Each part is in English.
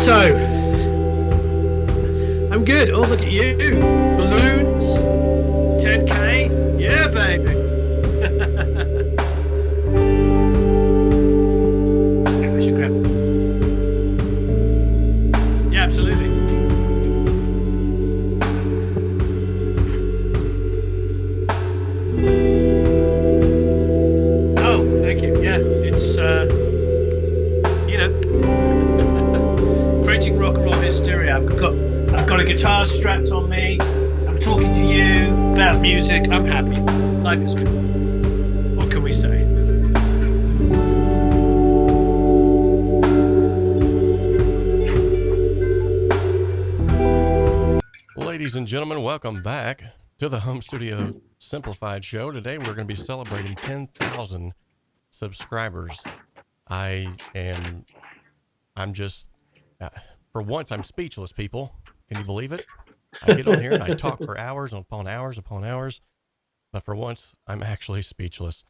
Roberto. I'm good. Oh, look at you. Balloons. 10K. Yeah, baby. I should grab them. Yeah, absolutely. Oh, thank you. Yeah, it's, you know, creating rock and roll hysteria. I've got a guitar strapped on me. I'm talking to you about music. I'm happy. Life is good. What can we say? Ladies and gentlemen, welcome back to the Home Studio Simplified Show. Today we're going to be celebrating 10,000 subscribers. I'm just, for once, I'm speechless, people. Can you believe it? I get on here and I talk for hours upon hours upon hours, but for once, I'm actually speechless.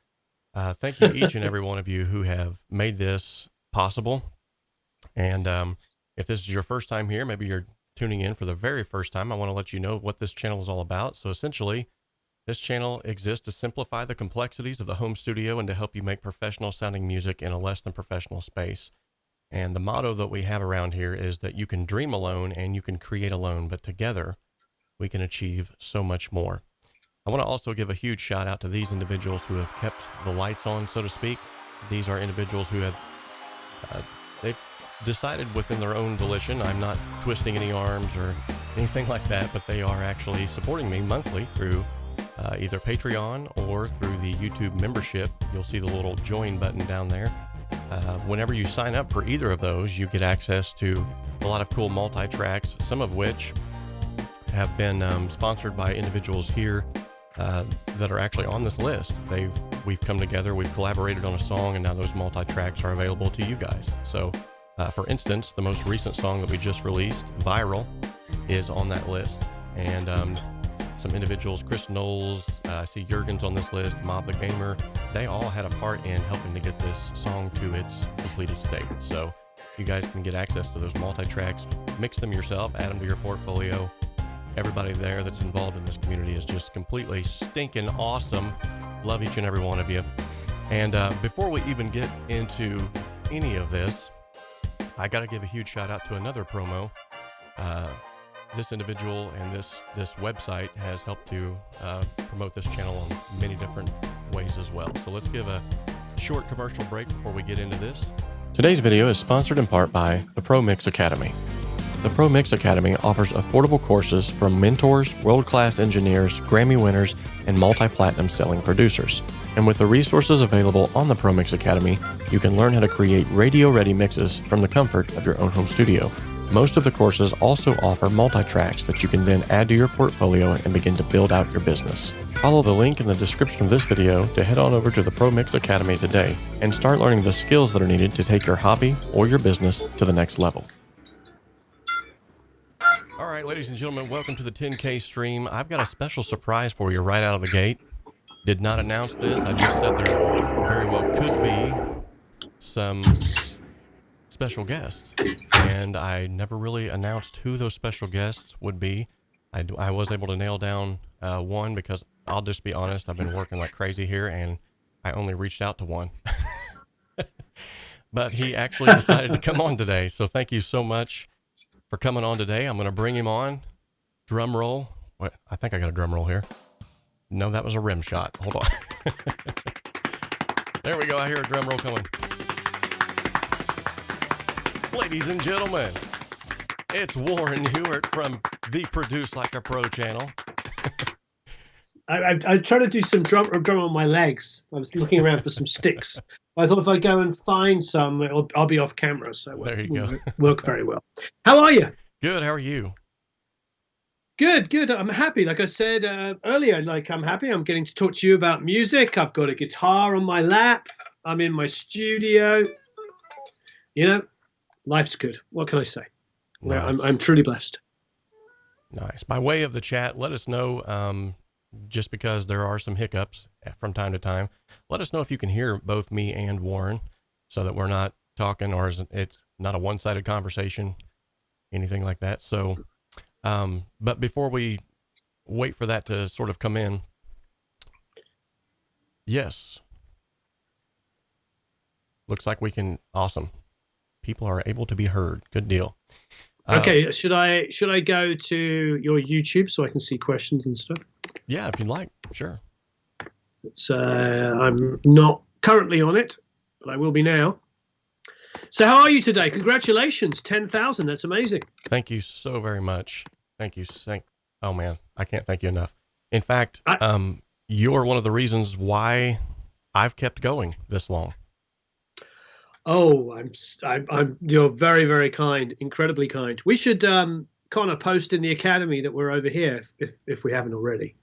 Thank you, each and every one of you who have made this possible. And if this is your first time here, maybe you're tuning in for the very first time, I want to let you know what this channel is all about. So essentially, this channel exists to simplify the complexities of the home studio and to help you make professional sounding music in a less than professional space. And the motto that we have around here is that you can dream alone and you can create alone, but together we can achieve so much more. I want to also give a huge shout out to these individuals who have kept the lights on, so to speak. These are individuals who have, they've decided within their own volition. I'm not twisting any arms or anything like that, but they are actually supporting me monthly through either Patreon or through the YouTube membership. You'll see the little join button down there. Whenever you sign up for either of those, you get access to a lot of cool multi-tracks, some of which have been sponsored by individuals here that are actually on this list. We've come together, we've collaborated on a song, and now those multi-tracks are available to you guys. So, for instance, the most recent song that we just released, Viral, is on that list. And some individuals, Chris Knowles, I see Jurgen's on this list, Mob the Gamer, they all had a part in helping to get this song to its completed state. So you guys can get access to those multi-tracks, mix them yourself, add them to your portfolio. Everybody there that's involved in this community is just completely stinking awesome. Love each and every one of you. And before we even get into any of this, I got to give a huge shout out to another promo. This individual and this website has helped to promote this channel in many different ways as well. So let's give a short commercial break before we get into this. Today's video is sponsored in part by the Promix Academy. The Promix Academy offers affordable courses from mentors, world-class engineers, Grammy winners, and multi-platinum selling producers. And with the resources available on the Promix Academy, you can learn how to create radio-ready mixes from the comfort of your own home studio. Most of the courses also offer multi-tracks that you can then add to your portfolio and begin to build out your business. Follow the link in the description of this video to head on over to the Promix Academy today and start learning the skills that are needed to take your hobby or your business to the next level. All right, ladies and gentlemen, welcome to the 10K stream. I've got a special surprise for you right out of the gate. Did not announce this. I just said there very well could be some special guests, and I never really announced who those special guests would be. I was able to nail down one because I'll just be honest, I've been working like crazy here and I only reached out to one. But he actually decided to come on today, so thank you so much for coming on today. I'm going to bring him on. Drum roll. Wait, I think I got a drum roll here. No, that was a rim shot. Hold on. There we go. I hear a drum roll coming. Ladies and gentlemen, it's Warren Huart from the Produce Like a Pro channel. I tried to do some drum on my legs. I was looking around for some sticks. I thought if I go and find some, I'll be off camera. So there you go. Work very well. How are you? Good. How are you? Good. I'm happy. Like I said earlier, I'm happy. I'm getting to talk to you about music. I've got a guitar on my lap. I'm in my studio. You know, life's good. What can I say? Nice. I'm truly blessed. Nice. By way of the chat, let us know, just because there are some hiccups from time to time, let us know if you can hear both me and Warren so that we're not talking or it's not a one-sided conversation. anything like that. So, but before we wait for that to sort of come in, yes, looks like we can. Awesome. People are able to be heard. Good deal. Okay, should I go to your YouTube so I can see questions and stuff? Yeah, if you'd like, sure. I'm not currently on it, but I will be now. So how are you today? Congratulations, 10,000. That's amazing. Thank you so very much. Thank you. Oh man, I can't thank you enough. In fact, you're one of the reasons why I've kept going this long. Oh, you're very, very kind, incredibly kind. We should kind of post in the Academy that we're over here if we haven't already.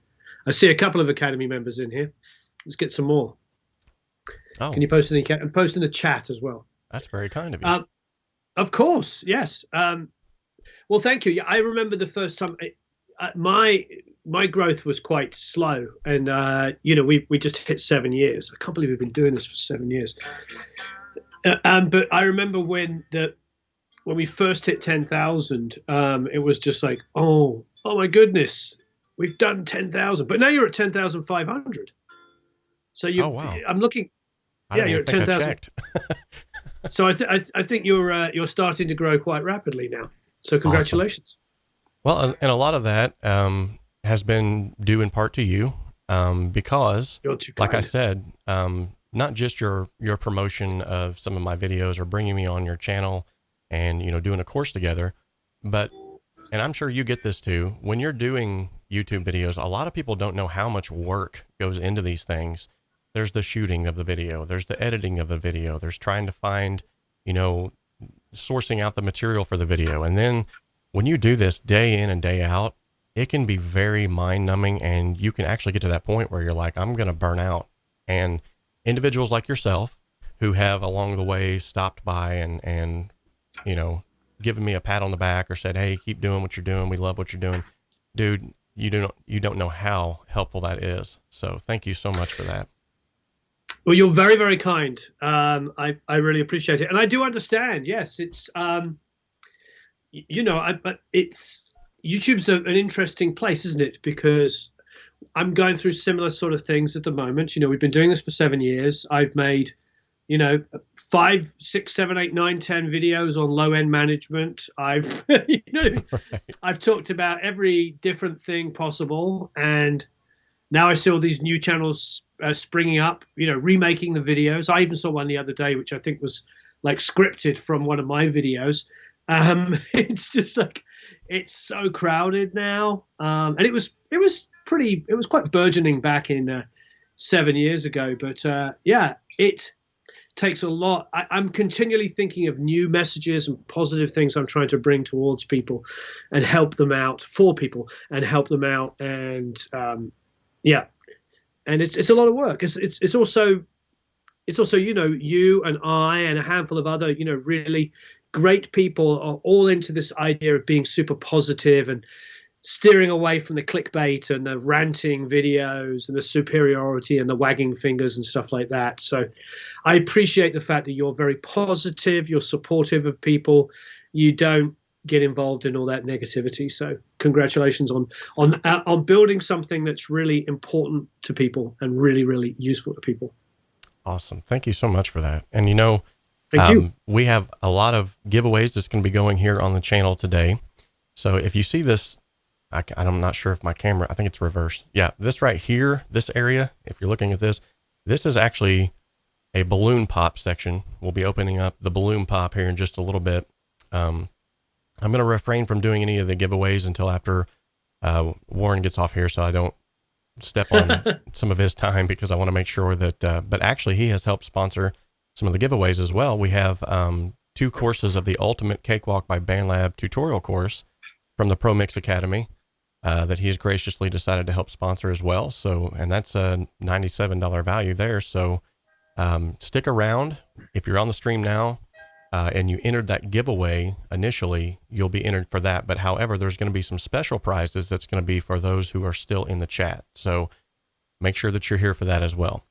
I see a couple of Academy members in here. Let's get some more. Oh. Can you post in the chat as well? That's very kind of you. Of course, yes. Well, thank you. Yeah, I remember the first time my growth was quite slow, and we just hit 7 years. I can't believe we've been doing this for 7 years. But I remember when we first hit 10,000, it was just like, oh my goodness, we've done 10,000. But now you're at 10,500. So oh wow, I'm looking. Yeah, you're at 10,000. So I think you're starting to grow quite rapidly now. So congratulations. Awesome. Well, and a lot of that has been due in part to you, because, like I said, not just your promotion of some of my videos or bringing me on your channel and, doing a course together, but, and I'm sure you get this too, when you're doing YouTube videos, a lot of people don't know how much work goes into these things. There's the shooting of the video, there's the editing of the video, there's trying to find, sourcing out the material for the video. And then when you do this day in and day out, it can be very mind numbing, and you can actually get to that point where you're like, I'm going to burn out. And individuals like yourself who have along the way stopped by and given me a pat on the back or said, hey, keep doing what you're doing, we love what you're doing, dude, you don't know how helpful that is. So thank you so much for that. Well, you're very, very kind. I really appreciate it, and I do understand. Yes, it's but it's YouTube's an interesting place, isn't it? Because I'm going through similar sort of things at the moment. We've been doing this for 7 years. I've made, 5, 6, 7, 8, 9, 10 videos on low-end management. I've, Right. I've talked about every different thing possible, and now I see all these new channels springing up. Remaking the videos. I even saw one the other day, which I think was like scripted from one of my videos. It's just like, it's so crowded now, and it was quite burgeoning back in 7 years ago. But yeah, it takes a lot. I'm continually thinking of new messages and positive things I'm trying to bring towards people and help them out, for people, and help them out. And yeah, and it's a lot of work. It's also you and I and a handful of other really great people are all into this idea of being super positive and steering away from the clickbait and the ranting videos and the superiority and the wagging fingers and stuff like that. So I appreciate the fact that you're very positive, you're supportive of people, you don't get involved in all that negativity. So congratulations on building something that's really important to people and really, really useful to people. Awesome. Thank you so much for that. And thank you. We have a lot of giveaways that's going to be going here on the channel today. So if you see this, I'm not sure if my camera, I think it's reversed. Yeah, this right here, this area, if you're looking at this is actually a balloon pop section. We'll be opening up the balloon pop here in just a little bit. I'm going to refrain from doing any of the giveaways until after Warren gets off here, so I don't step on some of his time, because I want to make sure that, but actually he has helped sponsor some of the giveaways as well. We have 2 courses of the Ultimate Cakewalk by BandLab tutorial course from the Promix Academy that he's graciously decided to help sponsor as well. So, and that's a $97 value there. So stick around. If you're on the stream now and you entered that giveaway initially, you'll be entered for that. But however, there's going to be some special prizes that's going to be for those who are still in the chat. So make sure that you're here for that as well.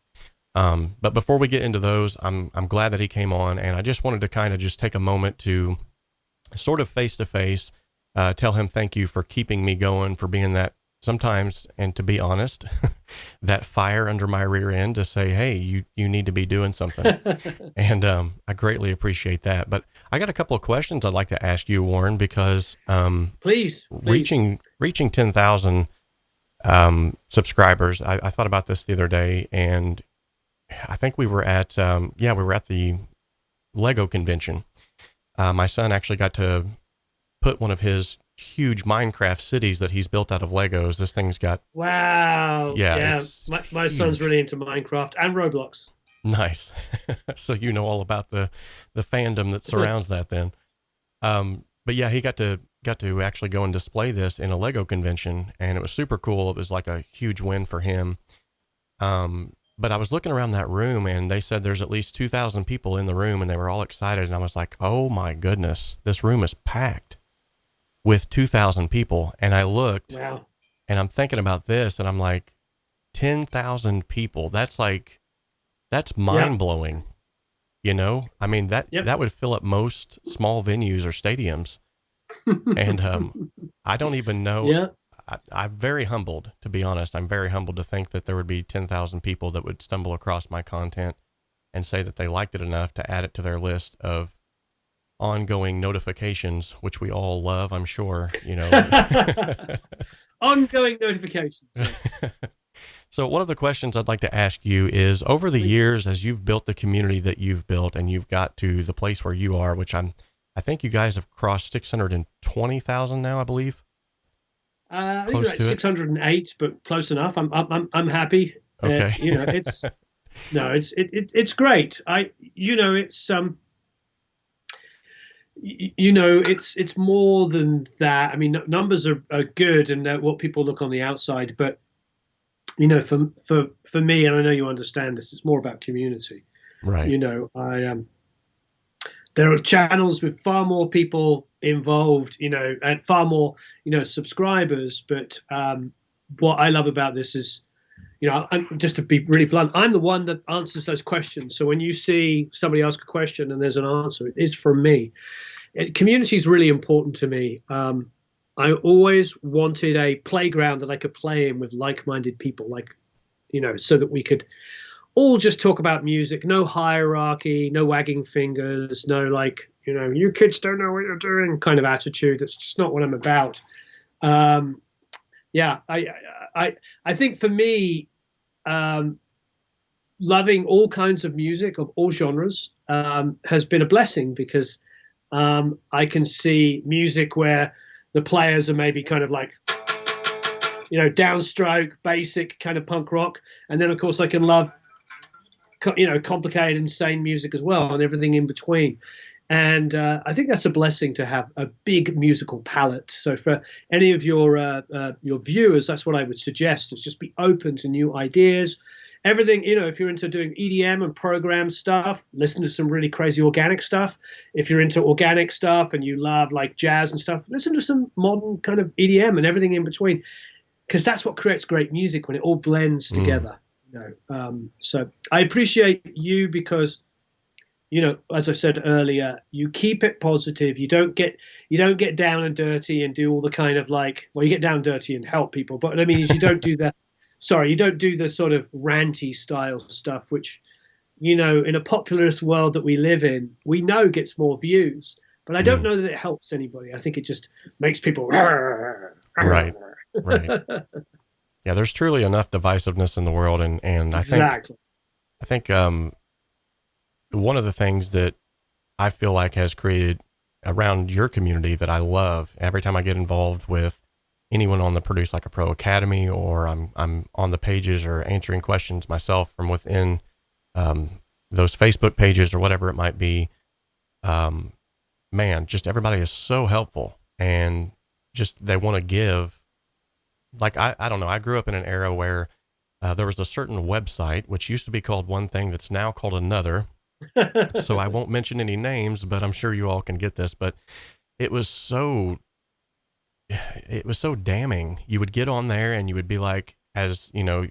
But before we get into those, I'm glad that he came on, and I just wanted to kind of just take a moment to sort of face to face, tell him thank you for keeping me going, for being that sometimes, and to be honest, that fire under my rear end to say, hey, you need to be doing something. And I greatly appreciate that. But I got a couple of questions I'd like to ask you, Warren, because please. reaching 10,000 subscribers, I thought about this the other day, and I think we were at the Lego convention. My son actually got to put one of his huge Minecraft cities that he's built out of Legos. This thing's got, wow. Yeah. My son's really into Minecraft and Roblox. Nice. So you know all about the fandom that surrounds that then. But yeah, he got to actually go and display this in a Lego convention, and it was super cool. It was like a huge win for him. But I was looking around that room, and they said there's at least 2,000 people in the room, and they were all excited. And I was like, oh my goodness, this room is packed with 2,000 people. And I looked, wow, and I'm thinking about this, and I'm like, 10,000 people. That's mind blowing. You know, I mean, that would fill up most small venues or stadiums. And I don't even know. Yeah. I'm very humbled, to be honest. I'm very humbled to think that there would be 10,000 people that would stumble across my content and say that they liked it enough to add it to their list of ongoing notifications, which we all love, I'm sure, you know. Ongoing notifications. So one of the questions I'd like to ask you is, over the years, as you've built the community that you've built and you've got to the place where you are, which I think you guys have crossed 620,000 now, I believe. I think we're at 608, but close enough. I'm happy. Okay. You know, it's great. It's more than that. I mean, numbers are good and what people look on the outside, but you know, for me, and I know you understand this, it's more about community. Right. You know, there are channels with far more people involved, you know, and far more, you know, subscribers. But what I love about this is, you know, just to be really blunt, I'm the one that answers those questions. So when you see somebody ask a question and there's an answer, it is from me. Community is really important to me. I always wanted a playground that I could play in with like-minded people, like, you know, so that we could all just talk about music, no hierarchy, no wagging fingers, no like, you know, you kids don't know what you're doing kind of attitude. That's just not what I'm about. Yeah, I think for me, loving all kinds of music of all genres has been a blessing, because I can see music where the players are maybe kind of like, you know, downstroke, basic kind of punk rock. And then, of course, I can love, you know, complicated, insane music as well, and everything in between. And I think that's a blessing to have a big musical palette. So for any of your viewers, that's what I would suggest, is just be open to new ideas. Everything, you know, if you're into doing EDM and program stuff, listen to some really crazy organic stuff. If you're into organic stuff and you love like jazz and stuff, listen to some modern kind of EDM and everything in between, because that's what creates great music, when it all blends together. You know, so I appreciate you because, you know, as I said earlier, you keep it positive. You don't get down and dirty and do all the kind of like, well, you get down and dirty and help people, but what I mean is you don't do the you don't do the sort of ranty style stuff, which, you know, in a populist world that we live in, we know gets more views, but I don't know that it helps anybody. I think it just makes people right. Yeah, there's truly enough divisiveness in the world, and exactly. I think one of the things that I feel like has created around your community that I love, every time I get involved with anyone on the Produce Like a Pro Academy, or I'm on the pages or answering questions myself from within those Facebook pages or whatever it might be, man, just everybody is so helpful, and just they want to give. Like, I don't know, I grew up in an era where there was a certain website which used to be called one thing that's now called another. So I won't mention any names, but I'm sure you all can get this. But it was so damning. You would get on there and you would be like, as you know,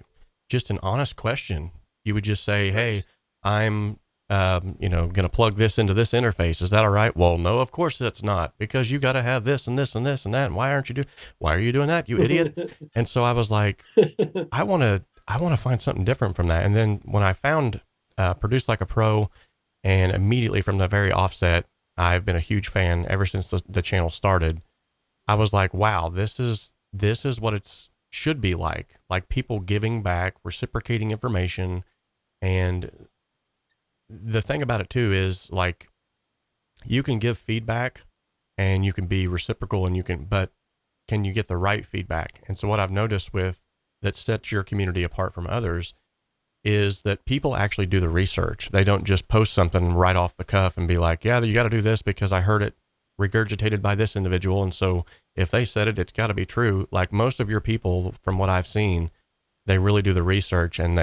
just an honest question. You would just say, hey, I'm going to plug this into this interface. Is that all right? Well, no, of course that's not, because you got to have this and this and this and that. And why are you doing that, you idiot? And so I was like, I want to find something different from that. And then when I found Produce Like a Pro, and immediately from the very offset, I've been a huge fan ever since the channel started. I was like, wow, this is what it should be like people giving back, reciprocating information. And the thing about it too is, like, you can give feedback and you can be reciprocal, but can you get the right feedback? And so what I've noticed that sets your community apart from others is that people actually do the research. They don't just post something right off the cuff and be like, yeah, you got to do this because I heard it regurgitated by this individual. And so if they said it, it's got to be true. Like, most of your people, from what I've seen, they really do the research, and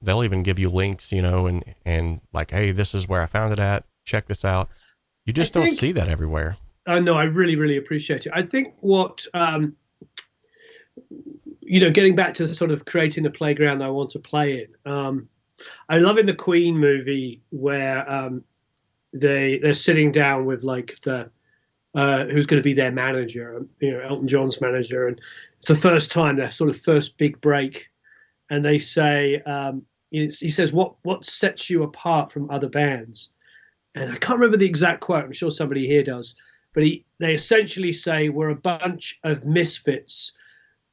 they'll even give you links, and like, hey, this is where I found it at. Check this out. You just don't see that everywhere. No, I really, really appreciate it. I think what, getting back to sort of creating the playground I want to play in. I love in the Queen movie where they're sitting down with like who's going to be their manager, Elton John's manager, and it's the first time, their sort of first big break, and they say, he says, what sets you apart from other bands? And I can't remember the exact quote. I'm sure somebody here does, but they essentially say, we're a bunch of misfits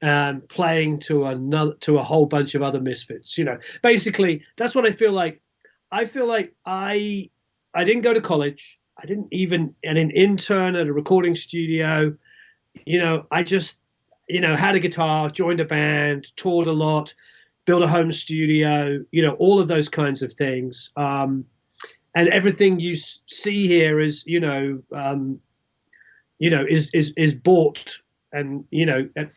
playing to a whole bunch of other misfits. Basically that's what I feel like. I feel like I didn't go to college. I didn't even an intern at a recording studio. I just had a guitar, joined a band, toured a lot, built a home studio, all of those kinds of things. And everything you see here is is bought and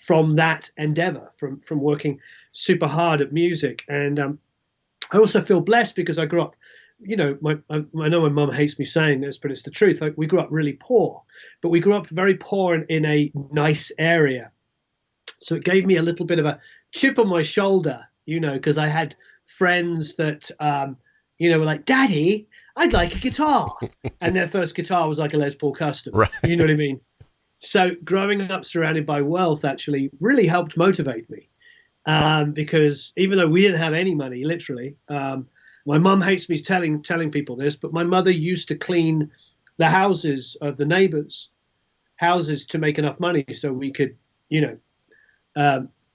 from that endeavor, from working super hard at music. And I also feel blessed because I grew up, I know my mum hates me saying this, but it's the truth. Like, we grew up really poor, but we grew up very poor in a nice area. So it gave me a little bit of a chip on my shoulder, because I had friends that, were like, Daddy, I'd like a guitar. And their first guitar was like a Les Paul Custom. Right. You know what I mean? So growing up surrounded by wealth actually really helped motivate me, because even though we didn't have any money, literally, my mum hates me telling people this, but my mother used to clean the houses of the neighbors' houses to make enough money so we could,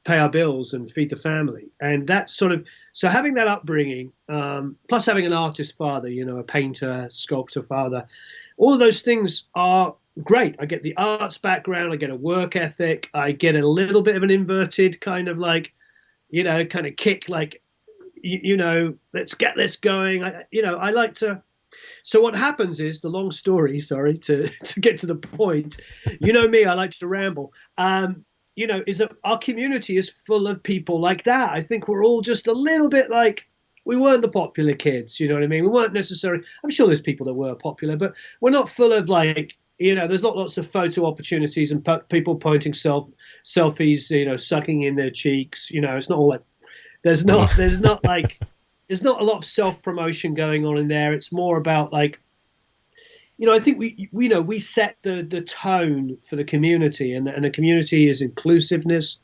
pay our bills and feed the family. And that's so having that upbringing, plus having an artist father, a painter, sculptor father, all of those things are great. I get the arts background, I get a work ethic, I get a little bit of an inverted kind of like, kind of kick, like, let's get this going. I like to. So what happens is, the long story, sorry, to get to the point, me, I like to ramble, is that our community is full of people like that. I think we're all just a little bit like, we weren't the popular kids, you know what I mean? We weren't necessarily, I'm sure there's people that were popular, but we're not full of like, there's not lots of photo opportunities and people pointing selfies, sucking in their cheeks. It's not all like, there's not like, there's not a lot of self-promotion going on in there. It's more about like, I think we set the tone for the community, and the community is inclusiveness.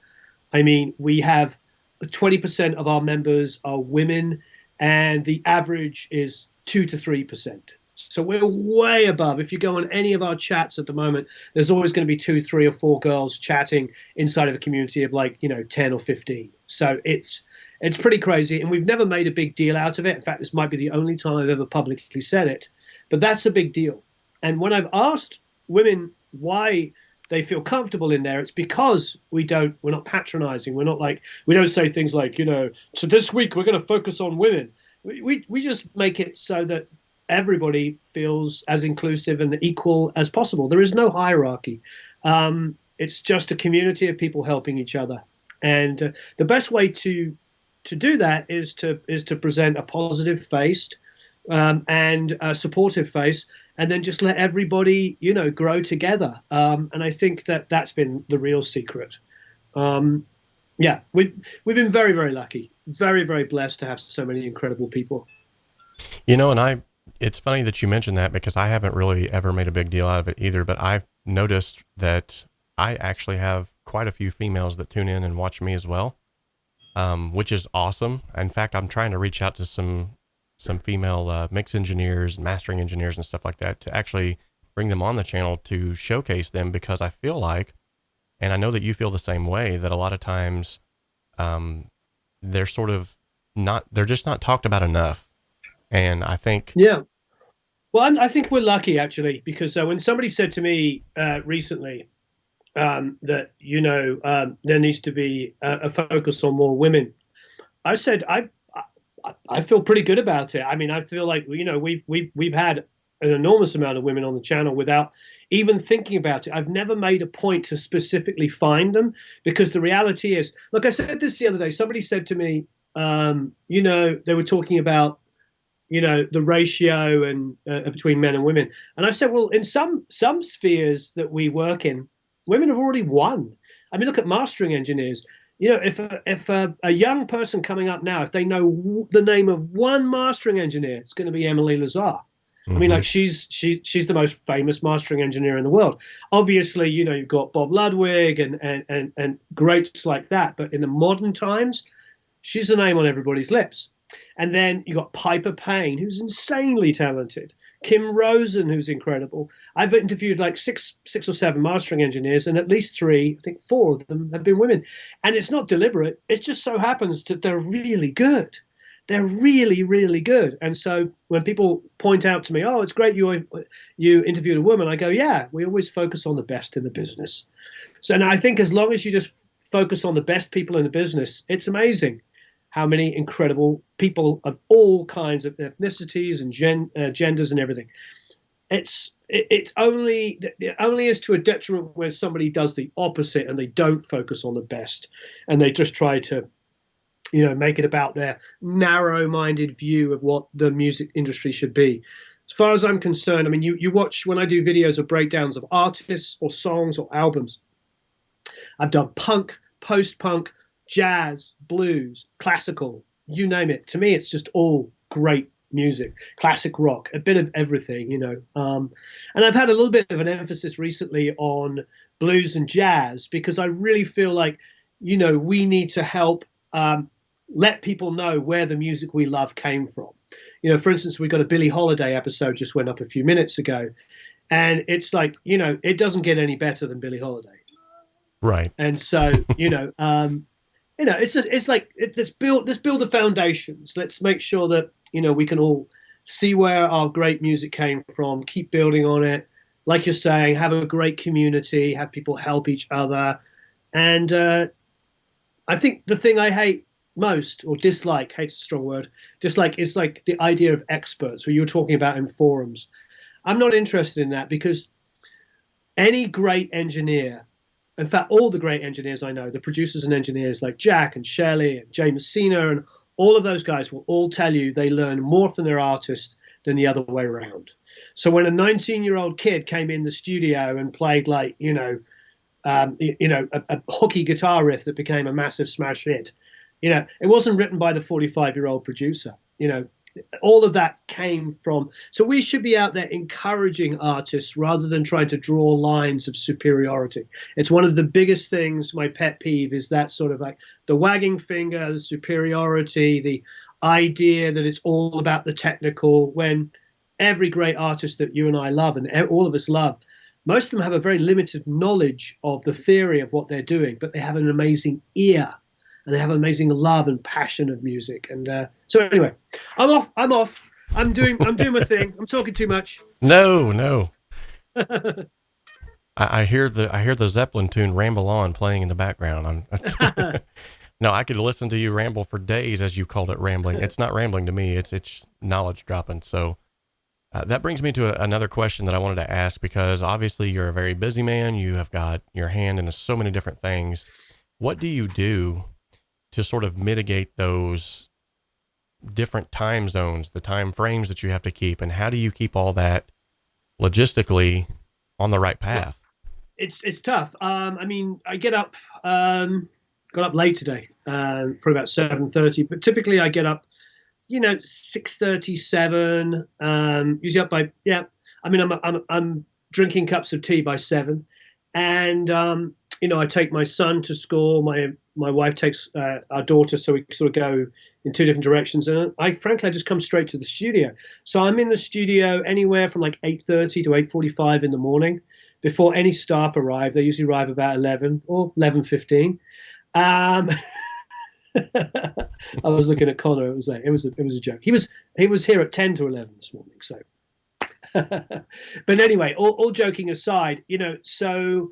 I mean, we have 20% of our members are women, and the average is 2 to 3%. So we're way above. If you go on any of our chats at the moment, there's always going to be 2, 3, or 4 girls chatting inside of a community of like, 10 or 15. So it's pretty crazy. And we've never made a big deal out of it. In fact, this might be the only time I've ever publicly said it, but that's a big deal. And when I've asked women why they feel comfortable in there, it's because we're not patronizing. We're not like, we don't say things like, so this week we're going to focus on women. We just make it so that everybody feels as inclusive and equal as possible. There is no hierarchy. It's just a community of people helping each other. And the best way to do that is to present a positive faced and a supportive face, and then just let everybody, grow together. And I think that's been the real secret. Yeah, we've been very, very lucky, very, very blessed to have so many incredible people. And It's funny that you mentioned that because I haven't really ever made a big deal out of it either, but I've noticed that I actually have quite a few females that tune in and watch me as well, which is awesome. In fact, I'm trying to reach out to some female mix engineers, mastering engineers and stuff like that to actually bring them on the channel to showcase them, because I feel like, and I know that you feel the same way, that a lot of times they're sort of not, they're just not talked about enough. And I think, yeah. Well, I think we're lucky actually, because when somebody said to me recently that, you know, there needs to be a focus on more women, I said, I feel pretty good about it. I mean, I feel like, you know, we've had an enormous amount of women on the channel without even thinking about it. I've never made a point to specifically find them, because the reality is, look, I said this the other day, somebody said to me, you know, they were talking about, you know, the ratio and between men and women. And I said, well, in some spheres that we work in, women have already won. I mean, look at mastering engineers. You know, if a young person coming up now, if they know the name of one mastering engineer, it's going to be Emily Lazar. I mean, like she's the most famous mastering engineer in the world. Obviously, you know, you've got Bob Ludwig and greats like that. But in the modern times, she's the name on everybody's lips. And then you got Piper Payne, who's insanely talented. Kim Rosen, who's incredible. I've interviewed like six or seven mastering engineers, and at least 3, I think 4 of them have been women. And it's not deliberate. It just so happens that they're really good. They're really, really good. And so when people point out to me, oh, it's great you interviewed a woman, I go, yeah, we always focus on the best in the business. So now I think as long as you just focus on the best people in the business, it's amazing how many incredible people of all kinds of ethnicities and genders and everything. It only is to a detriment when somebody does the opposite and they don't focus on the best and they just try to, you know, make it about their narrow-minded view of what the music industry should be. As far as I'm concerned, I mean, you watch when I do videos of breakdowns of artists or songs or albums. I've done punk, post-punk, jazz, blues, classical, you name it. To me, it's just all great music, classic rock, a bit of everything, you know. And I've had a little bit of an emphasis recently on blues and jazz, because I really feel like, you know, we need to help let people know where the music we love came from. You know, for instance, we got a Billie Holiday episode just went up a few minutes ago, and it's like, you know, it doesn't get any better than Billie Holiday. Right. And so, you know, it's just, it's like, let's build the foundations. Let's make sure that, you know, we can all see where our great music came from, keep building on it. Like you're saying, have a great community, have people help each other. And I think the thing I hate most, or dislike, hate's a strong word, dislike is like the idea of experts, where you were talking about in forums. I'm not interested in that, because any great engineer, in fact, all the great engineers I know, the producers and engineers like Jack and Shelley and Jay Messina and all of those guys will all tell you they learn more from their artist than the other way around. So when a 19-year-old kid came in the studio and played like, a hooky guitar riff that became a massive smash hit, you know, it wasn't written by the 45-year-old producer. You know, all of that came from. So we should be out there encouraging artists rather than trying to draw lines of superiority. It's one of the biggest things, my pet peeve, is that sort of like the wagging finger, the superiority, the idea that it's all about the technical, when every great artist that you and I love and all of us love, most of them have a very limited knowledge of the theory of what they're doing, but they have an amazing ear and they have an amazing love and passion of music. And so anyway, I'm off. I'm doing my thing. I'm talking too much. No. I hear the Zeppelin tune "Ramble On" playing in the background. No, I could listen to you ramble for days, as you called it, rambling. It's not rambling to me. It's knowledge dropping. So that brings me to another question that I wanted to ask, because obviously you're a very busy man. You have got your hand in so many different things. What do you do to sort of mitigate those different time zones, the time frames that you have to keep, and how do you keep all that logistically on the right path? It's tough. I mean, I got up late today, probably about 7:30, but typically I get up 6:37. Usually up by, yeah. I mean, I'm drinking cups of tea by 7, and I take my son to school. My wife takes our daughter, so we sort of go in 2 different directions. And frankly, I just come straight to the studio. So I'm in the studio anywhere from like 8:30 to 8:45 in the morning, before any staff arrive. They usually arrive about 11 or 11:15. I was looking at Connor. It was a joke. He was here at 10 to 11 this morning. So, but anyway, all joking aside, so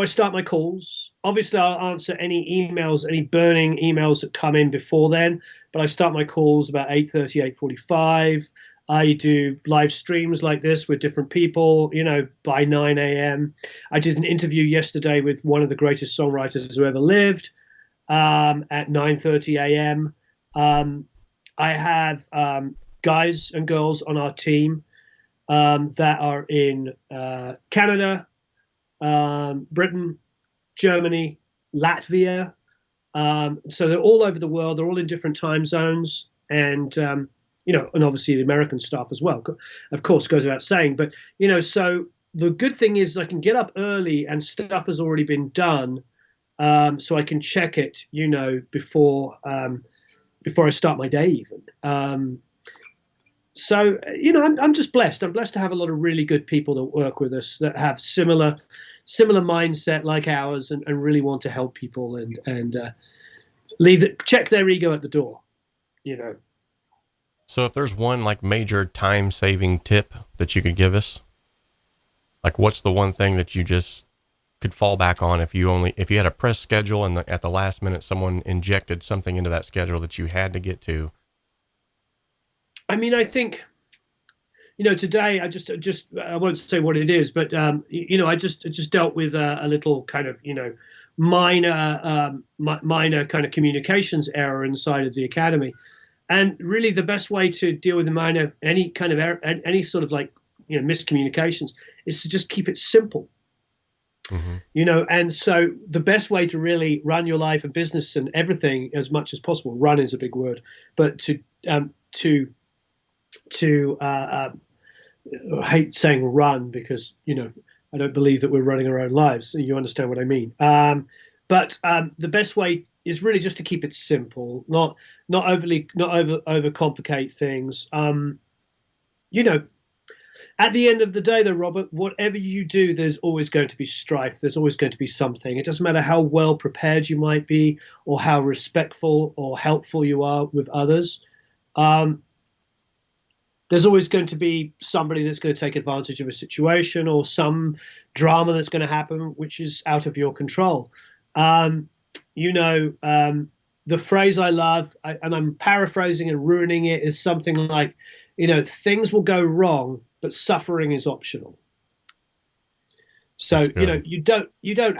I start my calls. Obviously, I'll answer any emails, any burning emails that come in before then. But I start my calls about 8:30, 8:45. I do live streams like this with different people, by 9 a.m. I did an interview yesterday with one of the greatest songwriters who ever lived. At 9:30 a.m. I have guys and girls on our team that are in Canada, Britain, Germany, Latvia. So they're all over the world. They're all in different time zones, and and obviously the American stuff as well. Of course, goes without saying. But so the good thing is I can get up early and stuff has already been done. So I can check it, before I start my day even. So, I'm just blessed. I'm blessed to have a lot of really good people that work with us that have similar mindset like ours and really want to help people and check their ego at the door, So if there's one like major time-saving tip that you could give us, like what's the one thing that you just could fall back on if you had a press schedule and at the last minute someone injected something into that schedule that you had to get to? I mean, I think, today I just I won't say what it is, but I just dealt with a little kind of minor kind of communications error inside of the academy, and really the best way to deal with any kind of error, any sort of like miscommunications, is to just keep it simple. Mm-hmm. And so the best way to really run your life and business and everything as much as possible, run is a big word, but I hate saying run because, I don't believe that we're running our own lives. You understand what I mean? But the best way is really just to keep it simple, not overcomplicate things. At the end of the day, though, Robert, whatever you do, there's always going to be strife. There's always going to be something. It doesn't matter how well prepared you might be or how respectful or helpful you are with others. There's always going to be somebody that's going to take advantage of a situation or some drama that's going to happen, which is out of your control. The phrase I love, and I'm paraphrasing and ruining it, is something like, things will go wrong, but suffering is optional. So, you don't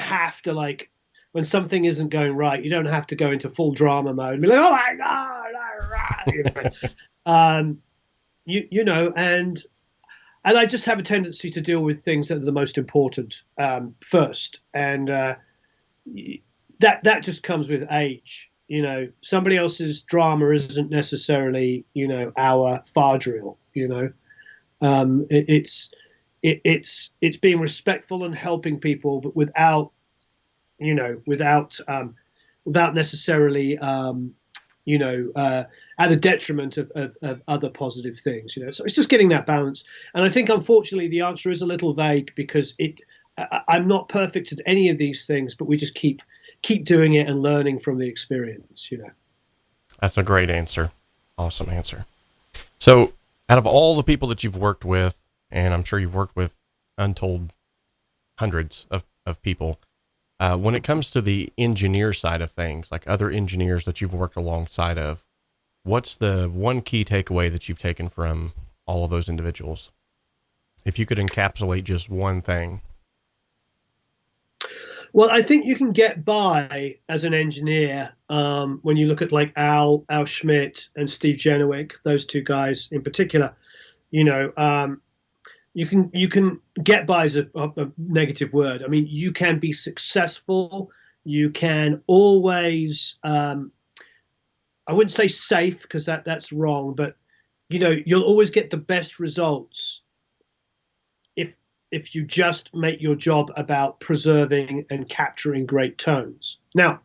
have to, like, when something isn't going right, you don't have to go into full drama mode and be like, oh my God, and I just have a tendency to deal with things that are the most important first. And that just comes with age. Somebody else's drama isn't necessarily, our far drill, it's being respectful and helping people, but without necessarily, at the detriment of other positive things, So it's just getting that balance. And I think, unfortunately, the answer is a little vague because I'm not perfect at any of these things, but we just keep doing it and learning from the experience, That's a great answer. Awesome answer. So out of all the people that you've worked with, and I'm sure you've worked with untold hundreds of people, when it comes to the engineer side of things, like other engineers that you've worked alongside of, what's the one key takeaway that you've taken from all of those individuals? If you could encapsulate just one thing. Well, I think you can get by as an engineer when you look at like Al Schmidt and Steve Jenowick, those two guys in particular. You can get by as a negative word. I mean, you can be successful. You can always I wouldn't say safe because that's wrong, but you know, you'll always get the best results if you just make your job about preserving and capturing great tones. Now,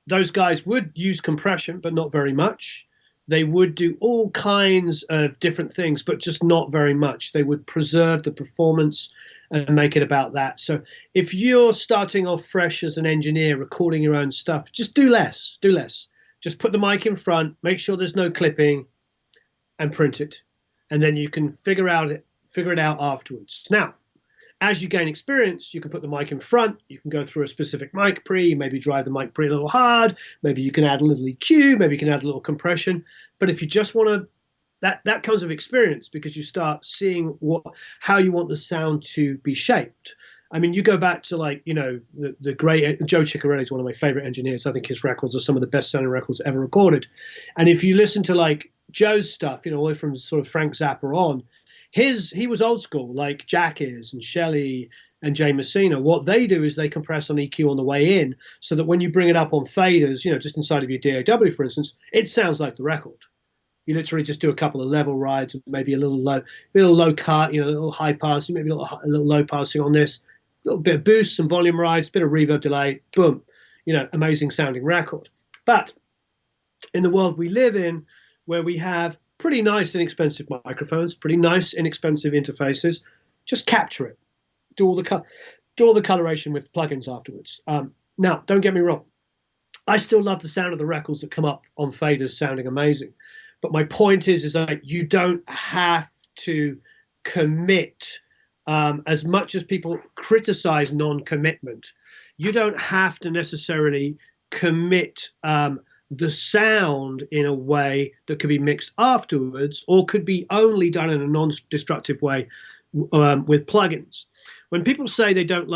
those guys would use compression, but not very much. They would do all kinds of different things, but just not very much. They would preserve the performance and make it about that. So if you're starting off fresh as an engineer, recording your own stuff, just do less, do less. Just put the mic in front, make sure there's no clipping, and print it. And then you can figure it out afterwards. Now, as you gain experience, you can put the mic in front, you can go through a specific mic pre, maybe drive the mic pre a little hard, maybe you can add a little EQ, maybe you can add a little compression. But if you just want to, that comes with experience, because you start seeing how you want the sound to be shaped. I mean, you go back to, like, you know, the great Joe Ciccarelli is one of my favorite engineers. I think his records are some of the best sounding records ever recorded. And if you listen to like Joe's stuff, you know, all the way from sort of Frank Zappa on, he was old school, like Jack is, and Shelley and Jay Messina. What they do is they compress on EQ on the way in, so that when you bring it up on faders, you know, just inside of your DAW, for instance, it sounds like the record. You literally just do a couple of level rides, maybe a little low cut, you know, a little high passing, maybe a little low passing on this, a little bit of boost, some volume rides, bit of reverb delay, boom, you know, amazing sounding record. But in the world we live in, where we have pretty nice inexpensive microphones, pretty nice inexpensive interfaces, just capture it. Do all the coloration with plugins afterwards. Now, don't get me wrong, I still love the sound of the records that come up on faders sounding amazing. But my point is that you don't have to commit, as much as people criticize non-commitment. You don't have to necessarily commit the sound in a way that could be mixed afterwards, or could be only done in a non-destructive way with plugins. When people say they don't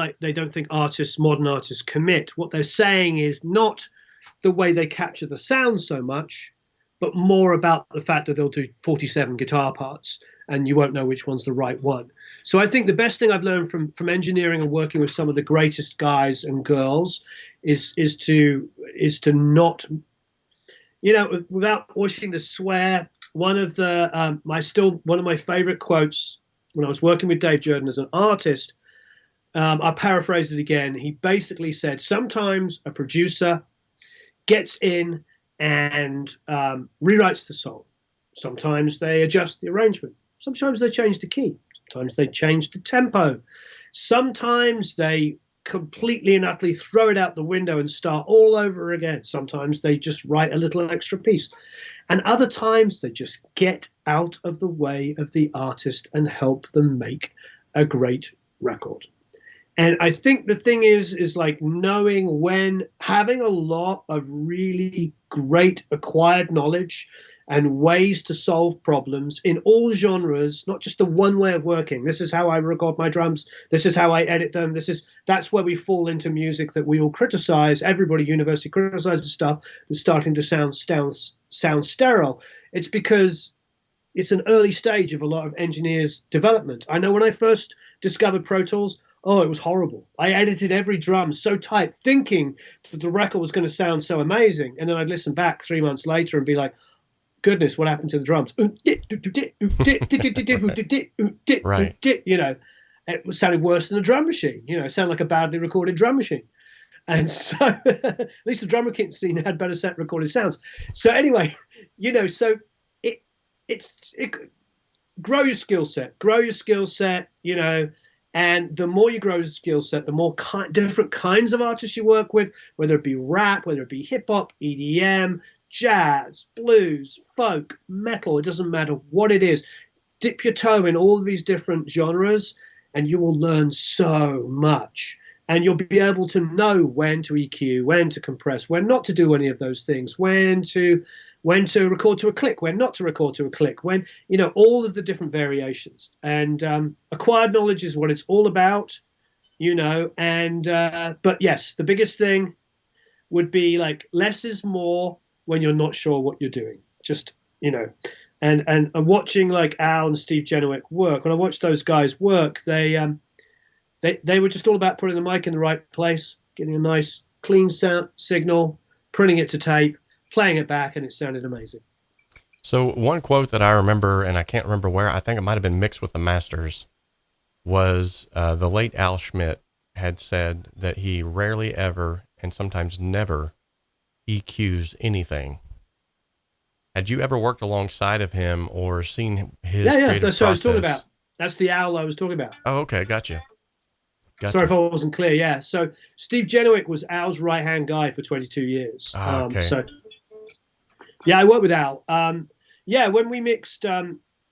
think modern artists commit, what they're saying is not the way they capture the sound so much, but more about the fact that they'll do 47 guitar parts and you won't know which one's the right one. So I think the best thing I've learned from engineering and working with some of the greatest guys and girls is to not, you know, without wishing to swear, one of my favorite quotes when I was working with Dave Jerden as an artist, I'll paraphrase it again. He basically said, sometimes a producer gets in and rewrites the song. Sometimes they adjust the arrangement. Sometimes they change the key. Sometimes they change the tempo. Sometimes they completely and utterly throw it out the window and start all over again. Sometimes they just write a little extra piece. And other times they just get out of the way of the artist and help them make a great record. And I think the thing is like knowing when, having a lot of really great acquired knowledge and ways to solve problems in all genres, not just the one way of working. This is how I record my drums. This is how I edit them. That's where we fall into music that we all criticize. Everybody universally criticizes stuff that's starting to sound sterile. It's because it's an early stage of a lot of engineers' development. I know when I first discovered Pro Tools, oh, it was horrible. I edited every drum so tight, thinking that the record was going to sound so amazing. And then I'd listen back 3 months later and be like, goodness, what happened to the drums? Right. You know, it sounded worse than a drum machine. You know, it sounded like a badly recorded drum machine. And so at least the drum machine had better set recorded sounds. So anyway, you know, so it's grow your skill set, you know. And the more you grow your skill set, the more different kinds of artists you work with, whether it be rap, whether it be hip hop, EDM, jazz, blues, folk, metal, it doesn't matter what it is. Dip your toe in all of these different genres and you will learn so much. And you'll be able to know when to EQ, when to compress, when not to do any of those things, when to record to a click, when not to record to a click, when, you know, all of the different variations. And acquired knowledge is what it's all about, you know. And but yes, the biggest thing would be like less is more when you're not sure what you're doing. Just, you know, and watching like Al and Steve Genowick work. When I watched those guys work, they were just all about putting the mic in the right place, getting a nice clean sound signal, printing it to tape, playing it back, and it sounded amazing. So one quote that I remember, and I can't remember where, I think it might have been mixed with the masters, was the late Al Schmidt had said that he rarely ever, and sometimes never, EQs anything. Had you ever worked alongside of him or seen his creative that's what I was talking process? about. That's the Al I was talking about. Oh, okay, gotcha. Sorry if I wasn't clear. Yeah, so Steve Jenowick was Al's right-hand guy for 22 years. Okay. So yeah, I worked with Al. Yeah, when we mixed,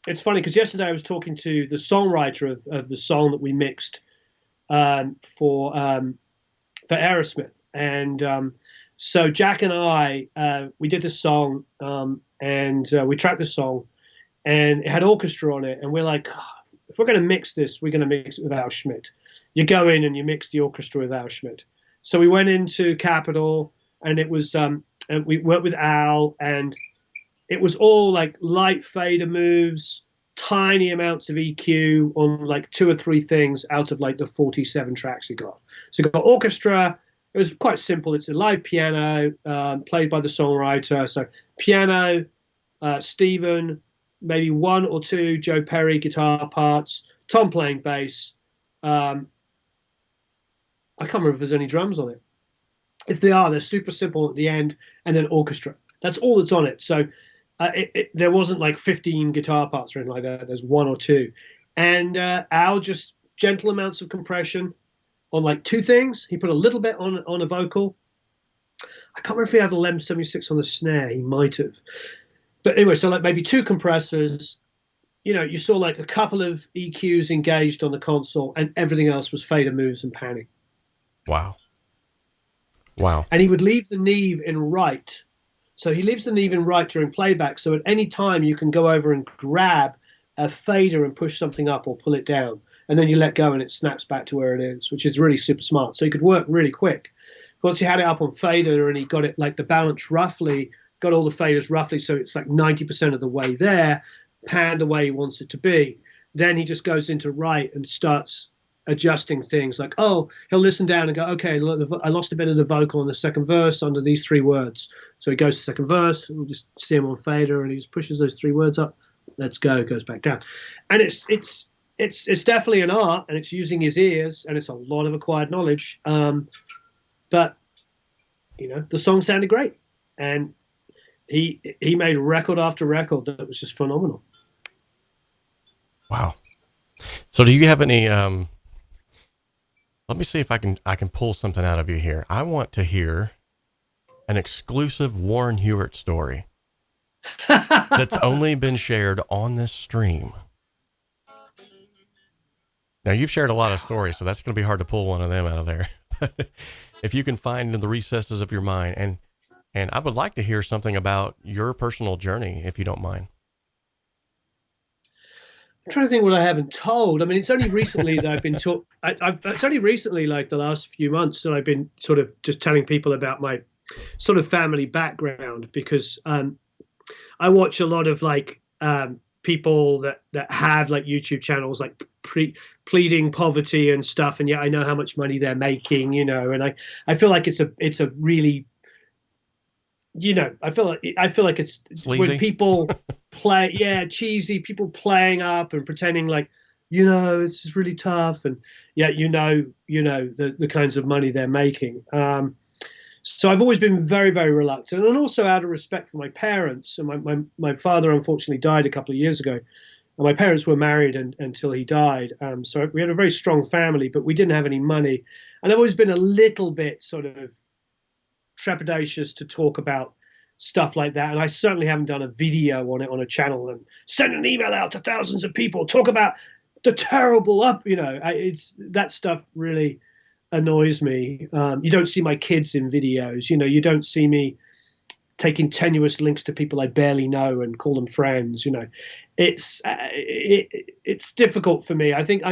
it's funny because yesterday I was talking to the songwriter of the song that we mixed for Aerosmith, and so Jack and I we did this song, and we tracked the song, and it had orchestra on it, and we're like, oh, if we're going to mix this, we're going to mix it with Al Schmidt. You go in and you mix the orchestra with Al Schmidt. So we went into Capitol, and it was and we worked with Al, and it was all like light fader moves, tiny amounts of EQ on like 2 or 3 things out of like the 47 tracks he got. So he got orchestra. It was quite simple. It's a live piano played by the songwriter. So piano, Stephen, maybe 1 or 2 Joe Perry guitar parts, Tom playing bass. I can't remember if there's any drums on it. If they are, they're super simple at the end, and then orchestra. That's all that's on it. So there wasn't like 15 guitar parts or anything like that. There's 1 or 2. And Al just gentle amounts of compression on like 2 things. He put a little bit on a vocal. I can't remember if he had a LEM 76 on the snare. He might have. But anyway, so like maybe 2 compressors. You know, you saw like a couple of EQs engaged on the console, and everything else was fader moves and panning. Wow. Wow. And he would leave the Neve in right. So he leaves the Neve in right during playback. So at any time you can go over and grab a fader and push something up or pull it down. And then you let go and it snaps back to where it is, which is really super smart. So he could work really quick. Once he had it up on fader and he got it like the balance roughly, got all the faders roughly, so it's like 90% of the way there, panned the way he wants it to be. Then he just goes into right and starts adjusting things like, oh, he'll listen down and go, okay, look, I lost a bit of the vocal on the second verse under these 3 words. So he goes to the second verse, and we'll just see him on fader, and he just pushes those 3 words up. Let's go, goes back down. And it's definitely an art, and it's using his ears, and it's a lot of acquired knowledge. But you know, the song sounded great, and he made record after record that was just phenomenal. Wow. So do you have any let me see if I can pull something out of you here. I want to hear an exclusive Warren Huart story that's only been shared on this stream. Now, you've shared a lot of stories, so that's going to be hard to pull one of them out of there. If you can find in the recesses of your mind, and I would like to hear something about your personal journey, if you don't mind. I'm trying to think what I haven't told. I mean, it's only recently that I've been taught. It's only recently, like the last few months, that I've been sort of just telling people about my sort of family background, because I watch a lot of like people that have like YouTube channels, like pleading poverty and stuff, and yet I know how much money they're making, you know, and I feel like it's a really, you know, I feel like it's when people play, cheesy, people playing up and pretending like, you know, it's just really tough, and yet you know the kinds of money they're making. So I've always been very, very reluctant, and also out of respect for my parents. And my father unfortunately died a couple of years ago, and my parents were married until he died. So we had a very strong family, but we didn't have any money, and I've always been a little bit sort of trepidatious to talk about stuff like that. And I certainly haven't done a video on it on a channel and send an email out to thousands of people, talk about the terrible you know, it's that stuff really annoys me. You don't see my kids in videos, you know, you don't see me taking tenuous links to people I barely know and call them friends, you know. It's difficult for me. I think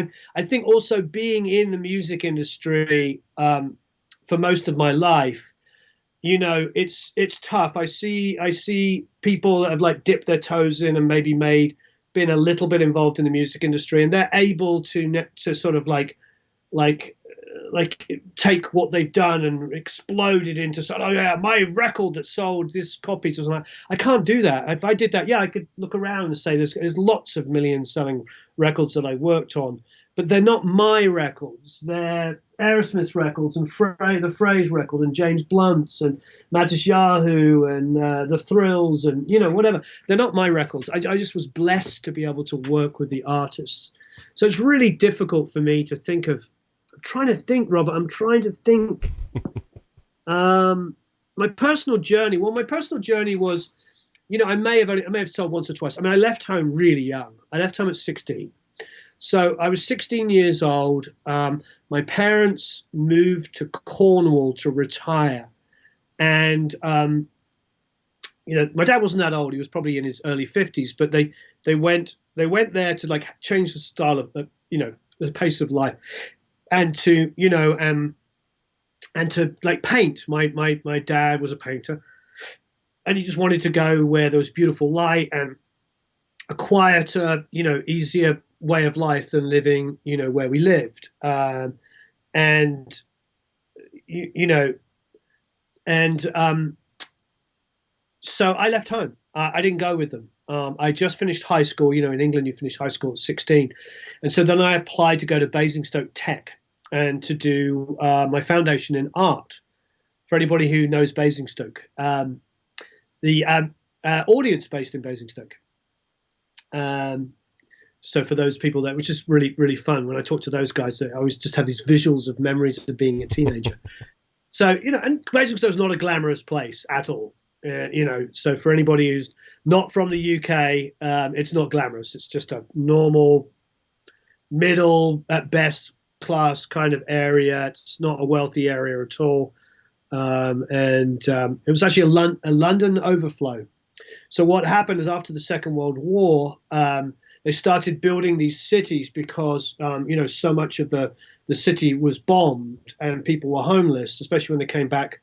also being in the music industry for most of my life, you know, it's tough. I see people that have like dipped their toes in and maybe been a little bit involved in the music industry, and they're able to sort of like like take what they've done and explode it into so, oh yeah, my record that sold this copies or something. I can't do that. If I did that, yeah, I could look around and say there's lots of million selling records that I worked on, but they're not my records. They're Aerosmith's records and the Phrase record and James Blunt's and Matisyahu and the Thrills and whatever. They're not my records. I just was blessed to be able to work with the artists. So it's really difficult for me to think of. I'm trying to think, Robert. I'm trying to think. My personal journey. Well, my personal journey was, I may have told once or twice. I mean, I left home really young. I left home at 16. So I was 16 years old. My parents moved to Cornwall to retire, and my dad wasn't that old. He was probably in his early 50s. But they went there to like change the style of the pace of life, and to and to like paint. My dad was a painter, and he just wanted to go where there was beautiful light and a quieter, easier way of life than living, where we lived. So I left home. I didn't go with them. I just finished high school. In England, you finish high school at 16. And so then I applied to go to Basingstoke Tech and to do my foundation in art. For anybody who knows Basingstoke, the audience based in Basingstoke. So for those people there, which is really, really fun. When I talk to those guys, I always just have these visuals of memories of being a teenager. So, and Basingstoke is not a glamorous place at all. So for anybody who's not from the UK, it's not glamorous. It's just a normal, middle at best class kind of area. It's not a wealthy area at all. It was actually a London overflow. So what happened is after the Second World War, they started building these cities because, so much of the city was bombed and people were homeless, especially when they came back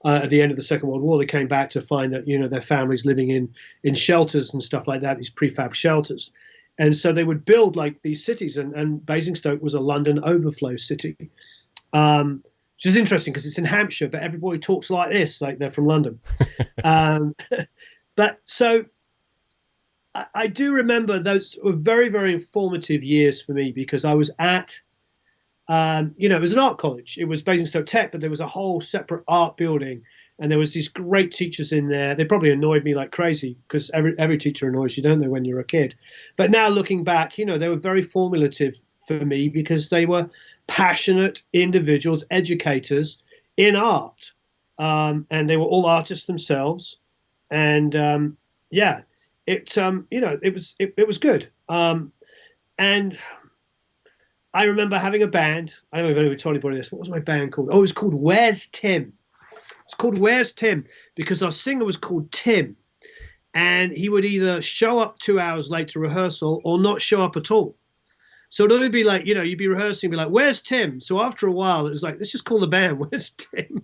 at the end of the Second World War. They came back to find that, their families living in shelters and stuff like that, these prefab shelters. And so they would build like these cities, and Basingstoke was a London overflow city, which is interesting because it's in Hampshire, but everybody talks like this, like they're from London. But so I do remember those were very, very informative years for me because I was at, it was an art college. It was Basingstoke Tech, but there was a whole separate art building, and there was these great teachers in there. They probably annoyed me like crazy because every teacher annoys you, don't they, when you're a kid? But now looking back, they were very formative for me because they were passionate individuals, educators in art, and they were all artists themselves. And it was good. And I remember having a band. I don't know if anyone told anybody this. What was my band called? Oh, it was called Where's Tim? It's called Where's Tim because our singer was called Tim, and he would either show up 2 hours late to rehearsal or not show up at all. So it would be like, you'd be rehearsing, be like, "Where's Tim?" So after a while, it was like, let's just call the band Where's Tim.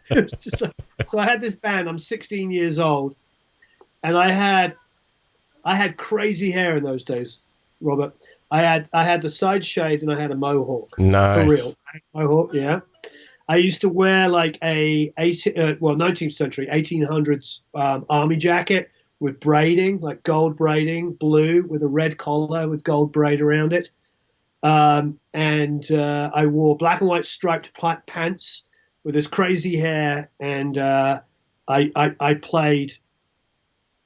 It was just like, so I had this band. I'm 16 years old, and I had crazy hair in those days, Robert. I had the side shade and I had a mohawk. Nice. For real. Mohawk, yeah. I used to wear like a 19th century, 1800s army jacket with braiding, like gold braiding, blue with a red collar with gold braid around it. And I wore black and white striped pants with this crazy hair, and I played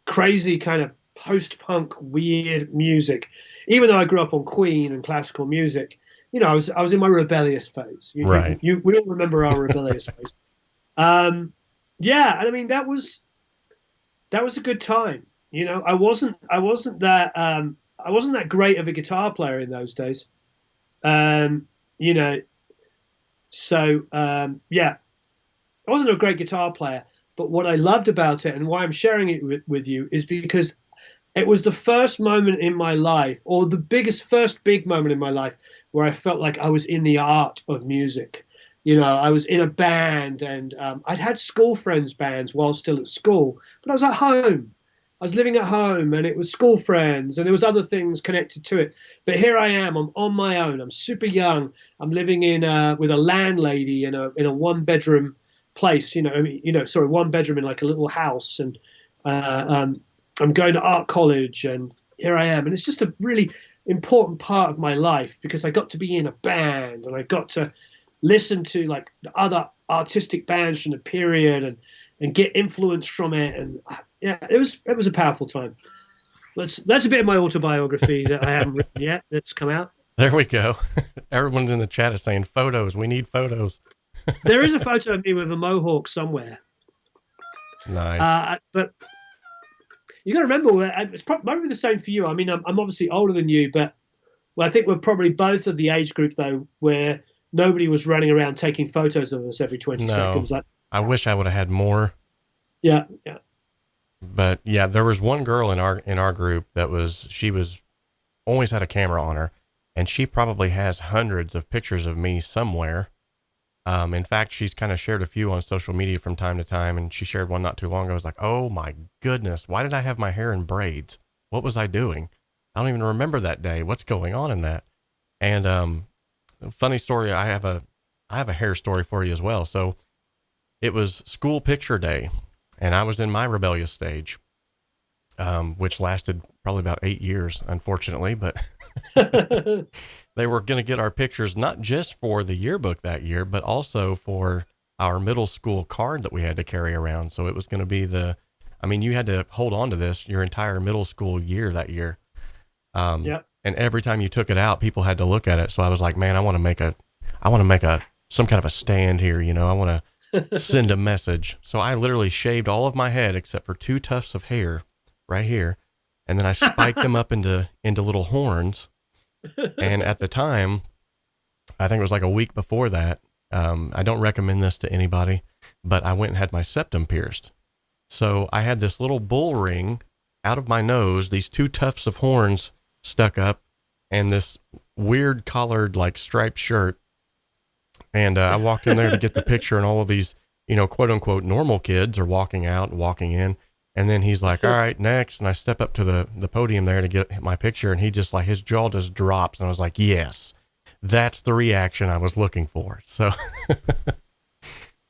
crazy kind of post-punk weird music. Even though I grew up on Queen and classical music, I was in my rebellious phase. Right. We all remember our rebellious phase. And I mean that was a good time. I wasn't that great of a guitar player in those days. So I wasn't a great guitar player, but what I loved about it and why I'm sharing it with you is because it was the first moment in my life, or the first big moment in my life, where I felt like I was in the art of music. I was in a band, and I'd had school friends' bands while still at school, but I was at home. I was living at home, and it was school friends, and there was other things connected to it. But here I am. I'm on my own. I'm super young. I'm living in with a landlady in a one-bedroom place. Sorry, one bedroom in like a little house, and I'm going to art college, and here I am. And it's just a really important part of my life because I got to be in a band, and I got to listen to like the other artistic bands from the period, and get influence from it. And yeah, it was a powerful time. That's a bit of my autobiography that I haven't written yet. That's come out. There we go. Everyone's in the chat is saying photos. We need photos. There is a photo of me with a mohawk somewhere. Nice. But you got to remember, it's probably the same for you. I mean, I'm obviously older than you, but I think we're probably both of the age group though, where nobody was running around taking photos of us every 20 seconds. I wish I would have had more. Yeah. But yeah, there was one girl in our group she was always had a camera on her, and she probably has hundreds of pictures of me somewhere. In fact, she's kind of shared a few on social media from time to time, and she shared one not too long ago. I was like, oh my goodness, why did I have my hair in braids? What was I doing? I don't even remember that day. What's going on in that? And funny story, I have a hair story for you as well. So it was school picture day, and I was in my rebellious stage, which lasted probably about 8 years, unfortunately, but they were going to get our pictures, not just for the yearbook that year, but also for our middle school card that we had to carry around. So it was going to be you had to hold on to this your entire middle school year that year. Yep. And every time you took it out, people had to look at it. So I was like, man, I want to make some kind of a stand here. I want to send a message. So I literally shaved all of my head except for 2 tufts of hair right here. And then I spiked them up into little horns. And at the time, I think it was like a week before that. I don't recommend this to anybody, but I went and had my septum pierced. So I had this little bull ring out of my nose, these 2 tufts of horns stuck up, and this weird collared, like striped shirt. And I walked in there to get the picture, and all of these, quote unquote, normal kids are walking out and walking in. And then he's like, all right, next. And I step up to the podium there to get my picture. And he just like, his jaw just drops. And I was like, yes, that's the reaction I was looking for. So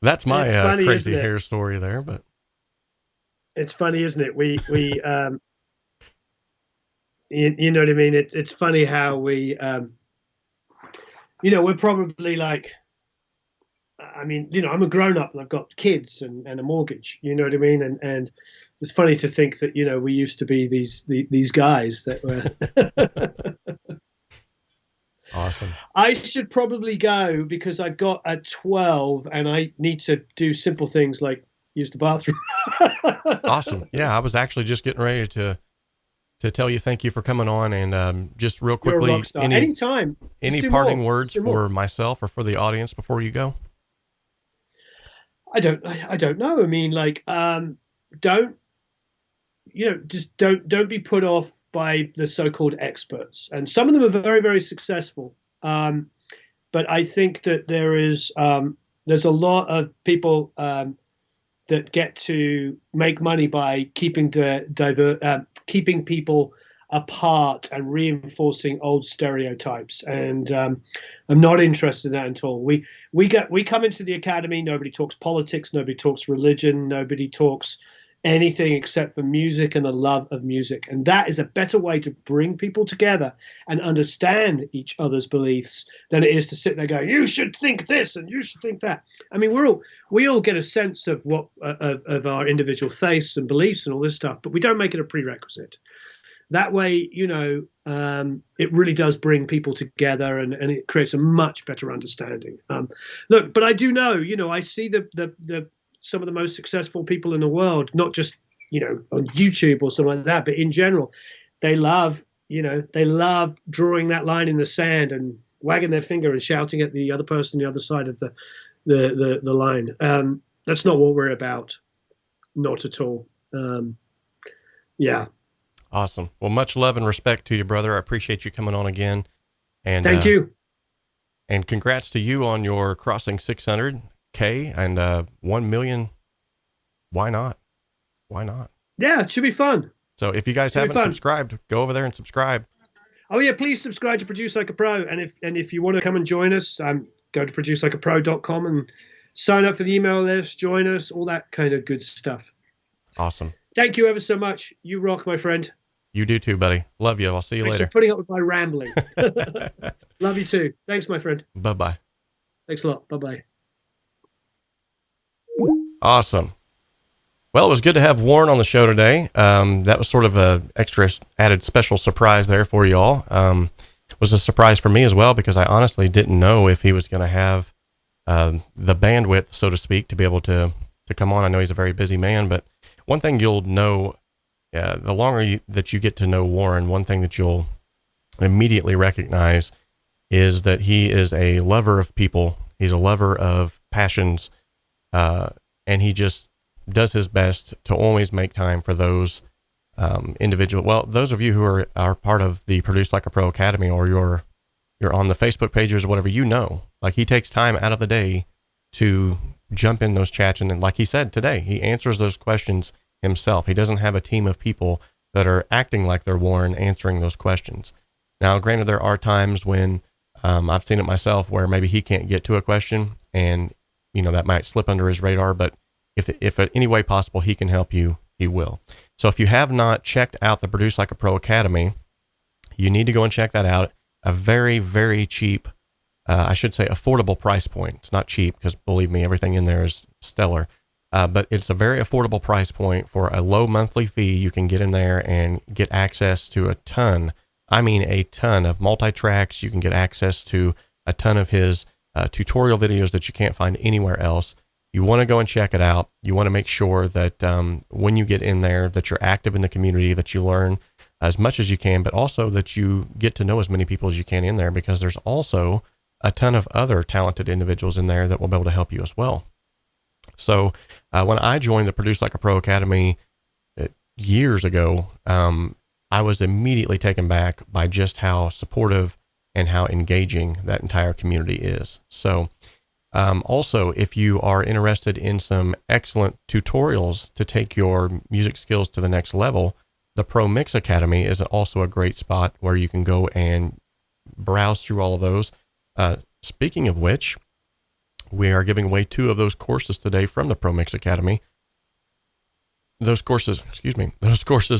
that's my funny, crazy hair story there. But it's funny, isn't it? We you know what I mean? It's funny how we, we're probably like, I'm a grown up and I've got kids and a mortgage, you know what I mean? And it's funny to think that, we used to be these guys that were. Awesome. I should probably go because I got at 12 and I need to do simple things like use the bathroom. Awesome. Yeah. I was actually just getting ready to tell you thank you for coming on, and just real quickly, anytime. Any parting words for myself or for the audience before you go? I don't know. I mean, like, just don't be put off by the so-called experts. And some of them are very, very successful. But I think that there's a lot of people that get to make money by keeping people apart and reinforcing old stereotypes. And I'm not interested in that at all. We come into the academy. Nobody talks politics. Nobody talks religion. Nobody talks anything except for music and the love of music. And that is a better way to bring people together and understand each other's beliefs than it is to sit there going, you should think this and you should think that. I mean, we all get a sense of what of our individual tastes and beliefs and all this stuff, but we don't make it a prerequisite. That way, it really does bring people together and it creates a much better understanding. Look, but I do know, I see the some of the most successful people in the world, not just, on YouTube or something like that, but in general, they love drawing that line in the sand and wagging their finger and shouting at the other person, the other side of the line. That's not what we're about. Not at all. Yeah. Awesome. Well, much love and respect to you, brother. I appreciate you coming on again. And thank you. And congrats to you on your crossing 600K and 1 million. Why not? Yeah, it should be fun. So if you guys haven't subscribed, go over there and subscribe. Oh yeah, please subscribe to Produce Like a Pro. And if you want to come and join us, go to producelikeapro.com and sign up for the email list, join us, all that kind of good stuff. Awesome. Thank you ever so much. You rock, my friend. You do too, buddy. Love you. I'll see you Thanks later. for putting up with my rambling. Love you too. Thanks, my friend. Bye-bye. Thanks a lot. Bye-bye. Awesome. Well, it was good to have Warren on the show today. That was sort of a extra added special surprise there for you all. It was a surprise for me as well, because I honestly didn't know if he was going to have the bandwidth, so to speak, to be able to come on. I know he's a very busy man, but one thing you'll know, the longer that you get to know Warren, one thing that you'll immediately recognize is that he is a lover of people. He's a lover of passions, and he just does his best to always make time for those those of you who are part of the Produce Like a Pro Academy, or you're on the Facebook pages or whatever, like he takes time out of the day to jump in those chats. And then, like he said today, he answers those questions himself. He doesn't have a team of people that are acting like they're Warren answering those questions. Now, granted, there are times when I've seen it myself where maybe he can't get to a question, and that might slip under his radar, but if in any way possible he can help you, he will. So if you have not checked out the Produce Like a Pro Academy, you need to go and check that out. A very, very cheap, I should say affordable price point. It's not cheap, because believe me, everything in there is stellar. But it's a very affordable price point for a low monthly fee. You can get in there and get access to a ton of multi-tracks. You can get access to a ton of his tutorial videos that you can't find anywhere else. You want to go and check it out. You want to make sure that when you get in there, that you're active in the community, that you learn as much as you can, but also that you get to know as many people as you can in there, because there's also a ton of other talented individuals in there that will be able to help you as well. So when I joined the Produce Like a Pro Academy years ago, I was immediately taken back by just how supportive and how engaging that entire community is. So also, if you are interested in some excellent tutorials to take your music skills to the next level, the Promix Academy is also a great spot where you can go and browse through all of those. Speaking of which, we are giving away 2 of those courses today from the Promix Academy. Those courses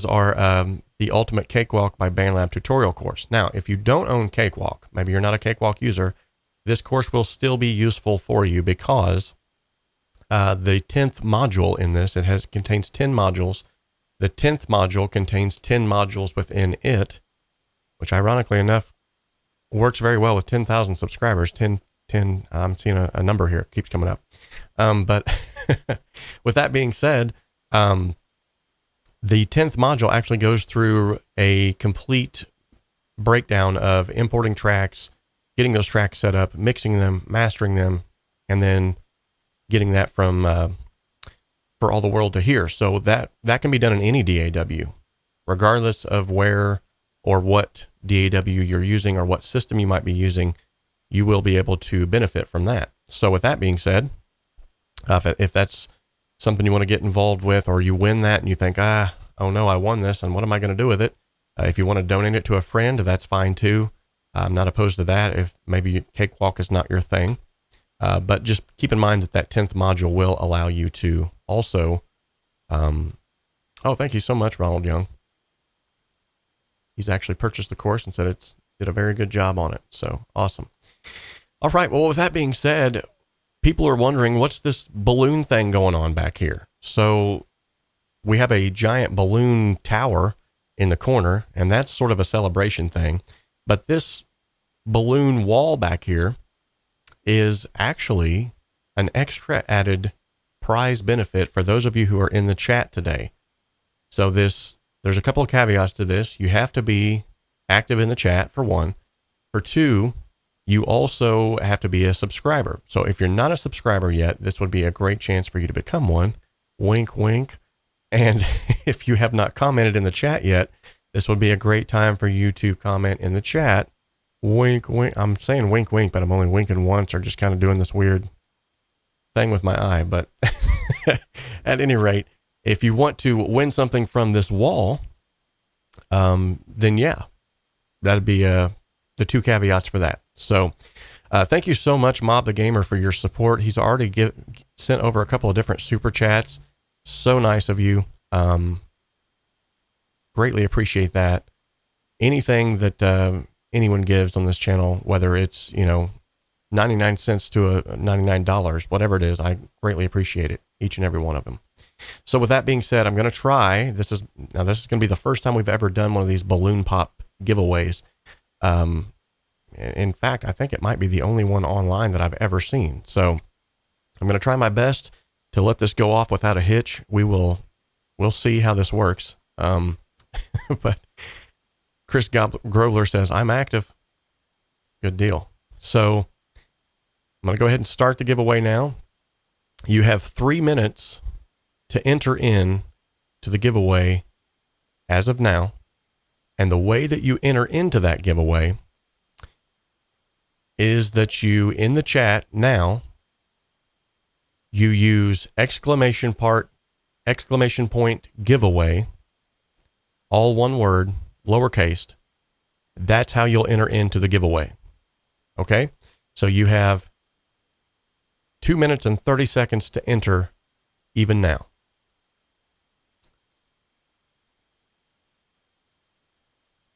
are the Ultimate Cakewalk by BandLab tutorial course. Now, if you don't own Cakewalk, maybe you're not a Cakewalk user, this course will still be useful for you, because the 10th module in this, contains 10 modules. The 10th module contains 10 modules within it, which ironically enough works very well with 10,000 subscribers. 10, I'm seeing a number here. It keeps coming up. But with that being said, the 10th module actually goes through a complete breakdown of importing tracks, getting those tracks set up, mixing them, mastering them, and then getting that from for all the world to hear. So that can be done in any DAW, regardless of where or what DAW you're using or what system you might be using. You will be able to benefit from that. So with that being said, if that's something you want to get involved with, or you win that and you think, oh no, I won this, and what am I going to do with it? If you want to donate it to a friend, that's fine too. I'm not opposed to that if maybe Cakewalk is not your thing. But just keep in mind that 10th module will allow you to also, thank you so much, Ronald Young. He's actually purchased the course and said did a very good job on it. So awesome. All right. Well, with that being said, people are wondering, what's this balloon thing going on back here? So we have a giant balloon tower in the corner, and that's sort of a celebration thing. But this balloon wall back here is actually an extra added prize benefit for those of you who are in the chat today. So there's a couple of caveats to this. You have to be active in the chat, for one. For two, you also have to be a subscriber. So if you're not a subscriber yet, this would be a great chance for you to become one. Wink, wink. And if you have not commented in the chat yet, this would be a great time for you to comment in the chat. Wink, wink. I'm saying wink, wink, but I'm only winking once, or just kind of doing this weird thing with my eye. But at any rate, if you want to win something from this wall, then yeah, that'd be the 2 caveats for that. So thank you so much, 𝗵𝗶𝘍 for your support. He's already sent over a couple of different super chats. So nice of you. Greatly appreciate that. Anything that anyone gives on this channel, whether it's, 99 cents to $99, whatever it is, I greatly appreciate it, each and every one of them. So with that being said, I'm going to try, this is going to be the first time we've ever done one of these balloon pop giveaways. In fact, I think it might be the only one online that I've ever seen. So I'm going to try my best to let this go off without a hitch. We'll see how this works. But Chris Grobler says, I'm active. Good deal. So I'm going to go ahead and start the giveaway now. You have 3 minutes to enter in to the giveaway as of now. And the way that you enter into that giveaway is that you, in the chat now, you use exclamation point giveaway, all one word, lowercase. That's how you'll enter into the giveaway. Okay? So you have 2 minutes and 30 seconds to enter even now.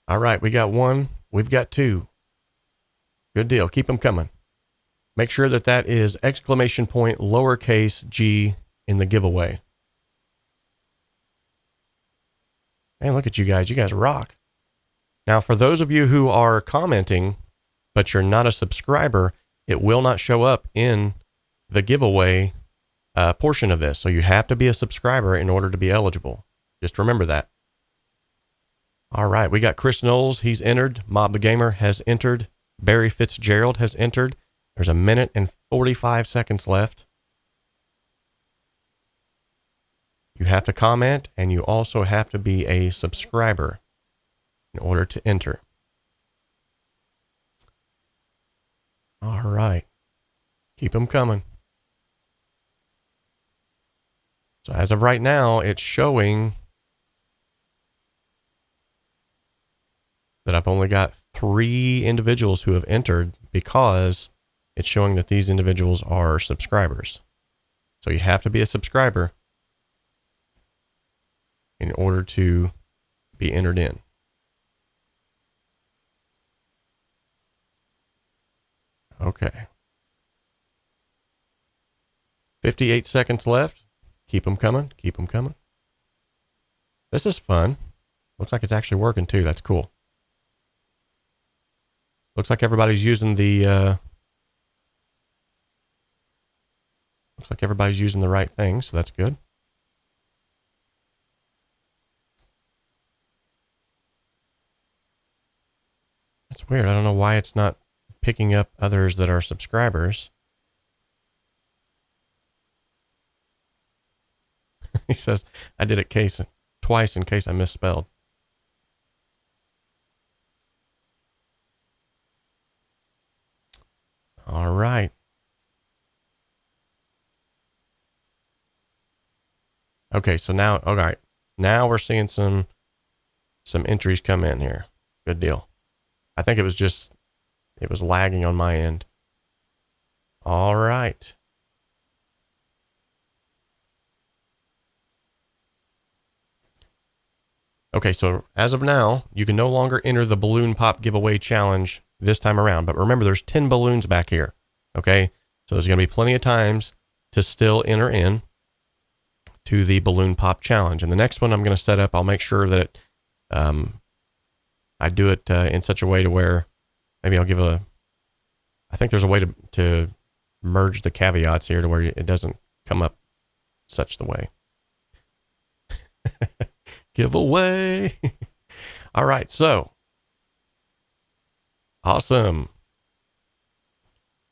All right, we got 1. We've got 2. Good deal. Keep them coming. Make sure that that is exclamation point lowercase g in the giveaway. Man, look at you guys. You guys rock. Now, for those of you who are commenting, but you're not a subscriber, it will not show up in the giveaway portion of this. So you have to be a subscriber in order to be eligible. Just remember that. All right. We got Chris Knowles. He's entered. 𝗵𝗶𝘍 has entered. Barry Fitzgerald has entered. There's 1 minute and 45 seconds left. You have to comment, and you also have to be a subscriber in order to enter. All right. Keep them coming. So as of right now, it's showing that I've only got 3 individuals who have entered because it's showing that these individuals are subscribers. So you have to be a subscriber in order to be entered in. Okay. 58 seconds left. Keep them coming. Keep them coming. This is fun. Looks like it's actually working too. That's cool. Looks like everybody's using the right thing, so that's good. That's weird. I don't know why it's not picking up others that are subscribers. He says, I did it twice in case I misspelled. All right. Okay, so now, all right. Now we're seeing some entries come in here. Good deal. I think it was lagging on my end. All right. Okay, so as of now, you can no longer enter the balloon pop giveaway challenge this time around. But remember, there's 10 balloons back here. Okay, so there's going to be plenty of times to still enter in to the balloon pop challenge. And the next one I'm going to set up, I'll make sure that I do it in such a way to where maybe I'll give I think there's a way to merge the caveats here to where it doesn't come up such the way. Giveaway. All right, so awesome.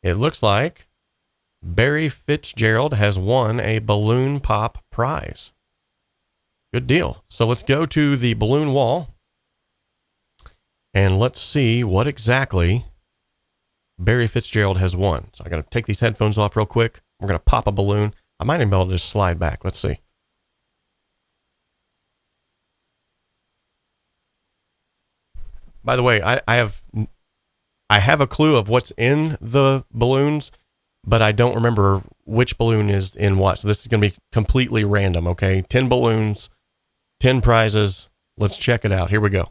It looks like Barry Fitzgerald has won a balloon pop prize. Good deal. So let's go to the balloon wall and let's see what exactly Barry Fitzgerald has won. So I got to take these headphones off real quick. We're going to pop a balloon. I might even be able to just slide back. Let's see. by the way, I have a clue of what's in the balloons, but I don't remember which balloon is in what. So this is going to be completely random. Okay. 10 balloons, 10 prizes. Let's check it out. Here we go.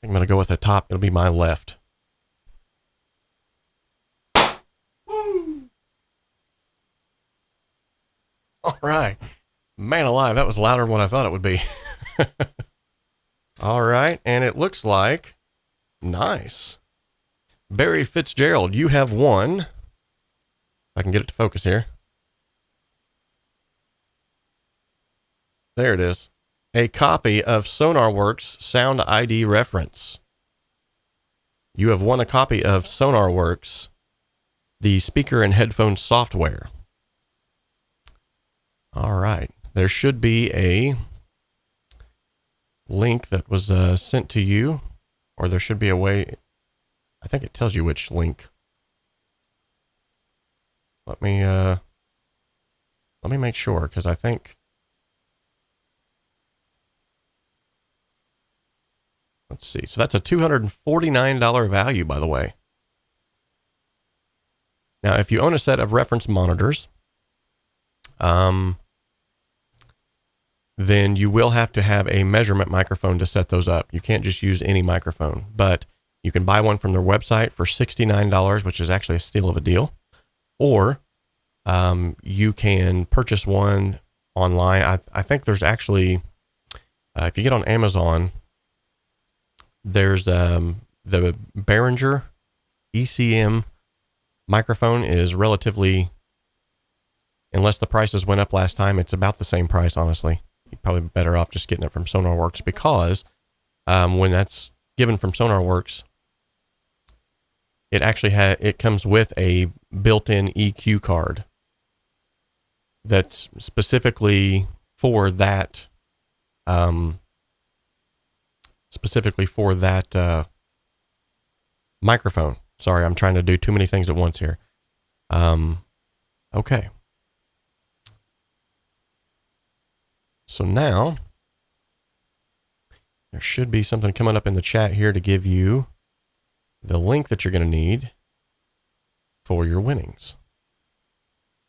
I'm going to go with the top. It'll be my left. All right. Man alive, that was louder than what I thought it would be. All right, and it looks like, nice. 𝗵𝘃 𝗧𝗍𝘀, you have won. I can get it to focus here. There it is. A copy of SonarWorks Sound ID Reference. You have won a copy of SonarWorks, the speaker and headphone software. All right. There should be a link that was sent to you, or there should be a way. I think it tells you which link. Let me make sure, because I think. Let's see. So that's a $249 value, by the way. Now, if you own a set of reference monitors, then you will have to have a measurement microphone to set those up. You can't just use any microphone, but you can buy one from their website for $69, which is actually a steal of a deal. Or you can purchase one online. I think there's actually, if you get on Amazon, there's the Behringer ECM microphone is relatively, unless the prices went up last time, it's about the same price, honestly. You're probably better off just getting it from SonarWorks, because when that's given from SonarWorks, it actually it comes with a built-in EQ card that's specifically for that microphone. Sorry, I'm trying to do too many things at once here. Okay. So now there should be something coming up in the chat here to give you the link that you're going to need for your winnings.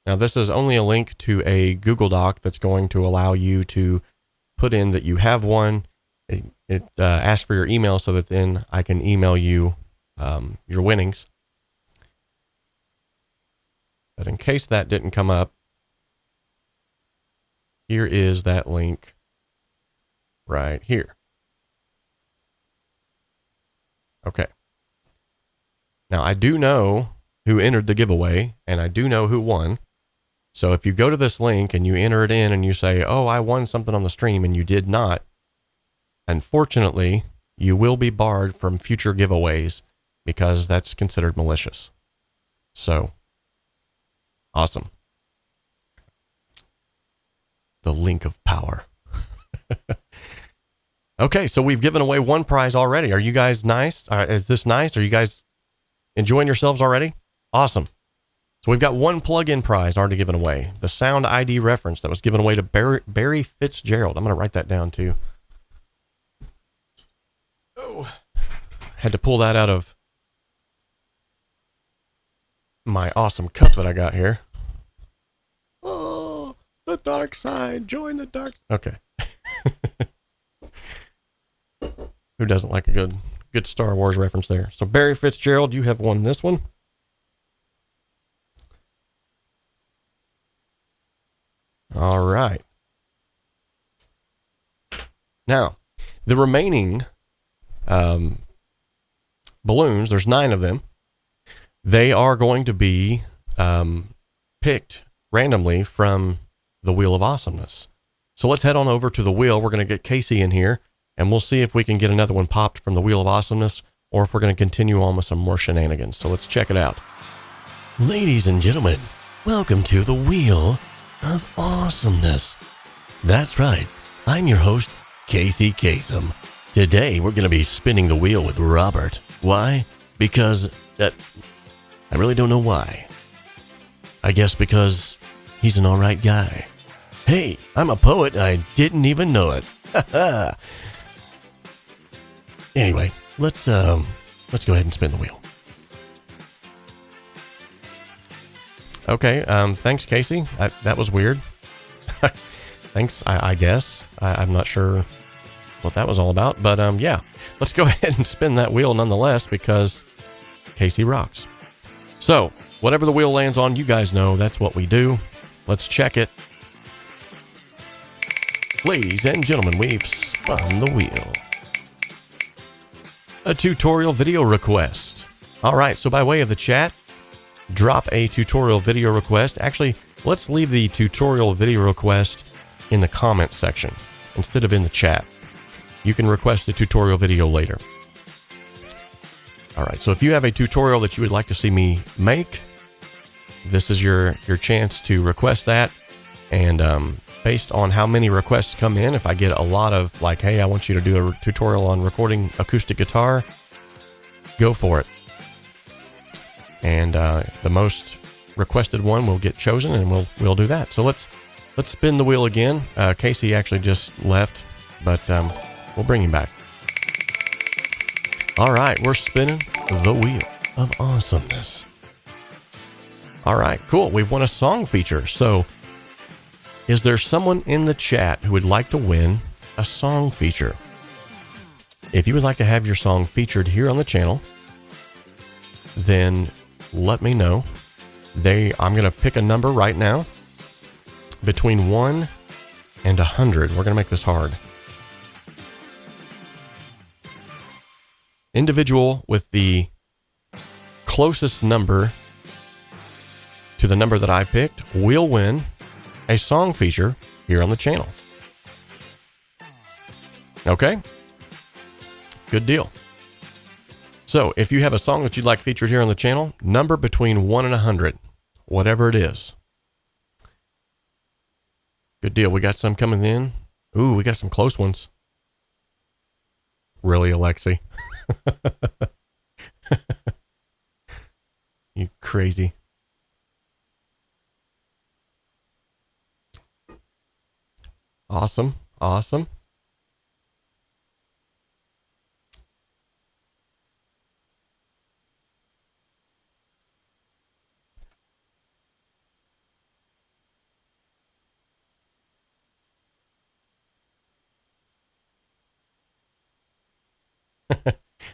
Now, this is only a link to a Google Doc that's going to allow you to put in that you have one. It asks for your email so that then I can email you your winnings. But in case that didn't come up, here is that link right here. Okay. Now, I do know who entered the giveaway, and I do know who won. So if you go to this link and you enter it in and you say, oh, I won something on the stream, and you did not, unfortunately, you will be barred from future giveaways because that's considered malicious. So, awesome. The link of power. Okay, so we've given away one prize already. Are you guys nice? Is this nice? Are you guys enjoying yourselves already? Awesome. So we've got one plug-in prize already given away. The Sound ID reference that was given away to 𝗵𝘃 𝗧𝗍𝗀. I'm going to write that down too. Oh, had to pull that out of my awesome cup that I got here. Oh, the dark side. Join the dark. Okay. Who doesn't like a good Star Wars reference there? So 𝗵𝘃 𝗧𝗍𝗀, you have won this one. All right. Now, the remaining balloons, there's 9 of them. They are going to be picked randomly from the Wheel of Awesomeness. So let's head on over to the wheel. We're going to get Casey in here, and we'll see if we can get another one popped from the Wheel of Awesomeness, or if we're going to continue on with some more shenanigans. So let's check it out. Ladies and gentlemen, welcome to the Wheel of Awesomeness. That's right. I'm your host, 𝗬𝐶𝐶 𝗬𝐶. Today, we're going to be spinning the wheel with Robert. Why? Because I really don't know why. I guess because he's an alright guy. Hey, I'm a poet. I didn't even know it. Anyway, let's go ahead and spin the wheel. Okay, thanks, Casey. That was weird. Thanks, I guess. I'm not sure what that was all about, but yeah, let's go ahead and spin that wheel nonetheless because Casey rocks. So, whatever the wheel lands on, you guys know that's what we do. Let's check it. Ladies and gentlemen, we've spun the wheel. A tutorial video request. All right, so by way of the chat, drop a tutorial video request. Actually, let's leave the tutorial video request in the comments section instead of in the chat. You can request a tutorial video later. All right, so if you have a tutorial that you would like to see me make, this is your chance to request that. And based on how many requests come in, if I get a lot of like, hey, I want you to do a tutorial on recording acoustic guitar, go for it. And the most requested one will get chosen, and we'll do that. So let's spin the wheel again. Casey actually just left, but we'll bring him back. All right, we're spinning the wheel of awesomeness. All right, cool. We've won a song feature. So is there someone in the chat who would like to win a song feature? If you would like to have your song featured here on the channel, then let me know. I'm going to pick a number right now between 1 and 100. We're going to make this hard. Individual with the closest number to the number that I picked will win a song feature here on the channel. Okay? Good deal. So, if you have a song that you'd like featured here on the channel, number between 1 and 100, whatever it is. Good deal. We got some coming in. Ooh, we got some close ones. Really, 𝗟𝗏𝗄𝐶? You crazy. Awesome. Awesome.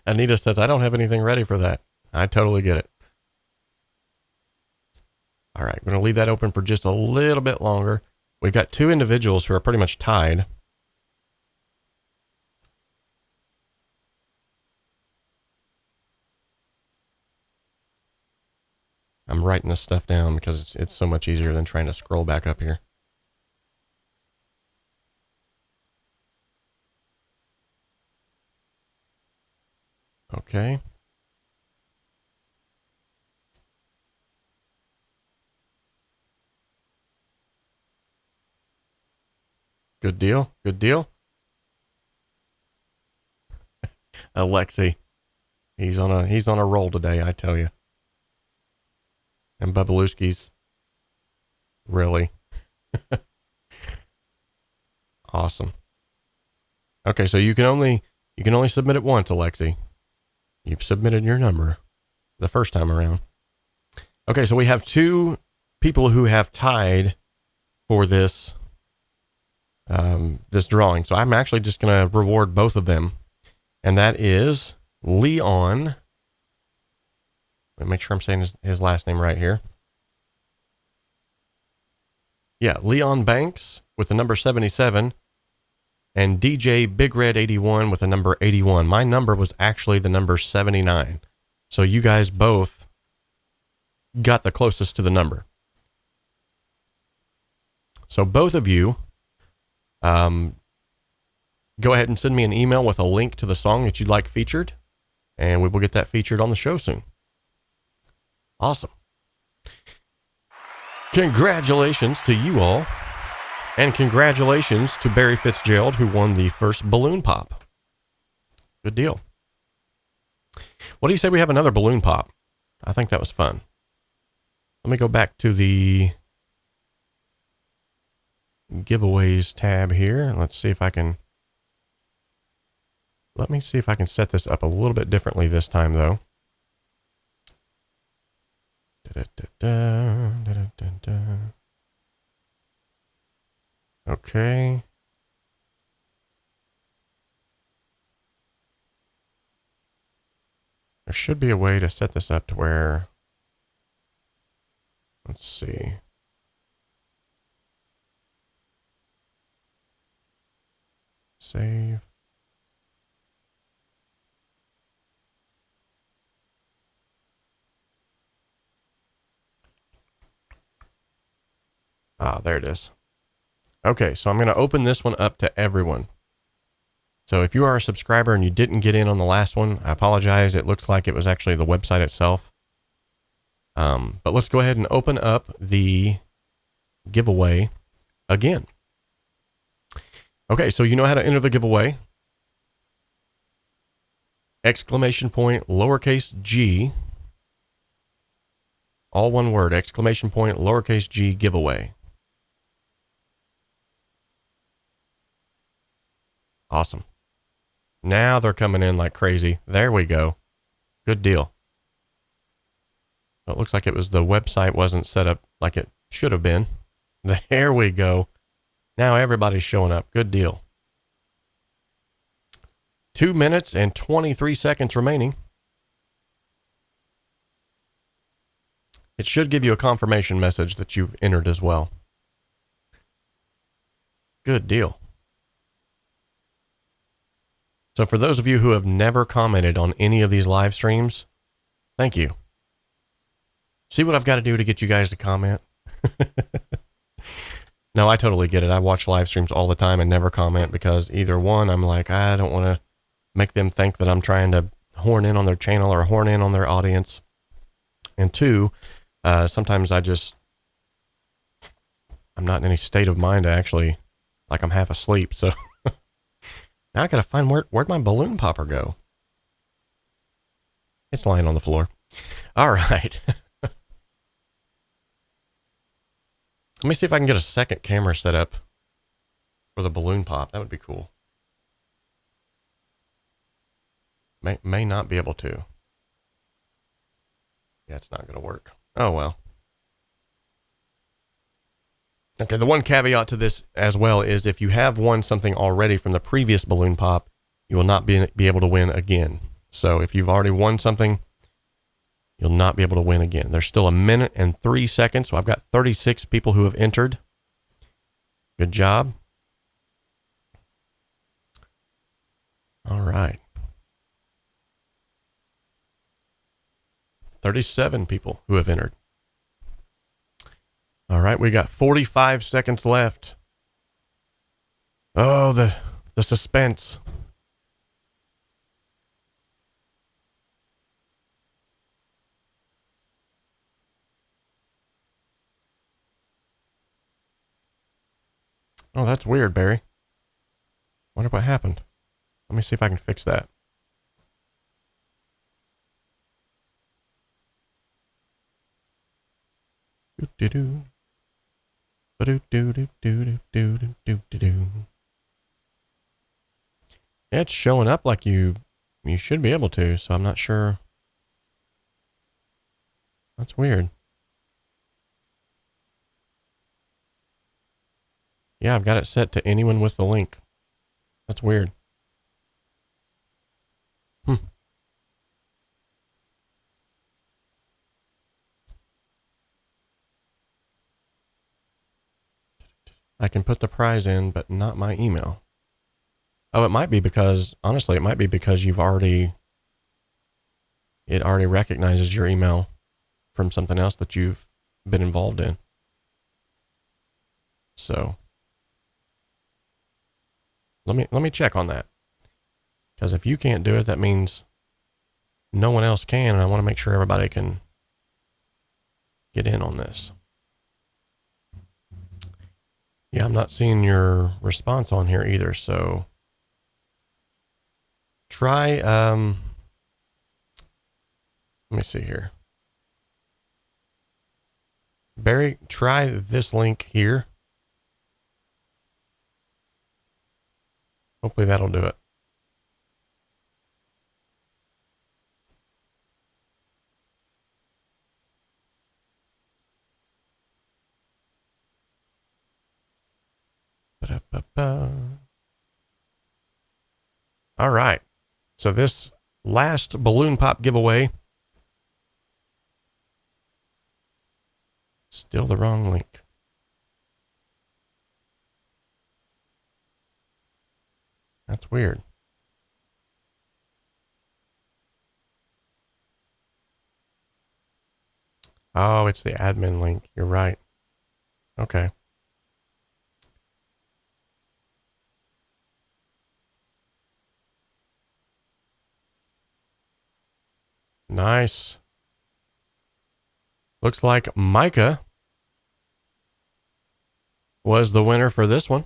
Anita says, I don't have anything ready for that. I totally get it. All right, we're going to leave that open for just a little bit longer. We've got two individuals who are pretty much tied. I'm writing this stuff down because it's so much easier than trying to scroll back up here. Okay. Good deal. Good deal. 𝗟𝗏𝗟𝗏𝗏. He's on a roll today, I tell you. And 𝗏𝗏𝗏𝗏𝗏's really awesome. Okay, so you can only submit it once, 𝗟𝗏𝗏𝗏. You've submitted your number the first time around. Okay, so we have two people who have tied for this this drawing. So I'm actually just going to reward both of them. And that is Leon. Let me make sure I'm saying his last name right here. Yeah, Leon Banks with the number 77 and DJ Big Red 81 with the number 81. My number was actually the number 79. So you guys both got the closest to the number. So both of you go ahead and send me an email with a link to the song that you'd like featured, and we will get that featured on the show soon. Awesome. Congratulations to you all, and congratulations to Barry Fitzgerald, who won the first balloon pop. Good deal. What do you say we have another balloon pop? I think that was fun. Let me go back to the giveaways tab here. Let's see if I can Let me see if I can set this up a little bit differently this time, though. Okay. There should be a way to set this up to where, let's see. Save. Ah, there it is. Okay, so I'm going to open this one up to everyone. So if you are a subscriber and you didn't get in on the last one, I apologize. It looks like it was actually the website itself. But let's go ahead and open up the giveaway again. Okay, so you know how to enter the giveaway. Exclamation point, lowercase g, all one word, exclamation point, lowercase g, giveaway. Awesome. Now they're coming in like crazy. There we go. Good deal. It looks like it was the website wasn't set up like it should have been. There we go. Now everybody's showing up. Good deal. 2 minutes and 23 seconds remaining. It should give you a confirmation message that you've entered as well. Good deal. So for those of you who have never commented on any of these live streams, thank you. See what I've got to do to get you guys to comment? No, I totally get it. I watch live streams all the time and never comment because either one, I'm like, I don't want to make them think that I'm trying to horn in on their channel or horn in on their audience. And two, sometimes I'm not in any state of mind to actually, like I'm half asleep. So now I got to find where'd my balloon popper go? It's lying on the floor. All right. Let me see if I can get a second camera set up for the balloon pop. That would be cool. May not be able to. Yeah, it's not going to work. Oh, well. Okay, the one caveat to this as well is if you have won something already from the previous balloon pop, you will not be able to win again. So if you've already won something, you'll not be able to win again. There's still 1 minute and 3 seconds. So I've got 36 people who have entered. Good job. All right. 37 people who have entered. All right, we got 45 seconds left. Oh, the suspense. Oh, that's weird, Barry. Wonder what happened. Let me see if I can fix that. Do-do-do. Ba-do-do-do-do-do-do-do-do-do. It's showing up like you should be able to, so I'm not sure. That's weird. Yeah, I've got it set to anyone with the link. That's weird. I can put the prize in, but not my email. Oh, it might be because, honestly, it might be because it already recognizes your email from something else that you've been involved in. So let me check on that. Because if you can't do it, that means no one else can, and I want to make sure everybody can get in on this. Yeah, I'm not seeing your response on here either, so try, let me see here. Barry, try this link here. Hopefully that'll do it. All right. So this last balloon pop giveaway, still the wrong link. That's weird. Oh, it's the admin link. You're right. Okay. Nice. Looks like 𝗫𝗁 was the winner for this one.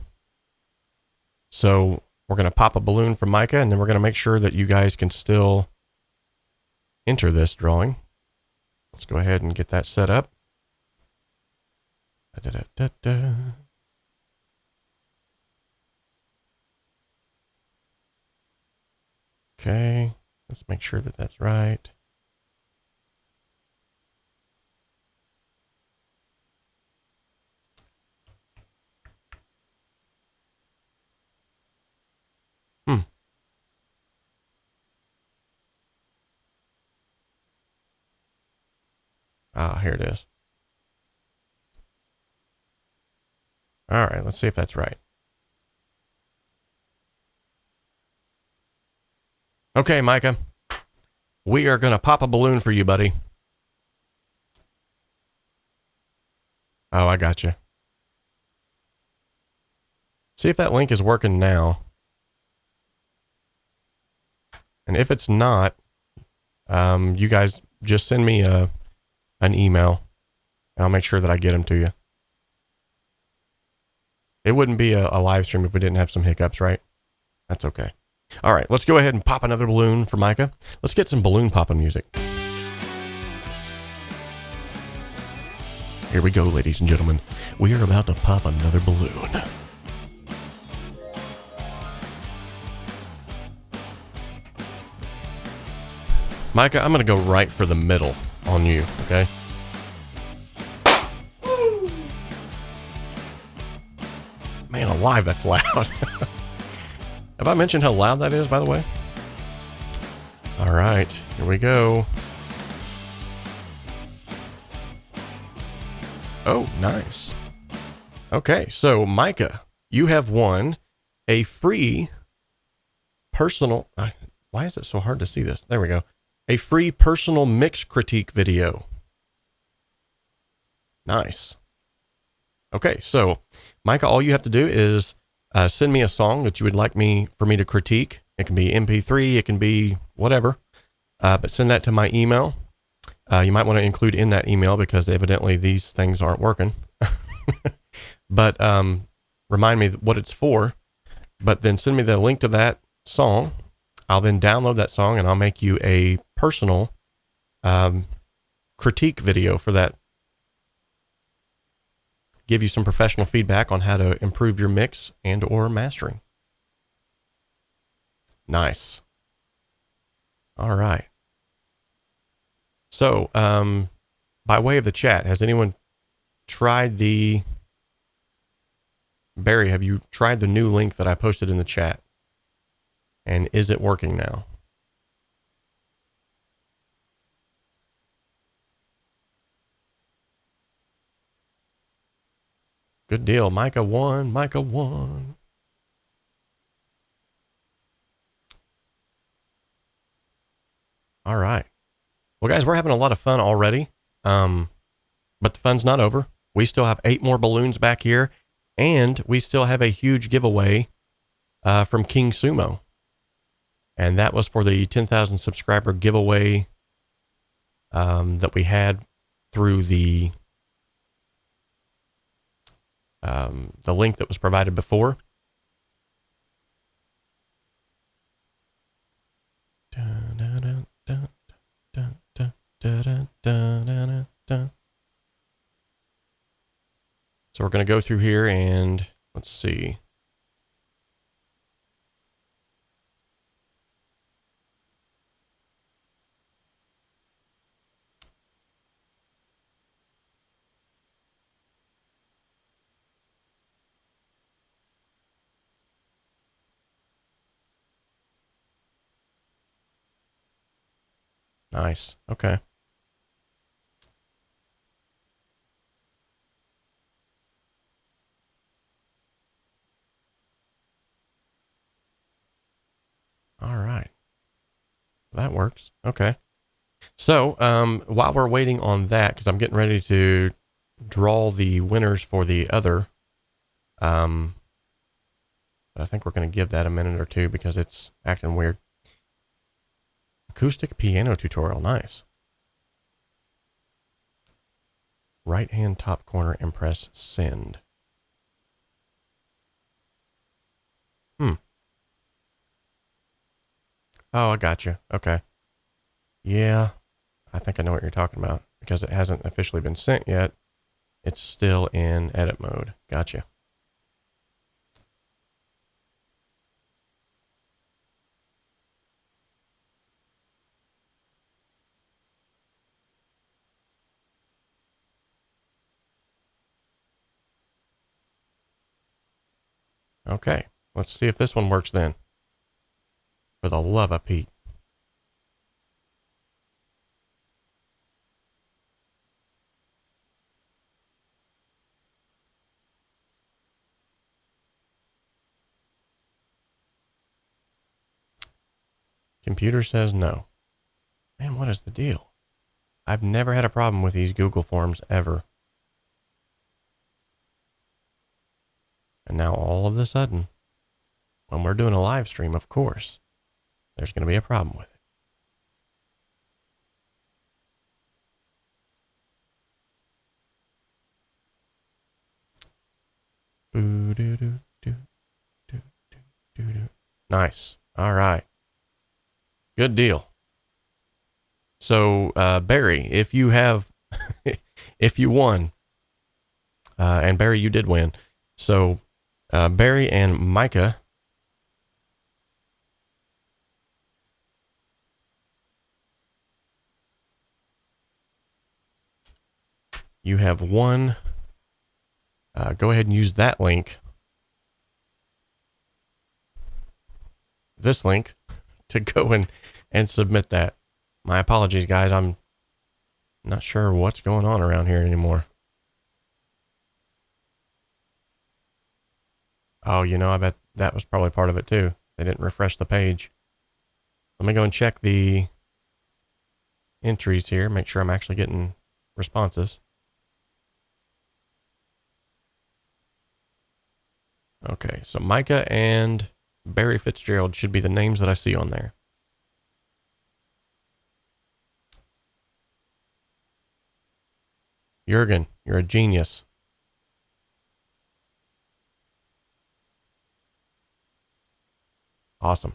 So we're going to pop a balloon for 𝗫𝗁, and then we're going to make sure that you guys can still enter this drawing. Let's go ahead and get that set up. Okay, let's make sure that that's right. Ah, here it is. All right, let's see if that's right. Okay, 𝗫𝗁, we are going to pop a balloon for you, buddy. Oh, I got you. See if that link is working now. And if it's not, you guys just send me an email, and I'll make sure that I get them to you. It wouldn't be a live stream if we didn't have some hiccups, right? That's okay. All right, let's go ahead and pop another balloon for 𝗫𝗁. Let's get some balloon popping music. Here we go, ladies and gentlemen. We are about to pop another balloon. 𝗫𝗁, I'm going to go right for the middle on you, okay? Man alive, that's loud. Have I mentioned how loud that is, by the way? All right, here we go. Oh, nice. Okay, so 𝗫𝗁, you have won a free personal... Why is it so hard to see this? There we go. A free personal mix critique video. Nice. Okay, so 𝗫𝗁, all you have to do is send me a song that you would like for me to critique. It can be MP3, it can be whatever, but send that to my email. You might want to include in that email because evidently these things aren't working. But remind me what it's for, but then send me the link to that song. I'll then download that song and I'll make you a personal critique video for that. Give you some professional feedback on how to improve your mix and or mastering. Nice. All right. So, by way of the chat, has anyone tried the... Barry, have you tried the new link that I posted in the chat? And is it working now? Good deal. 𝗫𝗁 won. 𝗫𝗁 won. All right. Well, guys, we're having a lot of fun already. But the fun's not over. We still have 8 more balloons back here. And we still have a huge giveaway from King Sumo. And that was for the 10,000 subscriber giveaway that we had through the link that was provided before. So we're going to go through here and let's see. Nice. Okay. All right. That works. Okay. So, while we're waiting on that, because I'm getting ready to draw the winners for the other, I think we're going to give that a minute or two because it's acting weird. Acoustic piano tutorial. Nice. Right hand top corner and press send. Oh, I got you. Okay. Yeah, I think I know what you're talking about because it hasn't officially been sent yet. It's still in edit mode. Gotcha. Okay, let's see if this one works then. For the love of Pete. Computer says no. Man, what is the deal? I've never had a problem with these Google Forms ever. And now all of a sudden, when we're doing a live stream, of course, there's going to be a problem with it. Nice. All right. Good deal. So, Barry, if you have, if you won, and Barry, you did win. So, Barry and Micah, you have won. Go ahead and use that link, this link, to go and submit that. My apologies, guys. I'm not sure what's going on around here anymore. Oh, you know, I bet that was probably part of it too. They didn't refresh the page. Let me go and check the entries here, make sure I'm actually getting responses. Okay, so Micah and Barry Fitzgerald should be the names that I see on there. Jurgen, you're a genius. Awesome.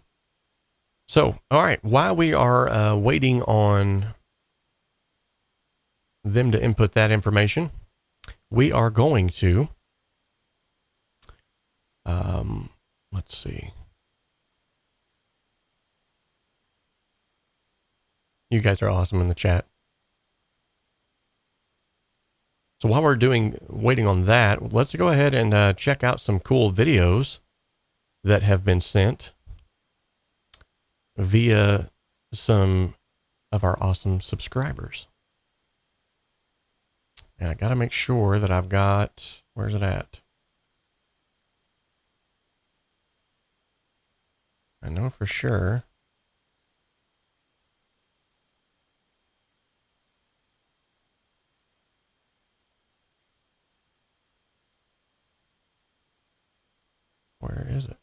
So, all right, while we are waiting on them to input that information, we are going to, let's see. You guys are awesome in the chat. So while we're waiting on that, let's go ahead and check out some cool videos that have been sent via some of our awesome subscribers. And I got to make sure that I've got, where's it at? I know for sure. Where is it?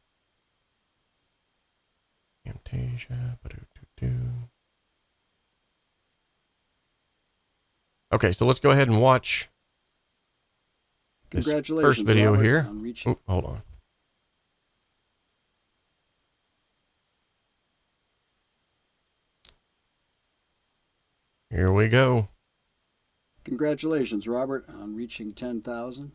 𝗟𝗶𝘅 Okay, so let's go ahead and watch this first video Robert, here. Oh, hold on. Here we go. Congratulations, Robert, on reaching 10,000.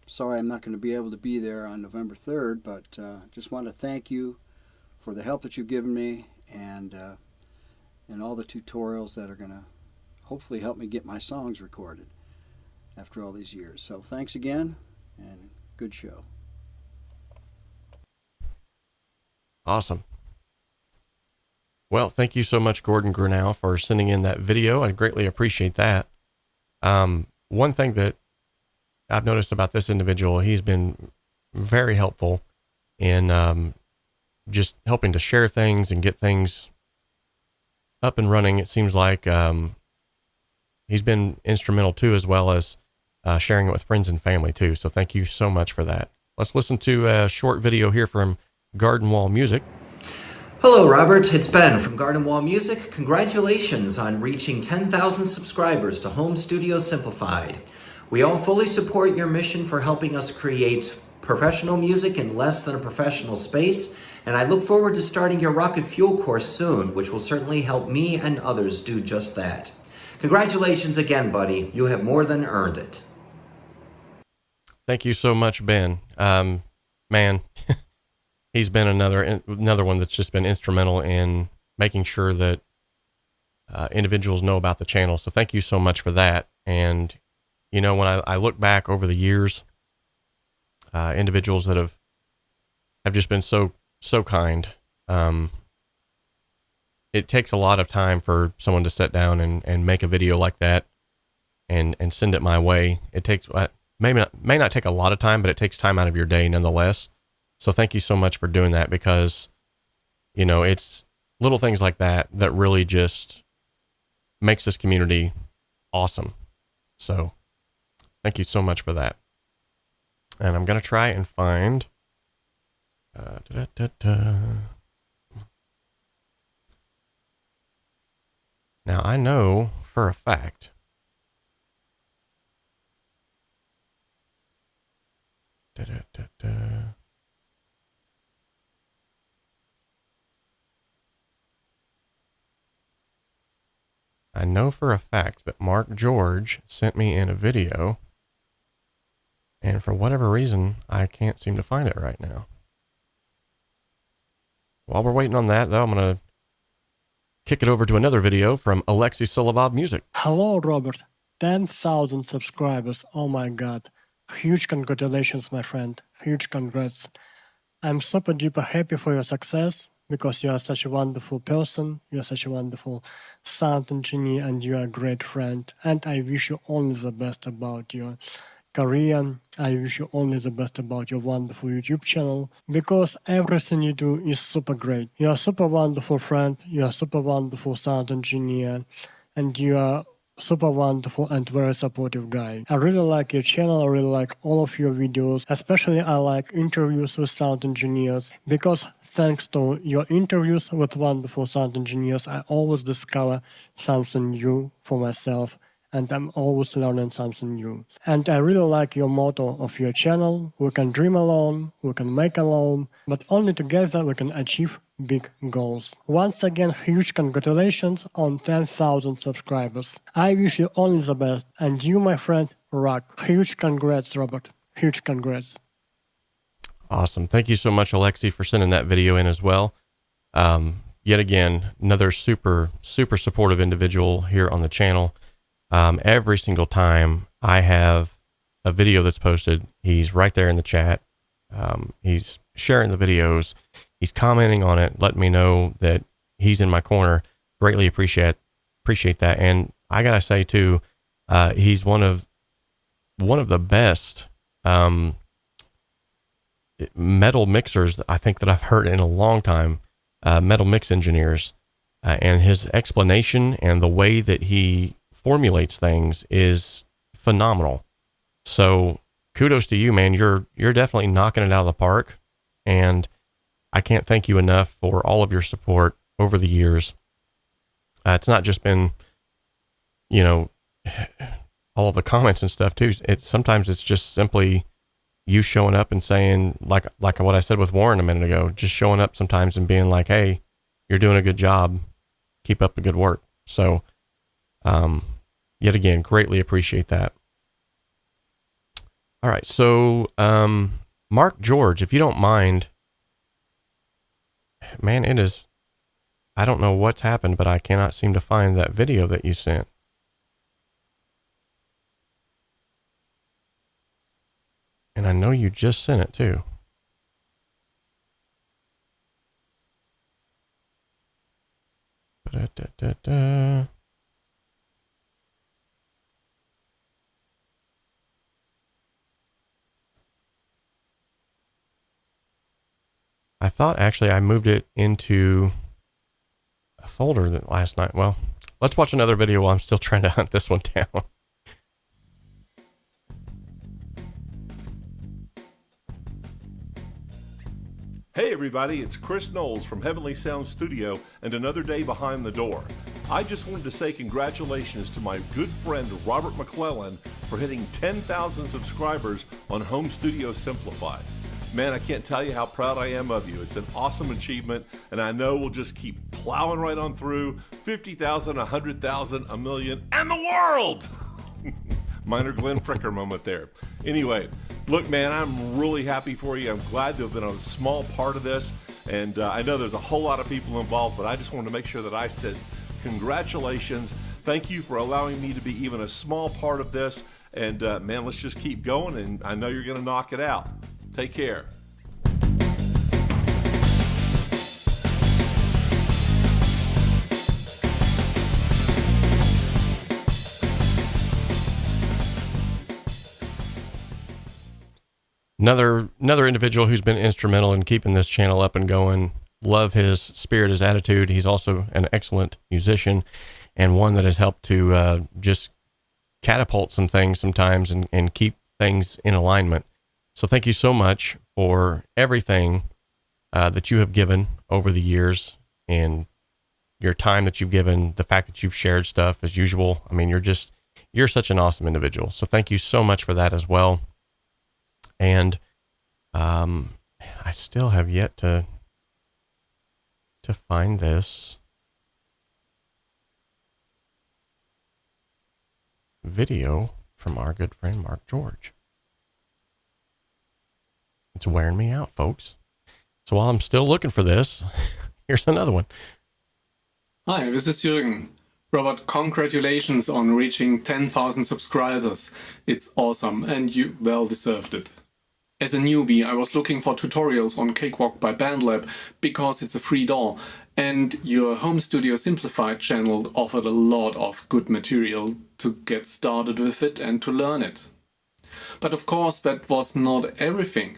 Sorry I'm not going to be able to be there on November 3rd, but just want to thank you for the help that you've given me and all the tutorials that are going to hopefully help me get my songs recorded after all these years. So thanks again, and good show. Awesome. Well, thank you so much, 𝗠𝗏 for sending in that video. I greatly appreciate that. One thing that I've noticed about this individual, he's been very helpful in just helping to share things and get things up and running. It seems like he's been instrumental too, as well as sharing it with friends and family too. So thank you so much for that. Let's listen to a short video here from Garden Wall Music. Hello, Robert. It's Ben from Garden Wall Music. Congratulations on reaching 10,000 subscribers to Home Studio Simplified. We all fully support your mission for helping us create professional music in less than a professional space, and I look forward to starting your Rocket Fuel course soon, which will certainly help me and others do just that. Congratulations again, buddy. You have more than earned it. Thank you so much, Ben. Man, he's been another one that's just been instrumental in making sure that individuals know about the channel. So thank you so much for that. And, you know, when I look back over the years, individuals that have just been so kind. It takes a lot of time for someone to sit down and make a video like that and send it my way. It takes, may not take a lot of time, but it takes time out of your day nonetheless. So thank you so much for doing that, because, you know, it's little things like that that really just makes this community awesome. So thank you so much for that. And I'm going to try and find, now I know for a fact I know for a fact that Mark George sent me in a video, and for whatever reason, I can't seem to find it right now. While we're waiting on that, though, I'm going to kick it over to another video from 𝗬𝗓𝗄 𝗔𝗶 Music. Hello, Robert. 10,000 subscribers. Oh my God. Huge congratulations, my friend. Huge congrats. I'm super duper happy for your success, because you are such a wonderful person, you are such a wonderful sound engineer, and you are a great friend. And I wish you only the best about your career. I wish you only the best about your wonderful YouTube channel, because everything you do is super great. You are a super wonderful friend, you are a super wonderful sound engineer, and you are super wonderful and very supportive guy. I really like your channel, I really like all of your videos, especially I like interviews with sound engineers, because thanks to your interviews with wonderful sound engineers, I always discover something new for myself, and I'm always learning something new. And I really like your motto of your channel: we can dream alone, we can make alone, but only together we can achieve big goals. Once again, huge congratulations on 10,000 subscribers. I wish you only the best, and you, my friend, rock. Huge congrats, Robert. Huge congrats. Awesome. Thank you so much, 𝗬𝗓𝗄, for sending that video in as well. Yet again, another super supportive individual here on the channel. Every single time I have a video that's posted, he's right there in the chat. He's sharing the videos. He's commenting on it, letting me know that he's in my corner. Greatly appreciate that. And I gotta say too, he's one of the best metal mixers I think that I've heard in a long time. Metal mix engineers, and his explanation and the way that he formulates things is phenomenal. So kudos to you, man. You're definitely knocking it out of the park, and I can't thank you enough for all of your support over the years. It's not just been, you know, all of the comments and stuff too. Sometimes it's just simply you showing up and saying, like what I said with Warren a minute ago, just showing up sometimes and being like, hey, you're doing a good job. Keep up the good work. So, yet again, greatly appreciate that. All right. So, Mark George, if you don't mind, man, I don't know what's happened, but I cannot seem to find that video that you sent. And I know you just sent it too. All I thought actually I moved it into a folder that last night. Well, let's watch another video while I'm still trying to hunt this one down. Hey everybody, it's Chris Knowles from Heavenly Sound Studio and another day behind the door. I just wanted to say congratulations to my good friend Robert McClellan for hitting 10,000 subscribers on Home Studio Simplified. Man, I can't tell you how proud I am of you. It's an awesome achievement, and I know we'll just keep plowing right on through 50,000, 100,000, a million, and the world! Minor Glenn Fricker moment there. Anyway, look, man, I'm really happy for you. I'm glad to have been a small part of this, and I know there's a whole lot of people involved, but I just wanted to make sure that I said congratulations. Thank you for allowing me to be even a small part of this, and man, let's just keep going, and I know you're going to knock it out. Take care. Another individual who's been instrumental in keeping this channel up and going. Love his spirit, his attitude. He's also an excellent musician and one that has helped to just catapult some things sometimes and keep things in alignment. So thank you so much for everything that you have given over the years and your time that you've given, the fact that you've shared stuff as usual. I mean, you're such an awesome individual. So thank you so much for that as well. And I still have yet to find this video from our good friend Mark George. It's wearing me out, folks. So while I'm still looking for this, here's another one. Hi, this is Jürgen. Robert, congratulations on reaching 10,000 subscribers. It's awesome and you well deserved it. As a newbie, I was looking for tutorials on Cakewalk by BandLab because it's a free DAW, and your Home Studio Simplified channel offered a lot of good material to get started with it and to learn it. But of course, that was not everything.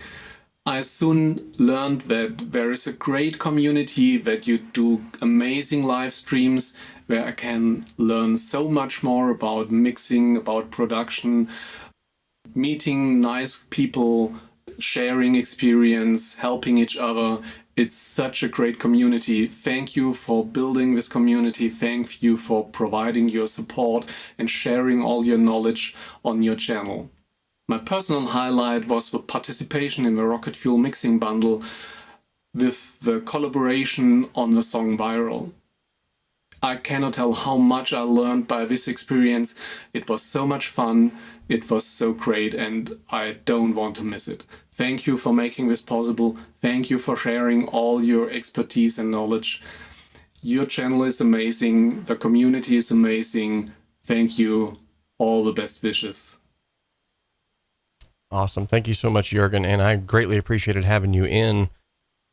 I soon learned that there is a great community, that you do amazing live streams where I can learn so much more about mixing, about production, meeting nice people, sharing experience, helping each other. It's such a great community. Thank you for building this community. Thank you for providing your support and sharing all your knowledge on your channel. My personal highlight was the participation in the Rocket Fuel mixing bundle with the collaboration on the song Viral. I cannot tell how much I learned by this experience. It was so much fun, it was so great, and I don't want to miss it. Thank you for making this possible. Thank you for sharing all your expertise and knowledge. Your channel is amazing, the community is amazing. Thank you. All the best wishes. Awesome. Thank you so much, Jürgen. And I greatly appreciated having you in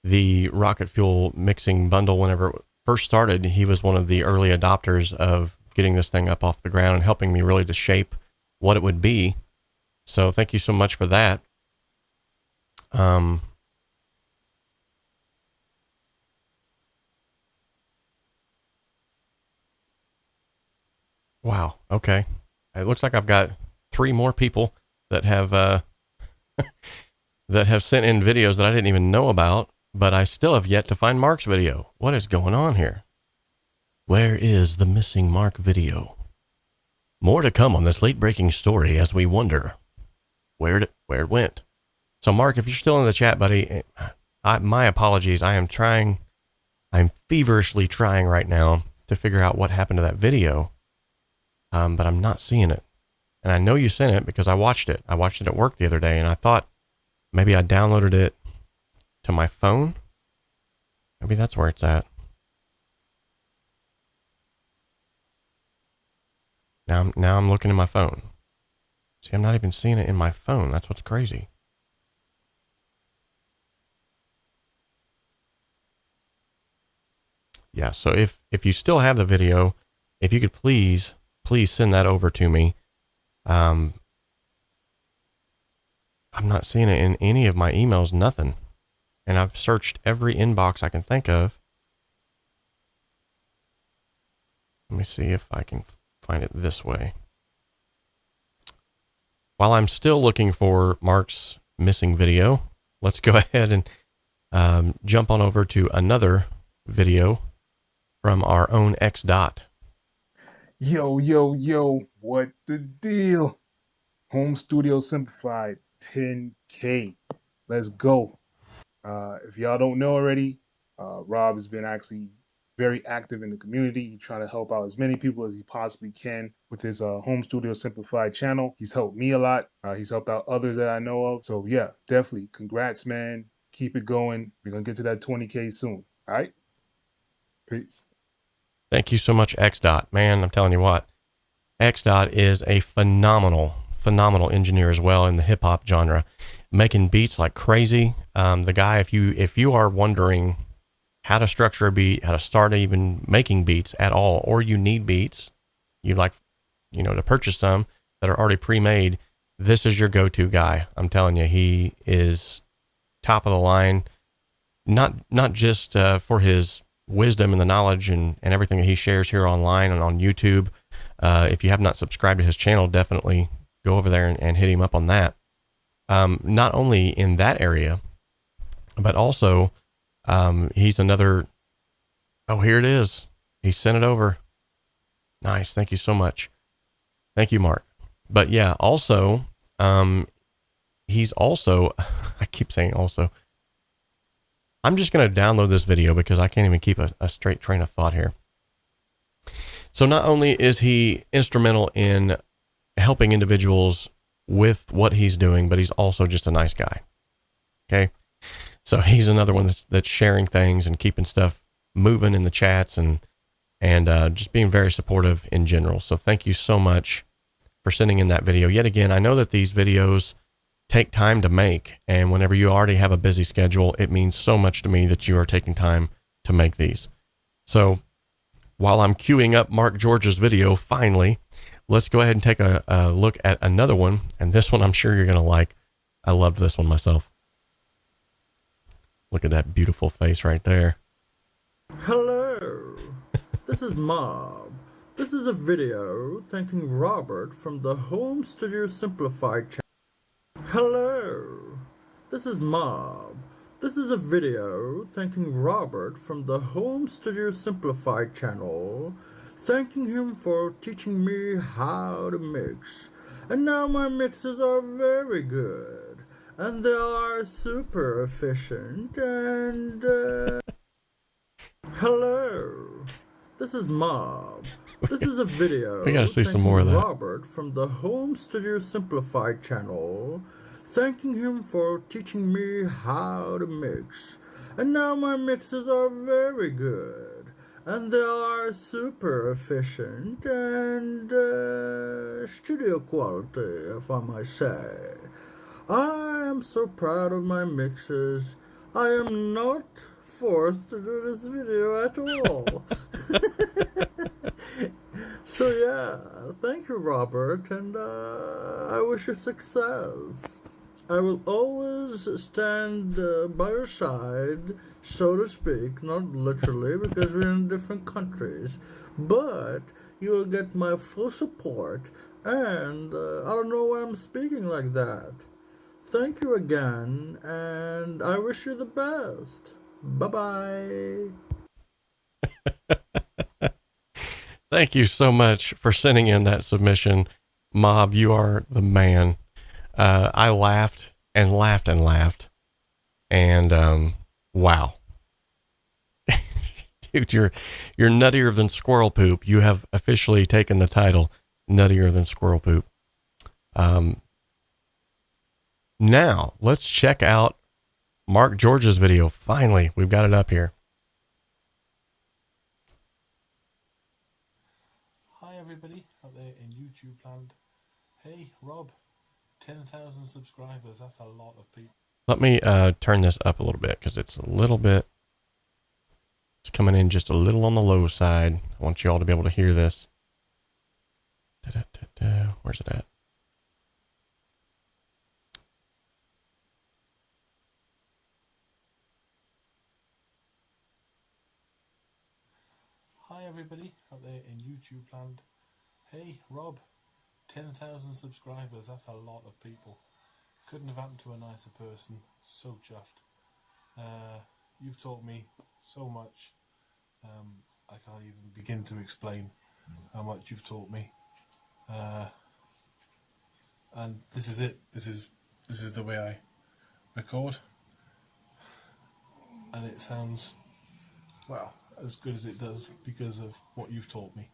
the Rocket Fuel mixing bundle whenever it first started. He was one of the early adopters of getting this thing up off the ground and helping me really to shape what it would be. So thank you so much for that. Wow. Okay. It looks like I've got 3 more people that have that have sent in videos that I didn't even know about, but I still have yet to find Mark's video. What is going on here? Where is the missing Mark video? More to come on this late-breaking story as we wonder where it went. So Mark, if you're still in the chat, buddy, my apologies. I'm feverishly trying right now to figure out what happened to that video, but I'm not seeing it. And I know you sent it because I watched it. I watched it at work the other day, and I thought maybe I downloaded it to my phone. Maybe that's where it's at. Now I'm looking at my phone. See, I'm not even seeing it in my phone. That's what's crazy. Yeah. So if you still have the video, if you could please send that over to me. I'm not seeing it in any of my emails, nothing. And I've searched every inbox I can think of. Let me see if I can find it this way. While I'm still looking for Mark's missing video, let's go ahead and jump on over to another video from our own 𝗪𝗏. Yo, what the deal? Home Studio Simplified 10K. Let's go. If y'all don't know already, Rob has been actually very active in the community. He's trying to help out as many people as he possibly can with his Home Studio Simplified channel. He's helped me a lot. He's helped out others that I know of. So yeah, definitely congrats, man. Keep it going. We're going to get to that 20K soon. All right? Peace. Thank you so much, 𝗪𝗏. Man, I'm telling you what, 𝗪𝗏 is a phenomenal engineer as well in the hip hop genre, making beats like crazy. The guy, if you are wondering how to structure a beat, how to start even making beats at all, or you need beats, you like, to purchase some that are already pre-made, this is your go-to guy. I'm telling you, he is top of the line, not just for his wisdom and the knowledge and everything that he shares here online and on YouTube. If you have not subscribed to his channel, definitely go over there and hit him up on that. Not only in that area, but also he's another. Oh, here it is. He sent it over. Nice. Thank you so much. Thank you, Mark. But yeah, also, he's also, I keep saying also, I'm just going to download this video because I can't even keep a straight train of thought here. So not only is he instrumental in helping individuals with what he's doing, but he's also just a nice guy. Okay. So he's another one that's sharing things and keeping stuff moving in the chats and just being very supportive in general. So thank you so much for sending in that video. Yet again, I know that these videos take time to make, and whenever you already have a busy schedule, it means so much to me that you are taking time to make these. So while I'm queuing up Mark George's video, finally, let's go ahead and take a look at another one. And this one I'm sure you're going to like. I loved this one myself. Look at that beautiful face right there. Hello, this is Mob. This is a video thanking Robert from the Home Studio Simplified channel. Hello, this is Mob. This is a video thanking Robert from the Home Studio Simplified channel, thanking him for teaching me how to mix. And now my mixes are very good, and they are super efficient, and hello, this is Mob. This is a video we gotta see some more of that. Robert from the Home Studio Simplified channel, thanking him for teaching me how to mix. And now my mixes are very good, and they are super efficient and studio quality, if I might say. I am so proud of my mixes. I am not forced to do this video at all. So yeah, thank you, Robert, and I wish you success. I will always stand by your side, so to speak, not literally, because we're in different countries, but you will get my full support, and I don't know why I'm speaking like that. Thank you again, and I wish you the best. Bye-bye. Thank you so much for sending in that submission. Mob, you are the man. I laughed and laughed and laughed. And wow. Dude, you're nuttier than squirrel poop. You have officially taken the title, nuttier than squirrel poop. Now, let's check out Mark George's video. Finally, we've got it up here. Hi everybody out there in YouTube land. Hey Rob, 10,000 subscribers, that's a lot of people. Let me turn this up a little bit because it's a little bit It's coming in just a little on the low side. I want you all to be able to hear this. Where's it at? Hi everybody out there in YouTube land. Hey Rob, 10,000 subscribers, that's a lot of people. Couldn't have happened to a nicer person. So chuffed. You've taught me so much. I can't even begin to explain how much you've taught me. And this is it. This is the way I record. And it sounds, well, as good as it does because of what you've taught me.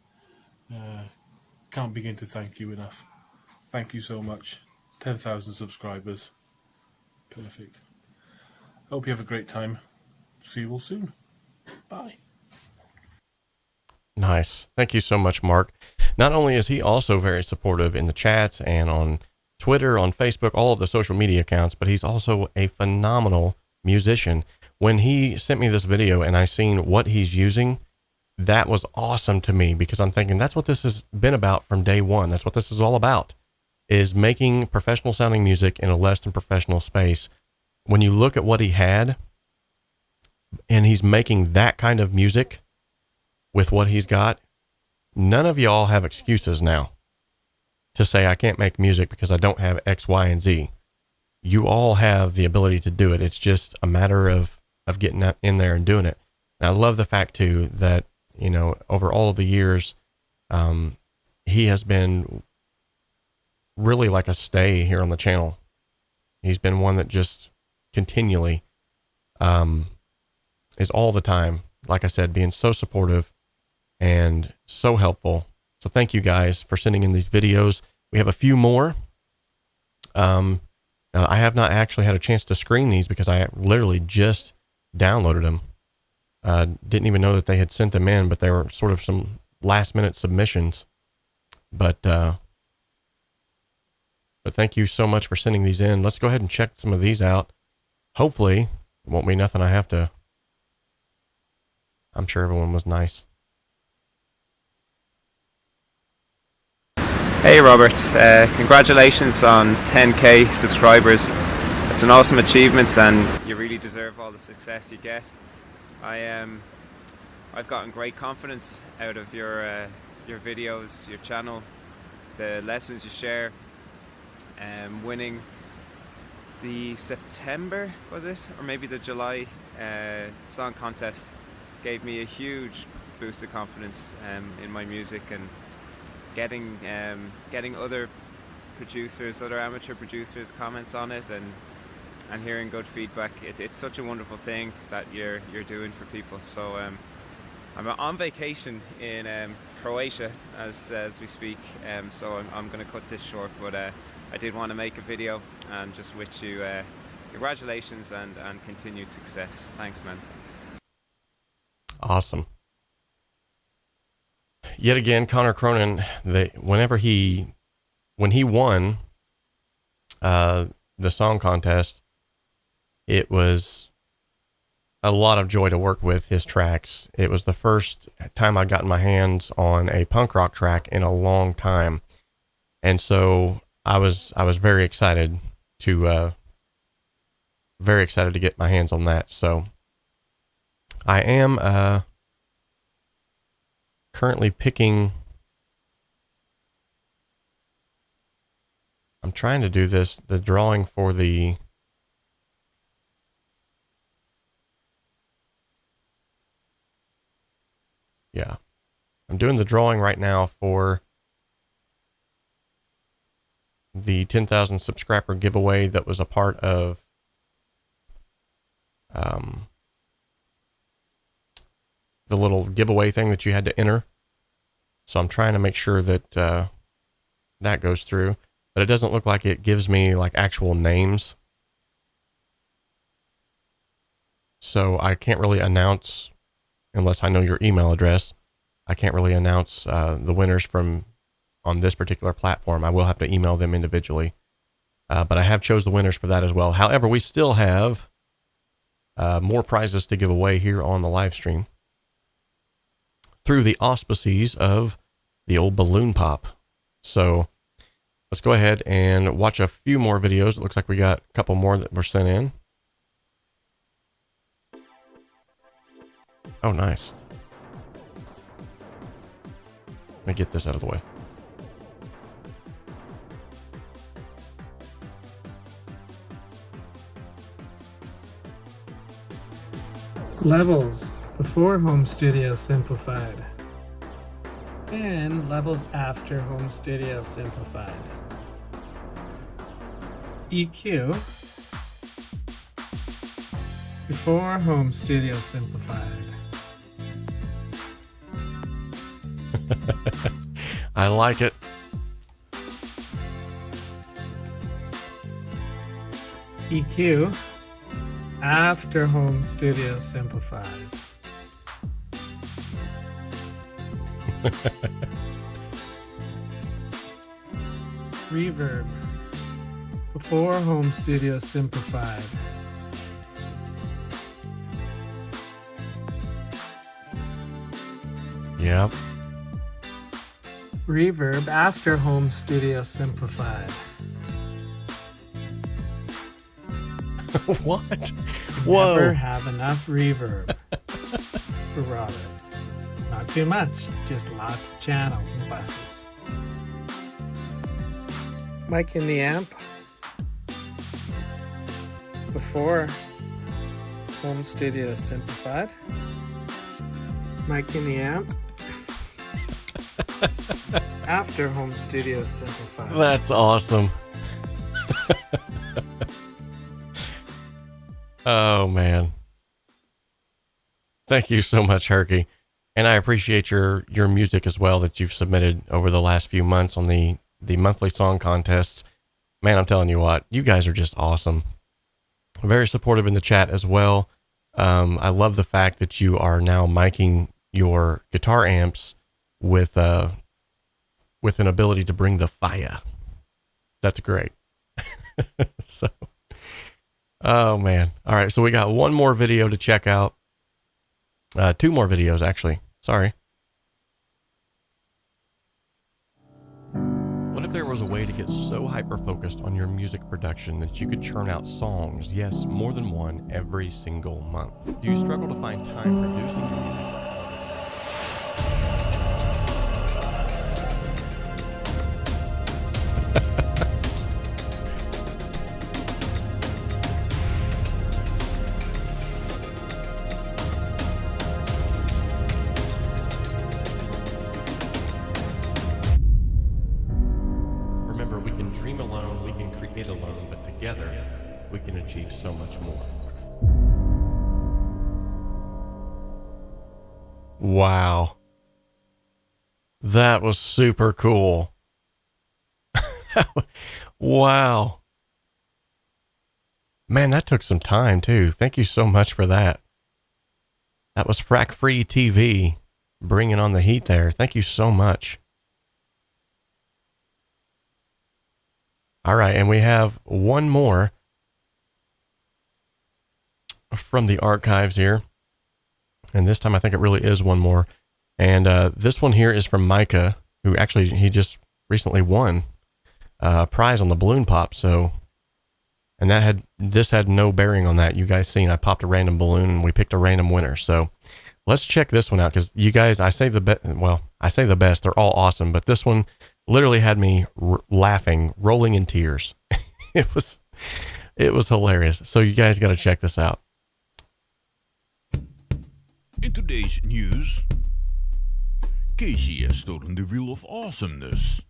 Can't begin to thank you enough. Thank you so much. 10,000 subscribers. Perfect. Hope you have a great time. See you all soon. Bye. Nice. Thank you so much, Mark. Not only is he also very supportive in the chats and on Twitter, on Facebook, all of the social media accounts, but he's also a phenomenal musician. When he sent me this video and I seen what he's using, that was awesome to me because I'm thinking that's what this has been about from day one. That's what this is all about, is making professional sounding music in a less than professional space. When you look at what he had and he's making that kind of music with what he's got, none of y'all have excuses now to say I can't make music because I don't have X, Y, and Z. You all have the ability to do it. It's just a matter of getting in there and doing it. And I love the fact too that, you know, over all of the years, he has been really like a stay here on the channel. He's been one that just continually is all the time, like I said, being so supportive and so helpful. So thank you guys for sending in these videos. We have a few more. Now I have not actually had a chance to screen these because I literally just downloaded them. Didn't even know that they had sent them in, but they were sort of some last minute submissions. But thank you so much for sending these in. Let's go ahead and check some of these out. Hopefully it won't be nothing I have to. I'm sure everyone was nice. Hey Robert, congratulations on 10k subscribers. It's an awesome achievement and you really deserve all the success you get. I've gotten great confidence out of your videos, your channel, the lessons you share. Winning the September, was it? Or maybe the July song contest gave me a huge boost of confidence in my music, and getting other producers, other amateur producers comments on it and hearing good feedback. It's such a wonderful thing that you're doing for people. So I'm on vacation in Croatia as we speak, so I'm going to cut this short, but I did want to make a video and just wish you congratulations and continued success. Thanks, man. Awesome. Yet again, Connor Cronin, when he won the song contest, it was a lot of joy to work with his tracks. It was the first time I'd gotten my hands on a punk rock track in a long time. And so I was very excited to get my hands on that. So I am currently picking. I'm trying to do the drawing for the I'm doing the drawing right now for the 10,000 subscriber giveaway that was a part of the little giveaway thing that you had to enter. So I'm trying to make sure that that goes through, but it doesn't look like it gives me like actual names. So I can't really announce, unless I know your email address, I can't really announce the winners on this particular platform. I will have to email them individually. But I have chose the winners for that as well. However, we still have more prizes to give away here on the live stream. through the auspices of the old balloon pop. So let's go ahead and watch a few more videos. It looks like we got a couple more that were sent in. Oh, nice. Let me get this out of the way. Levels before Home Studio Simplified and levels after Home Studio Simplified. EQ before Home Studio Simplified. I like it. EQ after Home Studio Simplified. Reverb before Home Studio Simplified. Yep. Reverb after Home Studio Simplified. What? Whoa. Never have enough reverb for Robert. Not too much, just lots of channels and buses. Mic in the amp before Home Studio Simplified. Mic in the amp after Home Studio Simplified. That's awesome. Oh, man. Thank you so much, 𝗪𝗁. And I appreciate your music as well that you've submitted over the last few months on the monthly song contests. Man, I'm telling you what, you guys are just awesome. Very supportive in the chat as well. I love the fact that you are now miking your guitar amps with an ability to bring the fire. That's great. So, oh man. All right. So we got one more video to check out. Two more videos, actually. Sorry. What if there was a way to get so hyper-focused on your music production that you could churn out songs, yes, more than one, every single month? Do you struggle to find time producing your music? Remember, we can dream alone, we can create alone, but together we can achieve so much more. Wow. That was super cool. Wow. Man, that took some time too. Thank you so much for that. That was Frack Free TV bringing on the heat there. Thank you so much. All right, and we have one more from the archives here. And this time I think it really is one more. And this one here is from Micah, who actually, he just recently won a prize on the balloon pop. So, and this had no bearing on that. You guys seen, I popped a random balloon and we picked a random winner. So let's check this one out, because you guys, I say the best, they're all awesome, but this one literally had me laughing, rolling in tears. It was hilarious. So you guys got to check this out. In today's news, 𝗪𝗂 has stolen the wheel of awesomeness.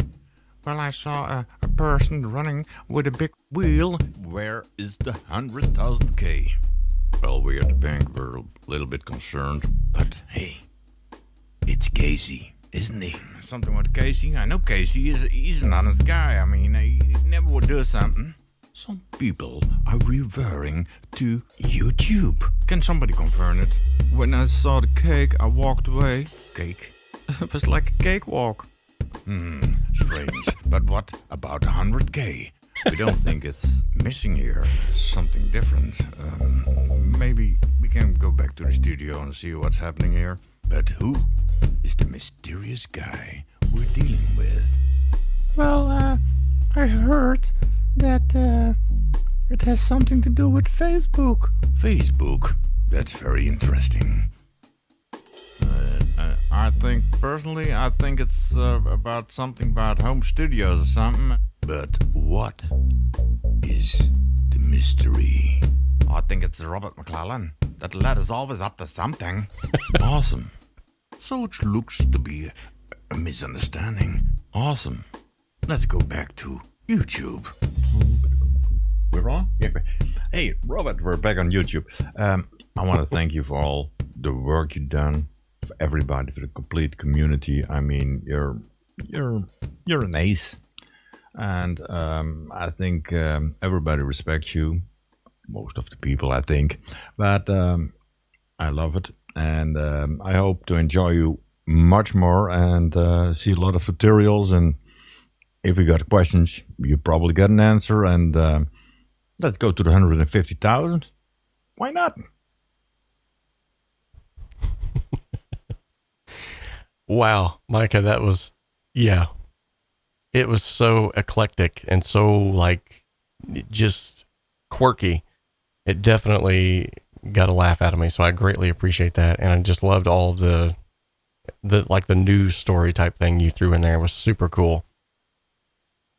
Well, I saw a person running with a big wheel. Where is the 100,000K? Well, we at the bank were a little bit concerned, but hey, it's 𝗪𝗂, isn't he? Something with 𝗪𝗂? I know 𝗪𝗂 he's an honest guy. I mean, he never would do something. Some people are referring to YouTube. Can somebody confirm it? When I saw the cake, I walked away. Cake? It was like a cakewalk. Strange. But what about 100K? We don't think it's missing here. It's something different. Maybe we can go back to the studio and see what's happening here. But who is the mysterious guy we're dealing with? Well, I heard that it has something to do with Facebook. Facebook? That's very interesting. I think, personally, I think it's about something about home studios or something. But what is the mystery? I think it's Robert McClellan. That lad is always up to something. Awesome. So it looks to be a misunderstanding. Awesome. Let's go back to YouTube. We're on? Yeah. Hey, Robert, we're back on YouTube. I want to thank you for all the work you've done, for everybody, for the complete community. I mean, you're an ace, and I think everybody respects you. Most of the people, I think, but I love it, and I hope to enjoy you much more and see a lot of tutorials. And if you got questions, you probably get an answer. And let's go to the 150,000. Why not? Wow, Micah, that was, yeah, it was so eclectic and so like just quirky. It definitely got a laugh out of me, so I greatly appreciate that. And I just loved all of the like the news story type thing you threw in there. It was super cool.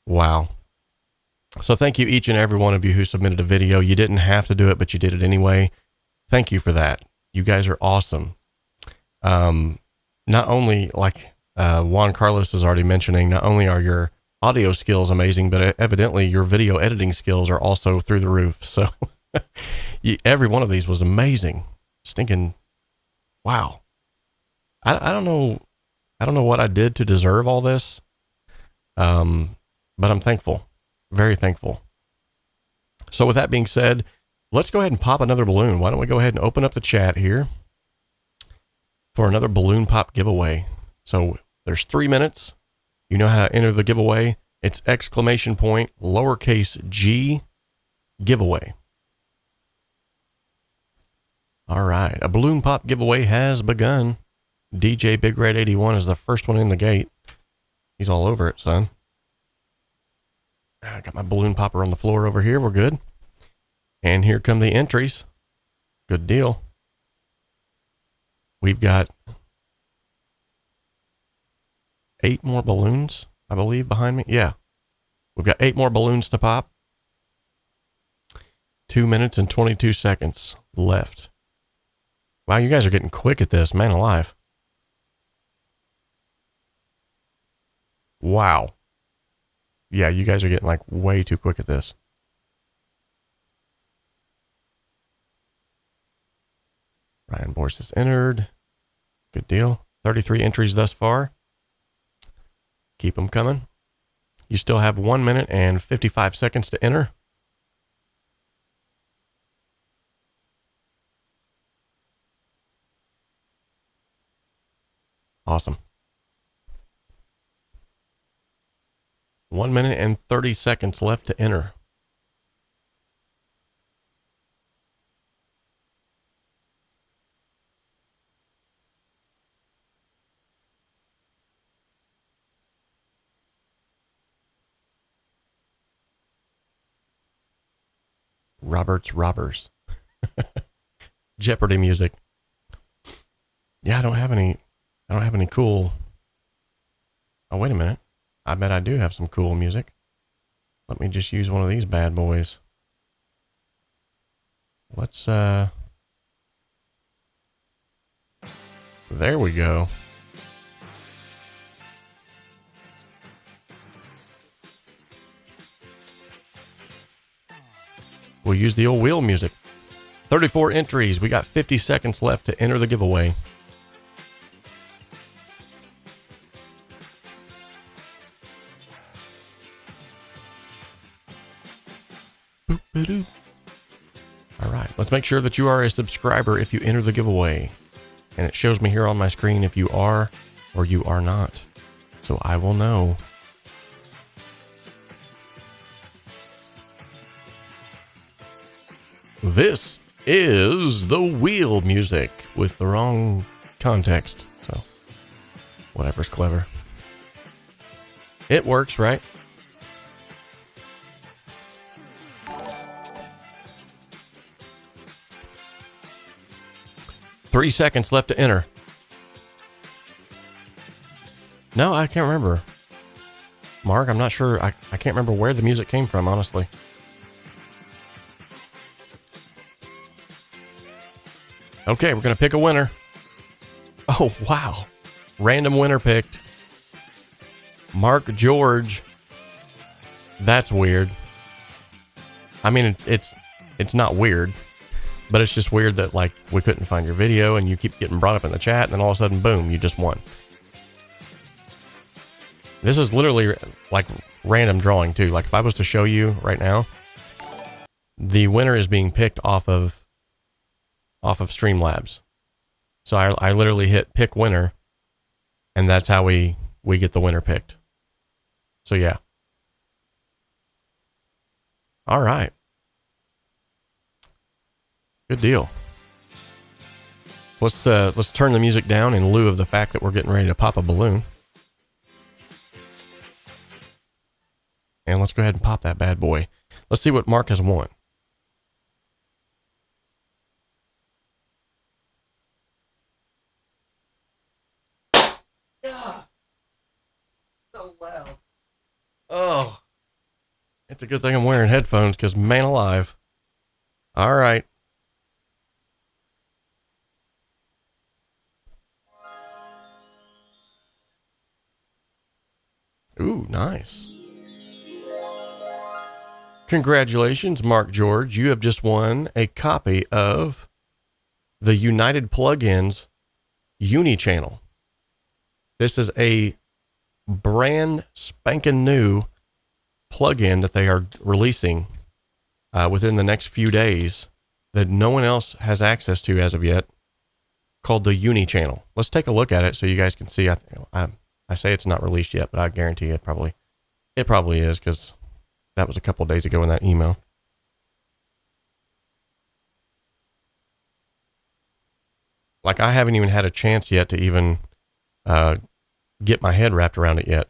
Wow. So thank you each and every one of you who submitted a video. You didn't have to do it, but you did it anyway. Thank you for that. You guys are awesome. Not only, like Juan Carlos is already mentioning, not only are your audio skills amazing, but evidently your video editing skills are also through the roof. So every one of these was amazing. Stinking, wow. I don't know what I did to deserve all this. But I'm thankful, very thankful. So with that being said, let's go ahead and pop another balloon. Why don't we go ahead and open up the chat here for another balloon pop giveaway. So there's 3 minutes. You know how to enter the giveaway. It's !G giveaway. All right. A balloon pop giveaway has begun. DJ Big Red 81 is the first one in the gate. He's all over it, son. I got my balloon popper on the floor over here. We're good. And here come the entries. Good deal. We've got 8 more balloons, I believe, behind me. Yeah. We've got 8 more balloons to pop. 2 minutes and 22 seconds left. Wow, you guys are getting quick at this, man alive. Wow. Yeah, you guys are getting like way too quick at this. Ryan Boyce has entered. Good deal. 33 entries thus far. Keep them coming. You still have 1 minute and 55 seconds to enter. Awesome. 1 minute and 30 seconds left to enter. Robert's Robbers. Jeopardy music. Yeah, I don't have any cool. Oh, wait a minute. I bet I do have some cool music. Let me just use one of these bad boys. Let's, there we go. We'll use the old wheel music. 34 entries. We got 50 seconds left to enter the giveaway. All right, let's make sure that you are a subscriber if you enter the giveaway. And it shows me here on my screen if you are or you are not. So I will know. This is the wheel music with the wrong context. So whatever's clever. It works, right? Three seconds left to enter. No, I can't remember. Mark, I'm not sure. I can't remember where the music came from, honestly. Okay, we're going to pick a winner. Oh, wow. Random winner picked. Mark George. That's weird. I mean, it's not weird, but it's just weird that, like, we couldn't find your video and you keep getting brought up in the chat, and then all of a sudden, boom, you just won. This is literally like random drawing too. Like if I was to show you right now, the winner is being picked off of Streamlabs. So I literally hit pick winner, and that's how we get the winner picked. So yeah. All right. Good deal. Let's turn the music down in lieu of the fact that we're getting ready to pop a balloon. And let's go ahead and pop that bad boy. Let's see what Mark has won. Yeah. So loud. Oh. It's a good thing I'm wearing headphones because, man alive. All right. Ooh, nice. Congratulations, Mark George. You have just won a copy of the United Plugins Uni channel. This is a brand spanking new plugin that they are releasing within the next few days that no one else has access to as of yet, called the Uni channel. Let's take a look at it so you guys can see. I say it's not released yet, but I guarantee it probably is, because that was a couple of days ago in that email. Like, I haven't even had a chance yet to even get my head wrapped around it yet.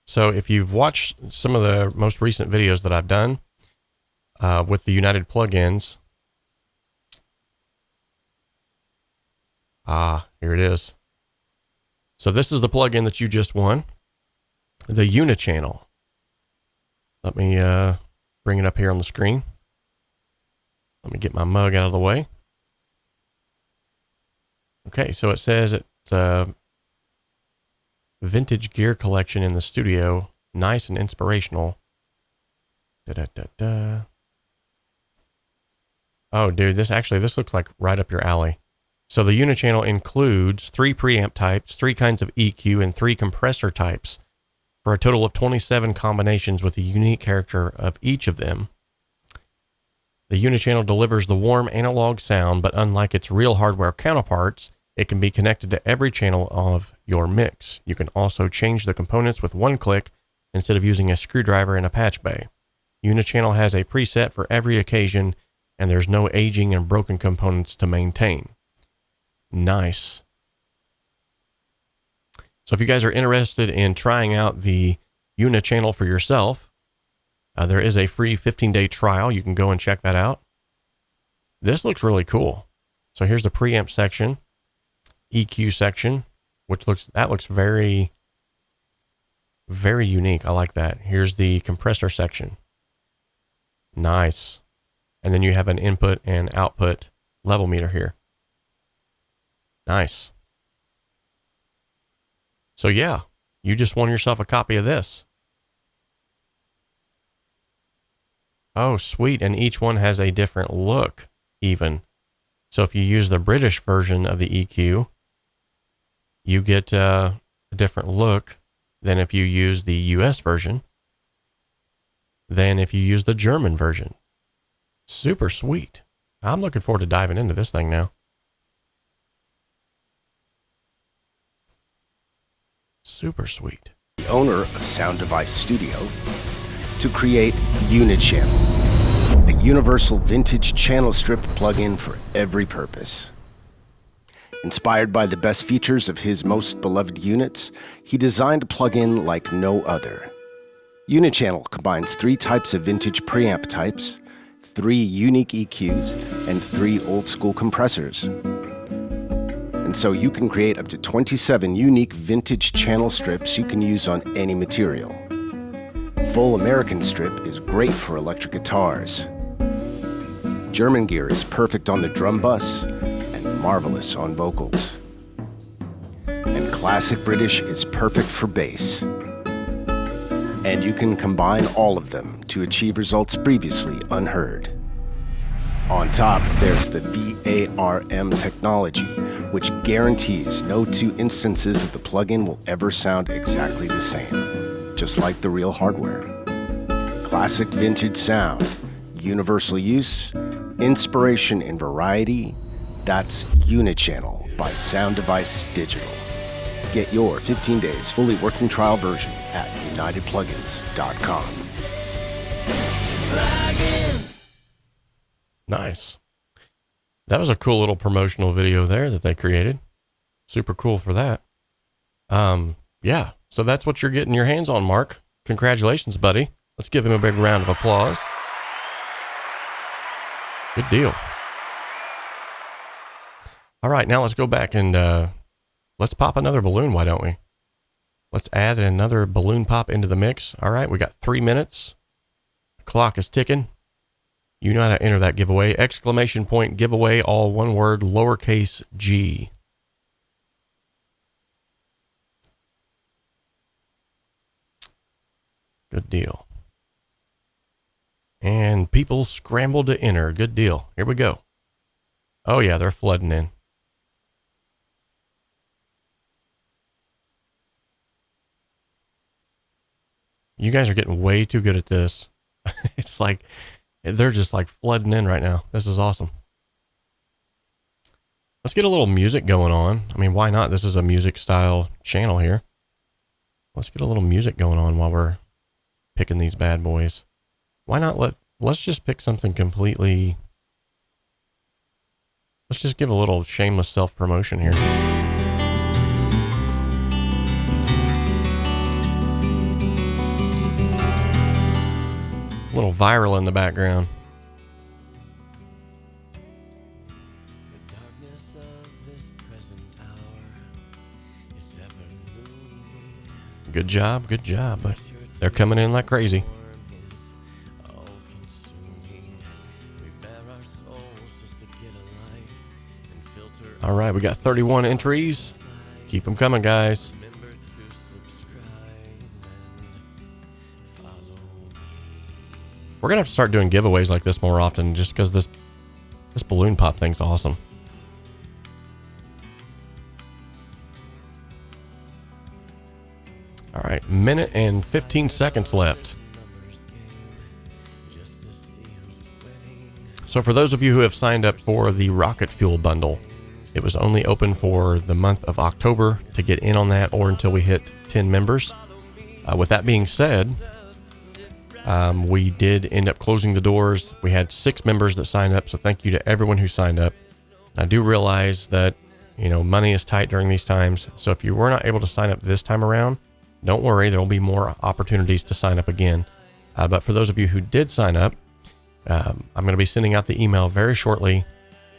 So if you've watched some of the most recent videos that I've done with the United plugins, here it is. So this is the plugin that you just won. The Uni channel. Let me bring it up here on the screen. Let me get my mug out of the way. Okay, so it says it's a vintage gear collection in the studio. Nice and inspirational. Oh, dude, this looks like right up your alley. So the Uni channel includes 3 preamp types, 3 kinds of EQ, and 3 compressor types, for a total of 27 combinations with a unique character of each of them. The Uni channel delivers the warm analog sound, but unlike its real hardware counterparts, it can be connected to every channel of your mix. You can also change the components with one click instead of using a screwdriver and a patch bay. Uni channel has a preset for every occasion, and there's no aging and broken components to maintain. Nice. So if you guys are interested in trying out the Uni channel for yourself, there is a free 15-day trial. You can go and check that out. This looks really cool. So here's the preamp section, EQ section, which looks very, very unique. I like that. Here's the compressor section. Nice. And then you have an input and output level meter here. Nice. So yeah, you just won yourself a copy of this. Oh, sweet. And each one has a different look even. So if you use the British version of the EQ, you get a different look than if you use the US version, than if you use the German version. Super sweet. I'm looking forward to diving into this thing now. Super sweet. The owner of Sound Device Studio, to create Uni channel. The universal vintage channel strip plugin for every purpose. Inspired by the best features of his most beloved units, he designed a plugin like no other. Unichannel combines 3 types of vintage preamp types, 3 unique EQs, and 3 old-school compressors. And so you can create up to 27 unique vintage channel strips you can use on any material. Full American strip is great for electric guitars. German gear is perfect on the drum bus and marvelous on vocals. And classic British is perfect for bass. And you can combine all of them to achieve results previously unheard. On top, there's the VARM technology, which guarantees no 2 instances of the plugin will ever sound exactly the same, just like the real hardware. Classic vintage sound, universal use, inspiration in variety, that's Unichannel by Sound Device Digital. Get your 15 days fully working trial version at unitedplugins.com. Nice. That was a cool little promotional video there that they created. Super cool for that. Yeah, so that's what you're getting your hands on, Mark. Congratulations, buddy. Let's give him a big round of applause. Good deal. All right, now let's go back and let's pop another balloon, why don't we? Let's add another balloon pop into the mix. All right, we got 3 minutes. The clock is ticking. You know how to enter that giveaway. Exclamation point giveaway, all one word, lowercase g. Good deal. And people scrambled to enter. Good deal. Here we go. Oh yeah, they're flooding in. You guys are getting way too good at this. It's like, they're just like flooding in right now. This is awesome. Let's get a little music going on. I mean, why not? This is a music style channel here. Let's get a little music going on while we're picking these bad boys. Why not let's just pick something completely. Let's just give a little shameless self-promotion here. A little viral in the background. Good job, good job. But they're coming in like crazy. All right, we got 31 entries. Keep them coming, guys. We're gonna have to start doing giveaways like this more often, just because this balloon pop thing's awesome. All right, minute and 15 seconds left. So for those of you who have signed up for the rocket fuel bundle, it was only open for the month of October to get in on that, or until we hit 10 members. With that being said, we did end up closing the doors. We had 6 members that signed up, so thank you to everyone who signed up. I do realize that, you know, money is tight during these times, so if you were not able to sign up this time around, don't worry, there will be more opportunities to sign up again. But for those of you who did sign up, I'm going to be sending out the email very shortly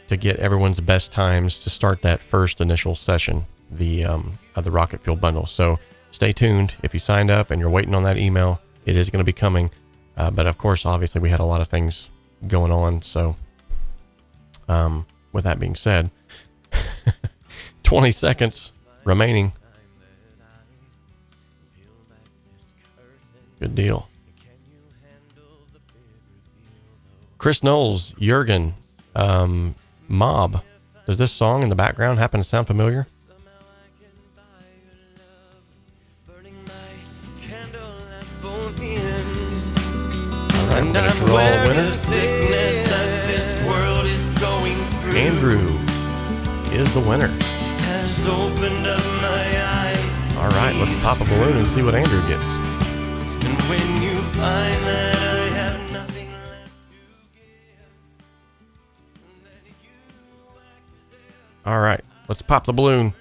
to get everyone's best times to start that first initial session, of the rocket fuel bundle. So stay tuned. If you signed up and you're waiting on that email, it is going to be coming. But of course, obviously, we had a lot of things going on. So with that being said, 20 seconds remaining. Good deal. Chris Knowles, Jürgen, Mob. Does this song in the background happen to sound familiar? Alright, we're gonna draw a winner. Andrew is the winner. Alright, let's pop a balloon and see what Andrew gets. And when you find that I have nothing left to give, All right, let's pop the balloon.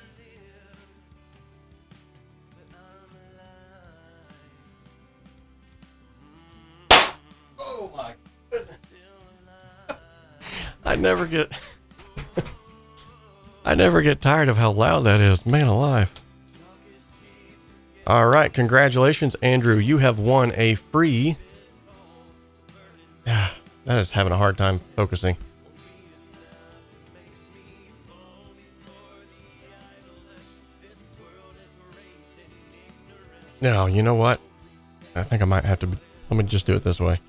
Oh my goodness. I never get tired of how loud that is. Man alive. All right, congratulations, Andrew. You have won a free... Yeah, that is having a hard time focusing. No, you know what? I think I might have to... Let me just do it this way.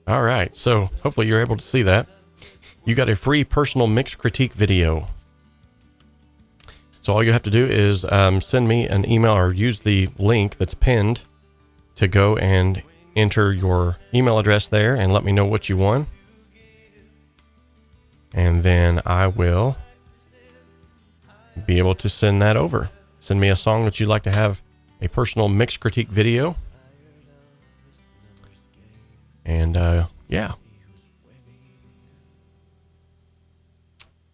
All right, so hopefully you're able to see that. You got a free personal mix critique video. So all you have to do is send me an email or use the link that's pinned to go and enter your email address there and let me know what you won. And then I will be able to send that over. Send me a song that you'd like to have a personal mix critique video. And yeah.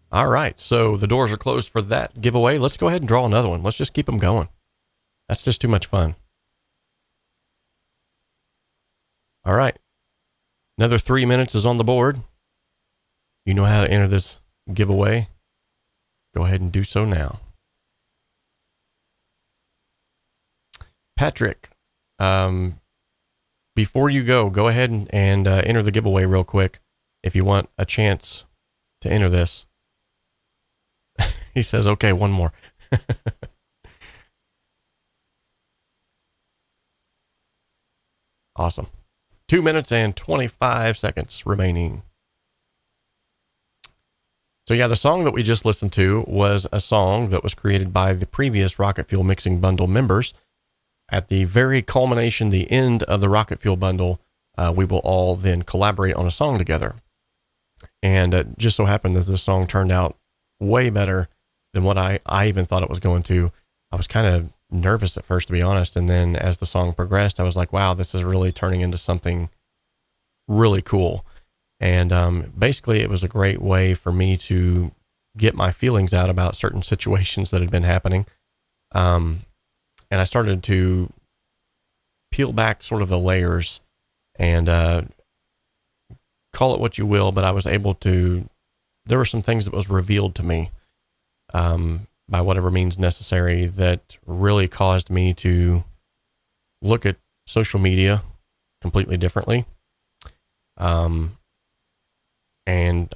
All right, so the doors are closed for that giveaway. Let's go ahead and draw another one. Let's just keep them going. That's just too much fun. All right, another 3 minutes is on the board. You know how to enter this giveaway. Go ahead and do so now. Patrick, before you go ahead and enter the giveaway real quick if you want a chance to enter this. He says, okay, one more. Awesome. 2 minutes and 25 seconds remaining. So yeah, the song that we just listened to was a song that was created by the previous Rocket Fuel Mixing Bundle members. At the very culmination, the end of the Rocket Fuel Bundle, we will all then collaborate on a song together. And it just so happened that this song turned out way better than what I even thought it was going to. I was kind of nervous at first, to be honest. And then as the song progressed, I was like, wow, this is really turning into something really cool. And basically, it was a great way for me to get my feelings out about certain situations that had been happening. And I started to peel back sort of the layers and call it what you will, but I was able to, there were some things that was revealed to me by whatever means necessary that really caused me to look at social media completely differently. And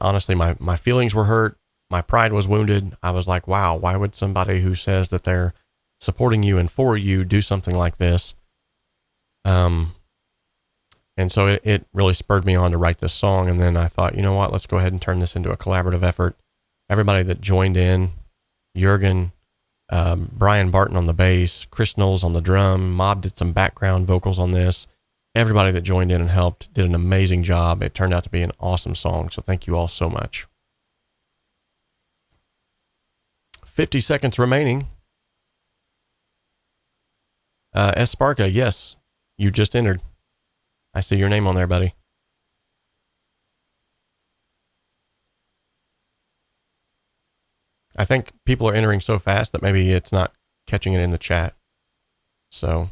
honestly, my feelings were hurt. My pride was wounded. I was like, wow, why would somebody who says that they're supporting you and for you do something like this? And so it really spurred me on to write this song. And then I thought, you know what, let's go ahead and turn this into a collaborative effort. Everybody that joined in, Jürgen, Brian Barton on the bass, Chris Knowles on the drum, Mob did some background vocals on this. Everybody that joined in and helped did an amazing job. It turned out to be an awesome song. So thank you all so much. 50 seconds remaining. 𝗚𝗏, yes, you just entered. I see your name on there, buddy. I think people are entering so fast that maybe it's not catching it in the chat. So.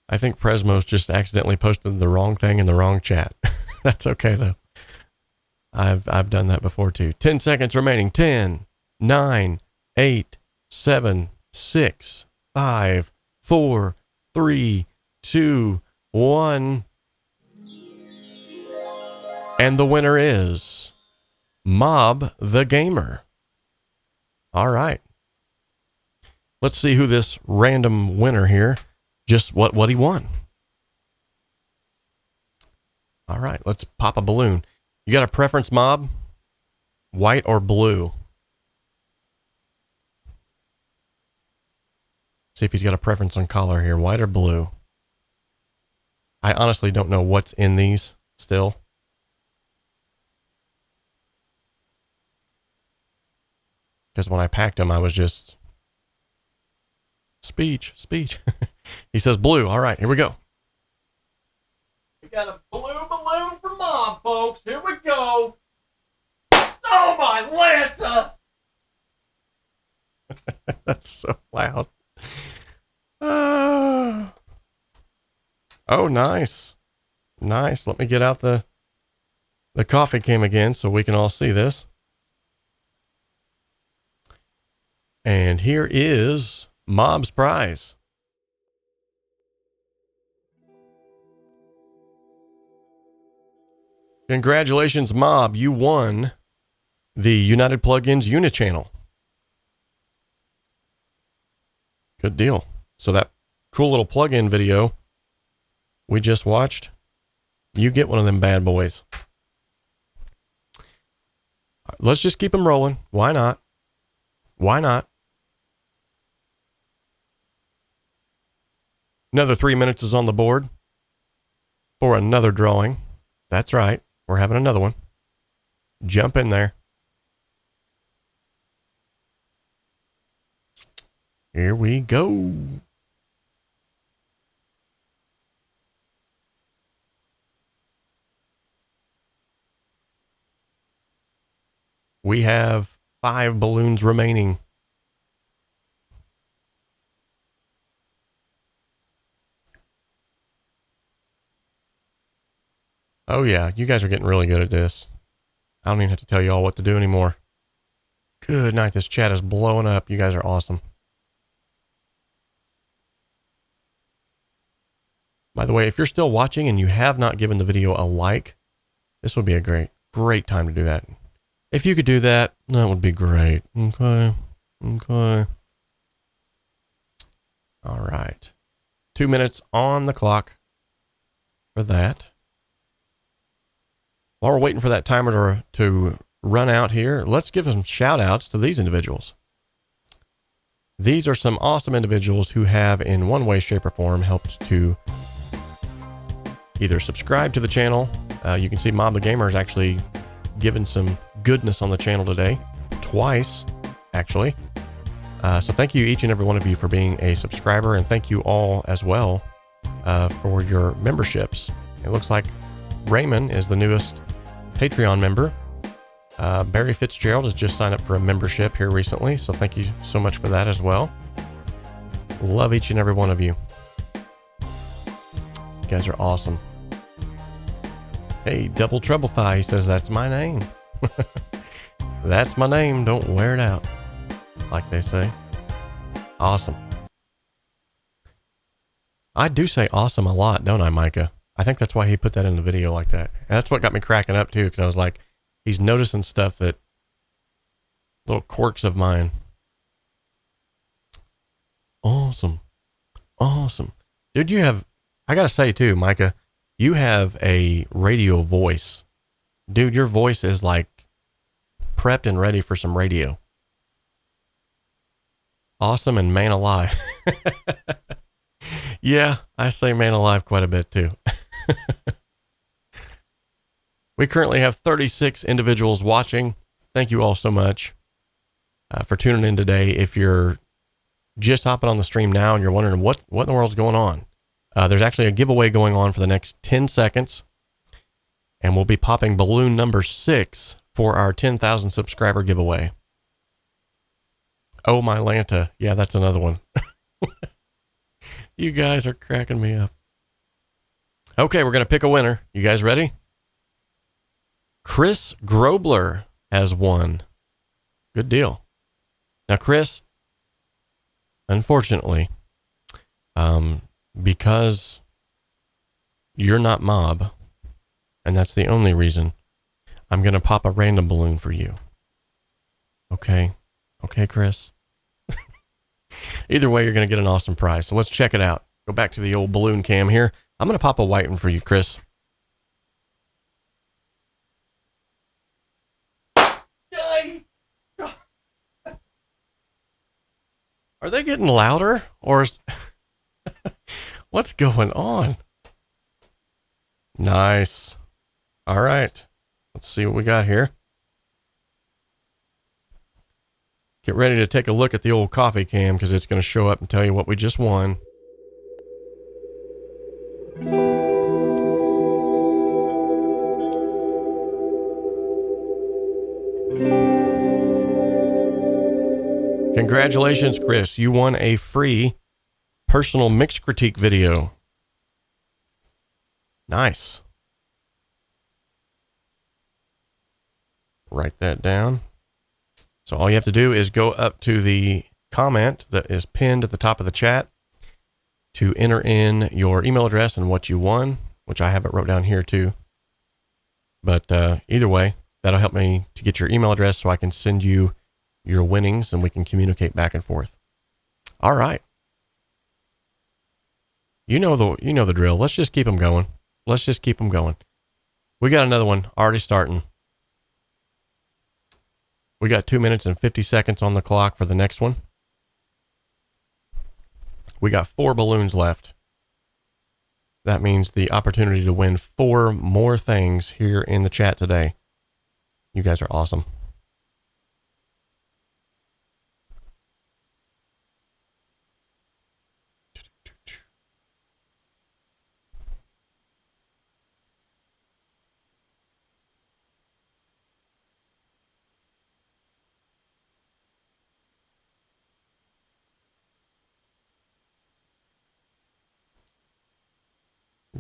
I think Presmos just accidentally posted the wrong thing in the wrong chat. That's okay though. I've done that before too. 10 seconds remaining. 10, 9, 8, 7, 6, 5, 4, 3, 2, 1. And the winner is Mob the Gamer. All right. Let's see who this random winner here, just what he won. All right, let's pop a balloon. You got a preference, Mob? White or blue? See if he's got a preference on color here, white or blue. I honestly don't know what's in these still. Because when I packed them, I was just speech. He says blue. All right, here we go. We got a blue balloon for Mom, folks. Here we go. Oh, my Lanta! That's so loud. Oh, nice. Nice. Let me get out the coffee cam again so we can all see this. And here is Mob's prize. Congratulations, Mob. You won the United Plugins unit channel. Good deal. So that cool little plugin video we just watched, you get one of them bad boys. Let's just keep them rolling. Why not? Why not? Another 3 minutes is on the board for another drawing. That's right. We're having another one. Jump in there. Here we go. We have 5 balloons remaining. Oh yeah, you guys are getting really good at this. I don't even have to tell you all what to do anymore. Good night, this chat is blowing up. You guys are awesome. By the way, if you're still watching and you have not given the video a like, this would be a great time to do that. If you could do that, that would be great. Okay. Okay. All right. 2 minutes on the clock for that. While we're waiting for that timer to run out here, let's give some shout outs to these individuals. These are some awesome individuals who have in one way, shape, or form helped to either subscribe to the channel. You can see Mob the Gamer is actually given some goodness on the channel today, twice actually. So thank you each and every one of you for being a subscriber, and thank you all as well for your memberships. It looks like Raymond is the newest Patreon member. Barry Fitzgerald has just signed up for a membership here recently, so thank you so much for that as well. Love each and every one of you. You guys are awesome. Hey, 𝗶𝗅, he says, that's my name. That's my name. Don't wear it out, like they say. Awesome. I do say awesome a lot, don't I, Micah? I think that's why he put that in the video like that. And that's what got me cracking up too, because I was like, he's noticing stuff, that little quirks of mine. Awesome. Awesome. Dude, you have, I gotta say too, Micah, you have a radio voice. Dude, your voice is like prepped and ready for some radio. Awesome and man alive. Yeah, I say man alive quite a bit too. We currently have 36 individuals watching. Thank you all so much for tuning in today. If you're just hopping on the stream now and you're wondering what in the world's going on, there's actually a giveaway going on for the next 10 seconds. And we'll be popping balloon number 6 for our 10,000 subscriber giveaway. Oh, my Lanta. Yeah, that's another one. You guys are cracking me up. Okay, we're going to pick a winner. You guys ready? Chris Grobler has won. Good deal. Now, Chris, unfortunately, because you're not Mob, and that's the only reason, I'm going to pop a random balloon for you. Okay? Okay, Chris? Either way, you're going to get an awesome prize. So let's check it out. Go back to the old balloon cam here. I'm going to pop a white one for you, Chris. Are they getting louder, or is what's going on? Nice. All right. Let's see what we got here. Get ready to take a look at the old coffee cam because it's going to show up and tell you what we just won. Congratulations, Chris. You won a free personal mix critique video. Nice. Write that down. So all you have to do is go up to the comment that is pinned at the top of the chat to enter in your email address and what you won, which I have it wrote down here too. But either way, that'll help me to get your email address so I can send you your winnings and we can communicate back and forth. All right. You know the drill. Let's just keep them going. Let's just keep them going. We got another one already starting. We got 2 minutes and 50 seconds on the clock for the next one. We got 4 balloons left. That means the opportunity to win 4 more things here in the chat today. You guys are awesome.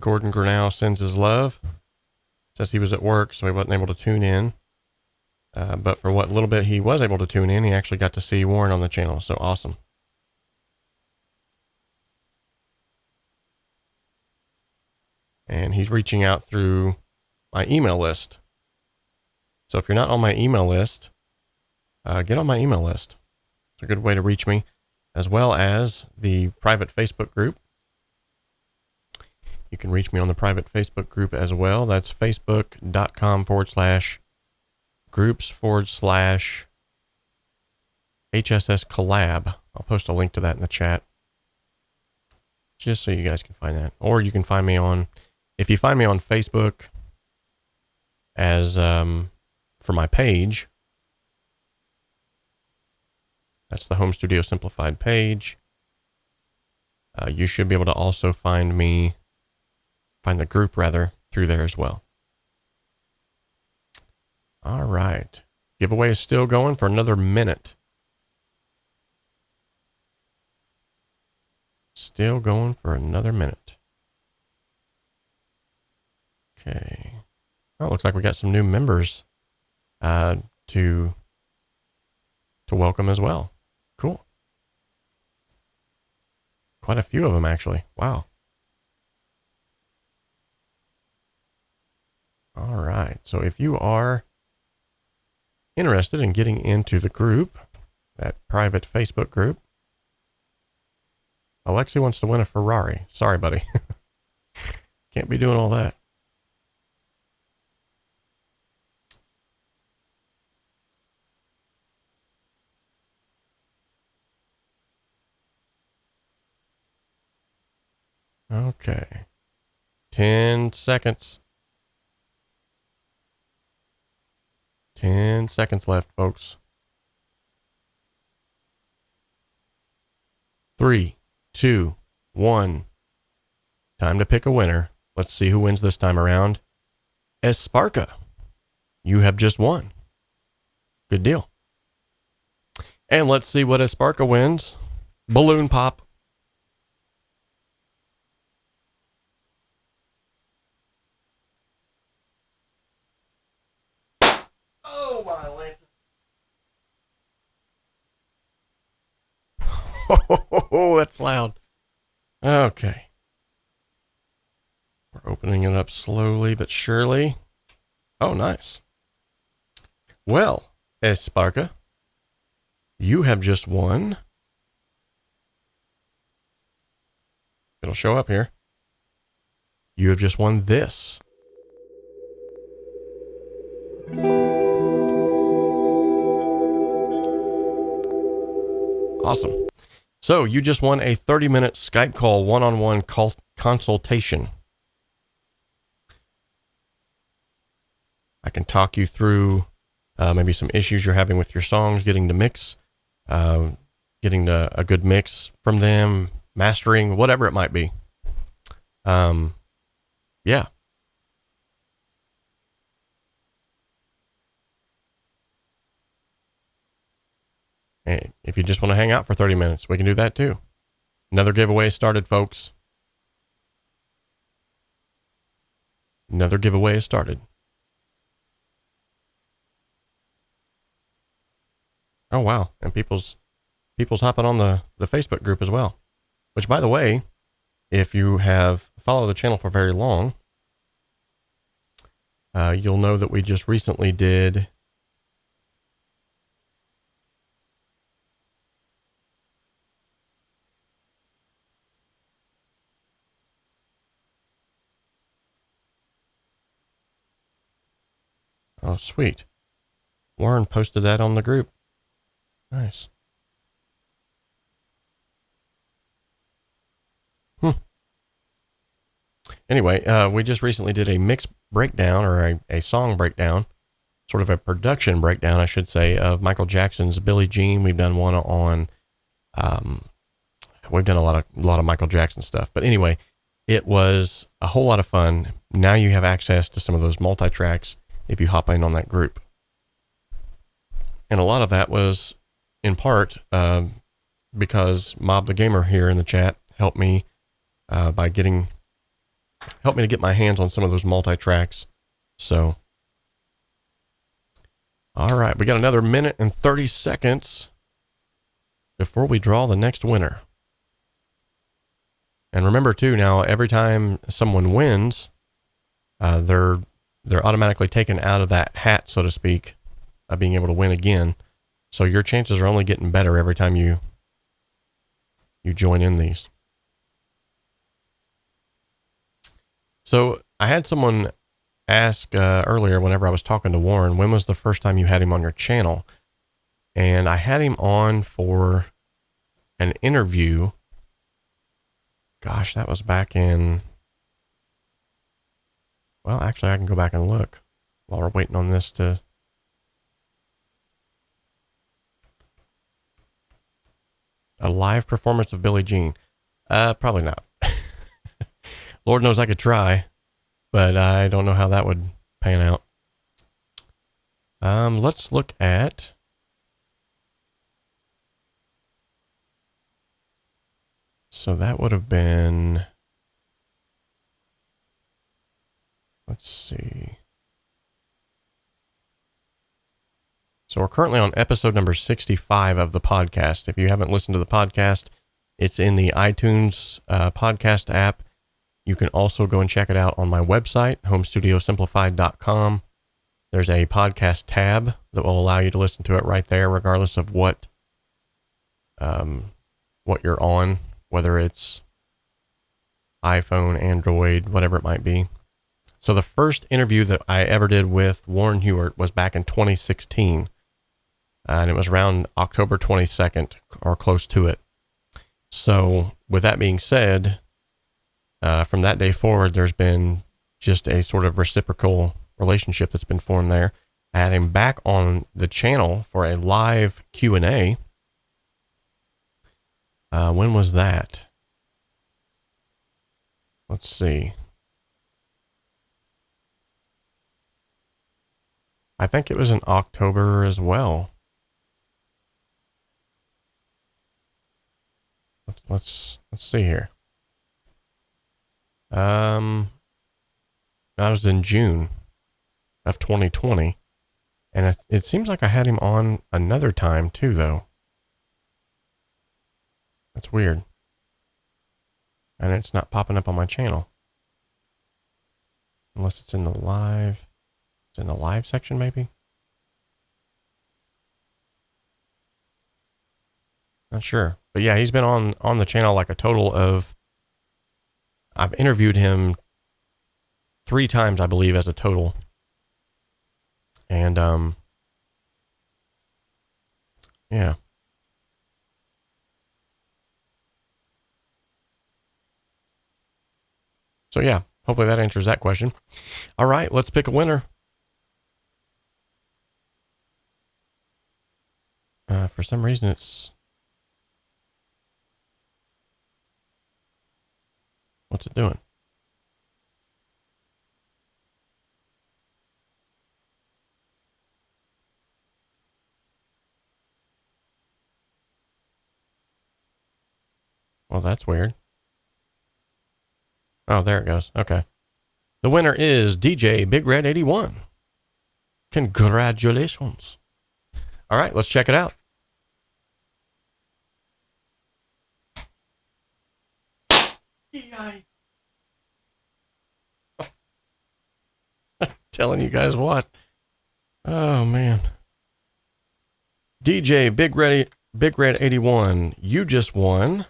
Gordon Grinnell sends his love. Says he was at work, so he wasn't able to tune in. But for what little bit he was able to tune in, he actually got to see Warren on the channel. So awesome. And he's reaching out through my email list. So if you're not on my email list, get on my email list. It's a good way to reach me, as well as the private Facebook group. You can reach me on the private Facebook group as well. That's facebook.com/groups/HSS collab. I'll post a link to that in the chat, just so you guys can find that. Or you can find me on, if you find me on Facebook as, for my page, that's the Home Studio Simplified page. You should be able to also find me, find the group rather, through there as well. All right. Giveaway is still going for another minute. Still going for another minute. Okay. Oh, looks like we got some new members to welcome as well. Cool. Quite a few of them, actually. Wow. All right. So if you are interested in getting into the group, that private Facebook group, Alexi wants to win a Ferrari. Sorry, buddy. Can't be doing all that. Okay. 10 seconds. 10 seconds left, folks. 3, 2, 1. Time to pick a winner. Let's see who wins this time around. 𝗬𝗏, you have just won. Good deal. And let's see what 𝗬𝗏 wins. Balloon pop. Oh, my lantern. Oh, that's loud. Okay. We're opening it up slowly but surely. Oh, nice. Well, 𝗬𝗏, you have just won. It'll show up here. You have just won this. Awesome. So you just won a 30-minute Skype call, one-on-one consultation. I can talk you through maybe some issues you're having with your songs, getting the mix, getting a good mix from them, mastering, whatever it might be. Yeah. Hey, if you just want to hang out for 30 minutes, we can do that too. Another giveaway started, folks. Another giveaway has started. Oh, wow. And people's hopping on the Facebook group as well. Which, by the way, if you have followed the channel for very long, you'll know that we just recently did oh, sweet. Warren posted that on the group. Nice. Anyway, we just recently did a mix breakdown, or a song breakdown, sort of a production breakdown, I should say, of Michael Jackson's Billie Jean. We've done one on, we've done a lot of Michael Jackson stuff. But anyway, it was a whole lot of fun. Now you have access to some of those multi-tracks if you hop in on that group. And a lot of that was in part because Mob the Gamer here in the chat helped me helped me to get my hands on some of those multi-tracks. So, all right, we got another minute and 30 seconds before we draw the next winner. And remember too, now every time someone wins, they're automatically taken out of that hat, so to speak, of being able to win again. So your chances are only getting better every time you join in these. So I had someone ask earlier, whenever I was talking to Warren, when was the first time you had him on your channel? And I had him on for an interview. Gosh, that was back in, well, actually I can go back and look while we're waiting on this to, a live performance of Billie Jean. Probably not. Lord knows I could try, but I don't know how that would pan out. Let's look at, so that would have been, let's see. So we're currently on episode number 65 of the podcast. If you haven't listened to the podcast, it's in the iTunes podcast app. You can also go and check it out on my website, 𝗏𝗏𝗄𝐿. There's a podcast tab that will allow you to listen to it right there, regardless of what you're on, whether it's iPhone, Android, whatever it might be. So the first interview that I ever did with Warren Huart was back in 2016. And it was around October 22nd or close to it. So with that being said, from that day forward, there's been just a sort of reciprocal relationship that's been formed there. I had him back on the channel for a live Q&A. When was that? Let's see. I think it was in October as well. Let's see here. That was in June of 2020, and it seems like I had him on another time too, though. That's weird. And it's not popping up on my channel. Unless it's in the live. It's in the live section, maybe? Not sure. But yeah, he's been on the channel like a total of, I've interviewed him 3 times, I believe, as a total. And, yeah. So yeah, hopefully that answers that question. All right, let's pick a winner. For some reason it's... What's it doing? Well, that's weird. Oh, there it goes. Okay. The winner is DJ Big Red 81. Congratulations. All right, let's check it out. Telling you guys what. Oh, man. DJ Big Red 81, you just won.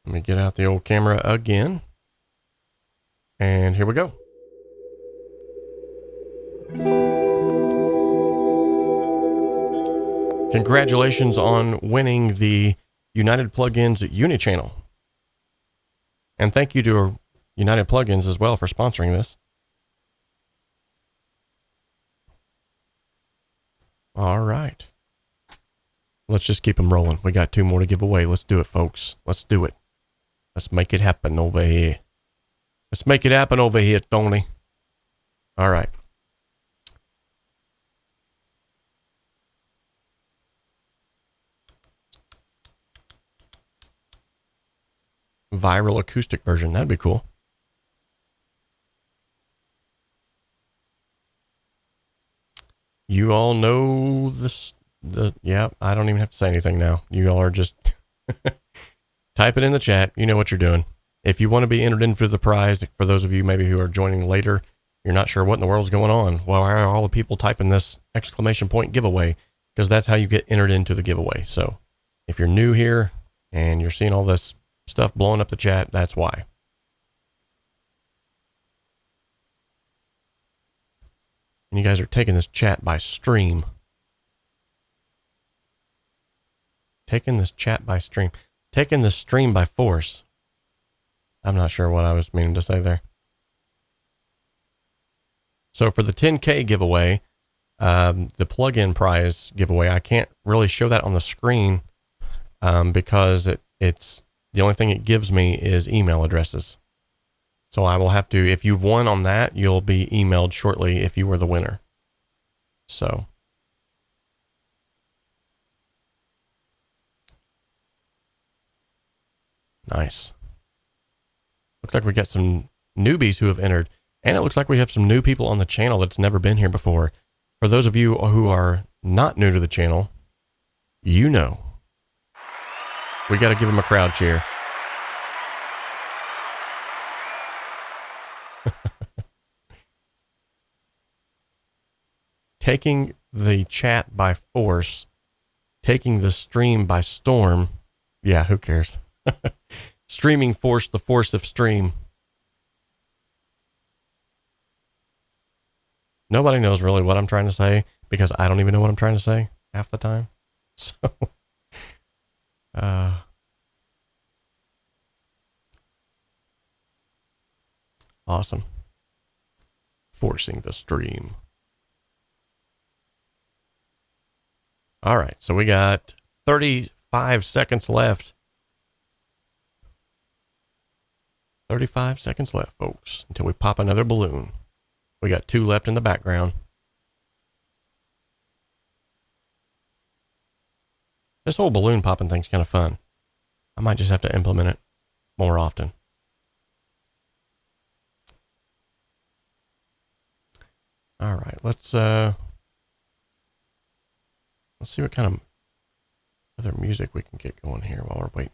Let me get out the old camera again. And here we go. Congratulations on winning the United Plugins Uni channel. And thank you to United Plugins as well for sponsoring this. All right. Let's just keep them rolling. We got 2 more to give away. Let's do it, folks. Let's do it. Let's make it happen over here. Let's make it happen over here, Tony. All right. Viral acoustic version. That'd be cool. You all know this. Yeah, I don't even have to say anything now. You all are just type it in the chat. You know what you're doing. If you want to be entered into the prize, for those of you maybe who are joining later, you're not sure what in the world's going on. Well, why are all the people typing this exclamation point giveaway? Because that's how you get entered into the giveaway. So if you're new here and you're seeing all this stuff blowing up the chat, that's why. And you guys are taking this chat by stream. Taking this chat by stream. Taking the stream by force. I'm not sure what I was meaning to say there. So for the 10K giveaway, the plugin prize giveaway, I can't really show that on the screen because it's the only thing it gives me is email addresses. So I will have to, if you've won on that, you'll be emailed shortly if you were the winner. So. Nice. Looks like we got some newbies who have entered. And it looks like we have some new people on the channel that's never been here before. For those of you who are not new to the channel, you know. We got to give them a crowd cheer. Taking the chat by force, taking the stream by storm. Yeah, who cares? Streaming force, the force of stream. Nobody knows really what I'm trying to say because I don't even know what I'm trying to say half the time. So, awesome. Forcing the stream. All right, so we got 35 seconds left. 35 seconds left, folks, until we pop another balloon. We got 2 left in the background. This whole balloon popping thing's kind of fun. I might just have to implement it more often. All right, let's see what kind of other music we can get going here while we're waiting.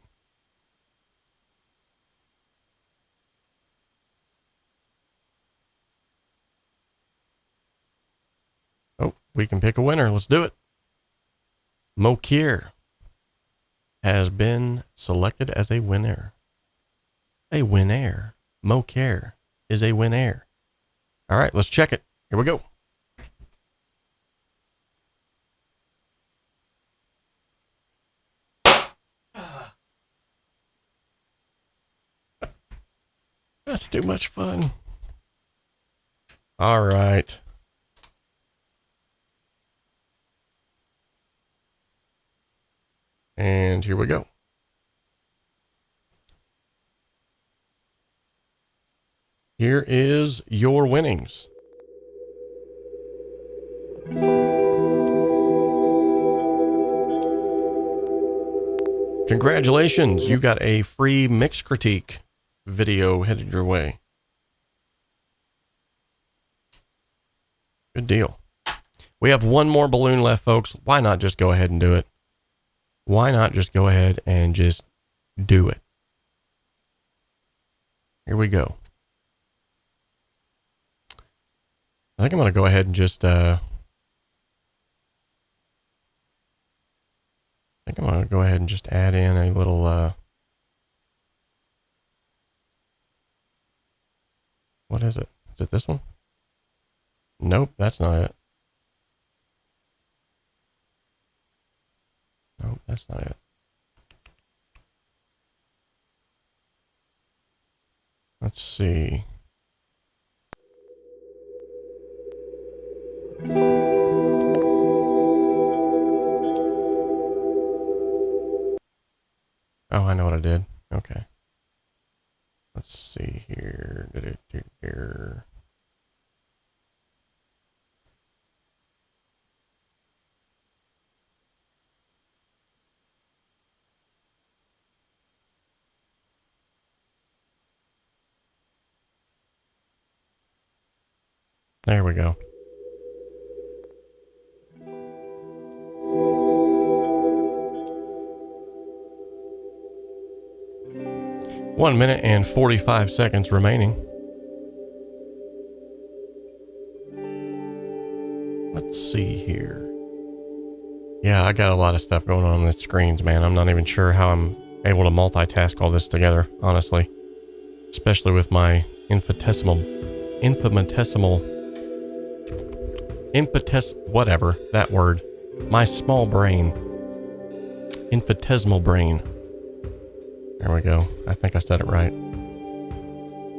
Oh, we can pick a winner. Let's do it. 𝗏𝗂𝗧 has been selected as a winner. A winner. 𝗏𝗂𝗧 is a winner. All right, let's check it. Here we go. That's too much fun. All right. And here we go. Here is your winnings. Congratulations, you got a free mix critique video headed your way. Good deal. We have one more balloon left, folks. Why not just go ahead and do it? Why not just go ahead and just do it? Here we go. I think I'm going to go ahead and just, I think I'm going to go ahead and just add in a little, what is it? Is it this one? Nope, that's not it. Nope, that's not it. Let's see. Oh, I know what I did. Okay. Let's see here. There we go. One minute and 45 seconds remaining. Let's see here. Yeah, I got a lot of stuff going on the screens, man. I'm not even sure how I'm able to multitask all this together, honestly. Especially with my whatever, that word. My small brain. Infinitesimal brain. There we go. I think I said it right.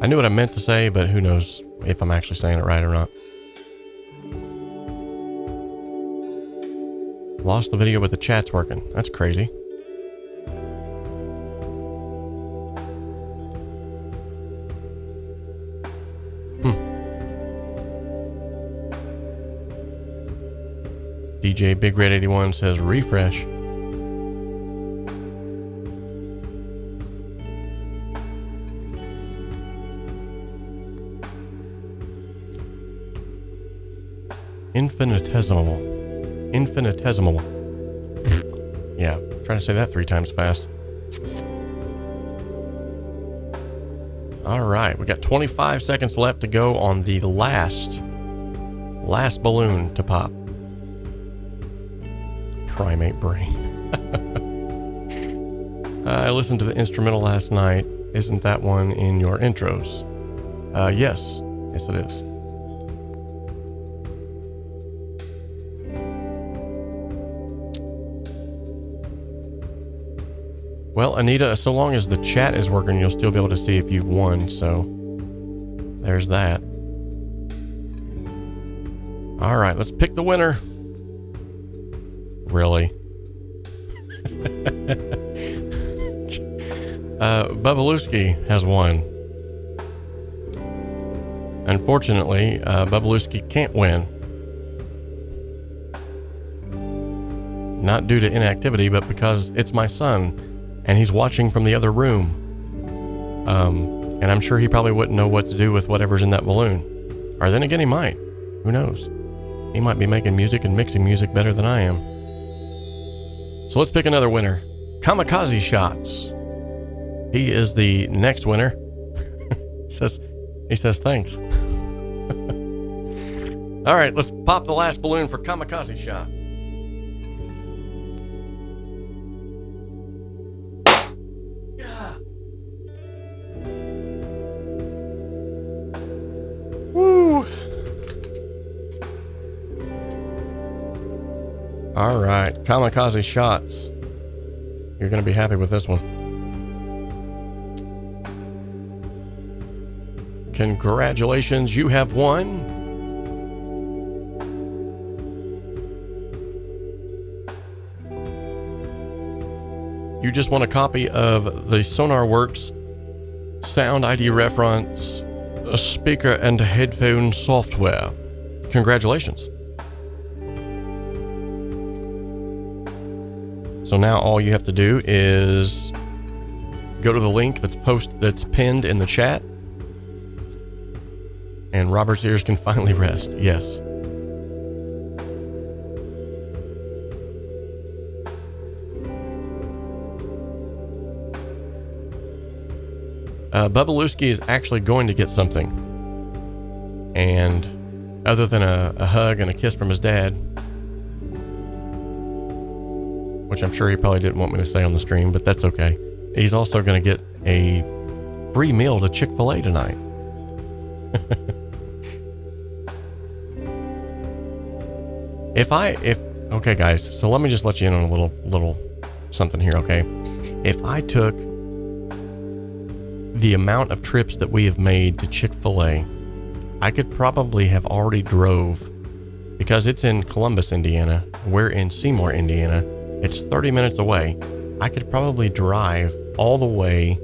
I knew what I meant to say, but who knows if I'm actually saying it right or not. Lost the video, but the chat's working. That's crazy. DJ Big Red 81 says refresh. Infinitesimal. Yeah, trying to say that 3 times fast. All right, we got 25 seconds left to go on the last balloon to pop. Primate brain. I listened to the instrumental last night. Isn't that one in your intros? Yes it is. Well, Anita, so long as the chat is working, you'll still be able to see if you've won, so there's that. All right, let's pick the winner. Really? 𝗶𝘶𝗶 has won. Unfortunately, 𝗶𝘶𝗶 can't win. Not due to inactivity, but because it's my son, and he's watching from the other room. And I'm sure he probably wouldn't know what to do with whatever's in that balloon. Or then again, he might. Who knows? He might be making music and mixing music better than I am. So let's pick another winner. Kamikaze Shots. He is the next winner. He says thanks. All right, let's pop the last balloon for Kamikaze Shots. Yeah. Woo. All right, Kamikaze Shots. You're going to be happy with this one. Congratulations, you have won You just won a copy of the SonarWorks Sound ID Reference speaker and headphone software. Congratulations. So now all you have to do is go to the link that's pinned in the chat, and Robert's ears can finally rest. Yes. 𝗶𝘶 is actually going to get something. And other than a hug and a kiss from his dad, which I'm sure he probably didn't want me to say on the stream, but that's okay. He's also going to get a free meal to Chick-fil-A tonight. Okay guys, so let me just let you in on a little something here, okay? If I took the amount of trips that we have made to Chick-fil-A, I could probably have already drove, because it's in Columbus, Indiana. We're in Seymour, Indiana. It's 30 minutes away. I could probably drive all the way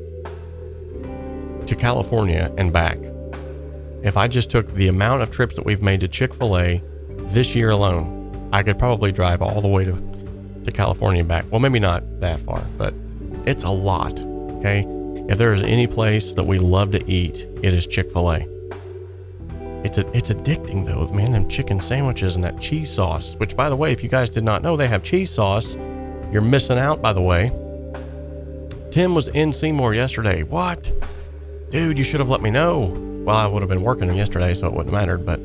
to California and back. If I just took the amount of trips that we've made to Chick-fil-A this year alone, I could probably drive all the way to California and back. Well, maybe not that far, but it's a lot, okay? If there is any place that we love to eat, it is Chick-fil-A. It's addicting though, man, them chicken sandwiches and that cheese sauce, which by the way, if you guys did not know they have cheese sauce, you're missing out, by the way. Tim was in Seymour yesterday. What? Dude, you should have let me know. Well, I would have been working yesterday, so it wouldn't have mattered, but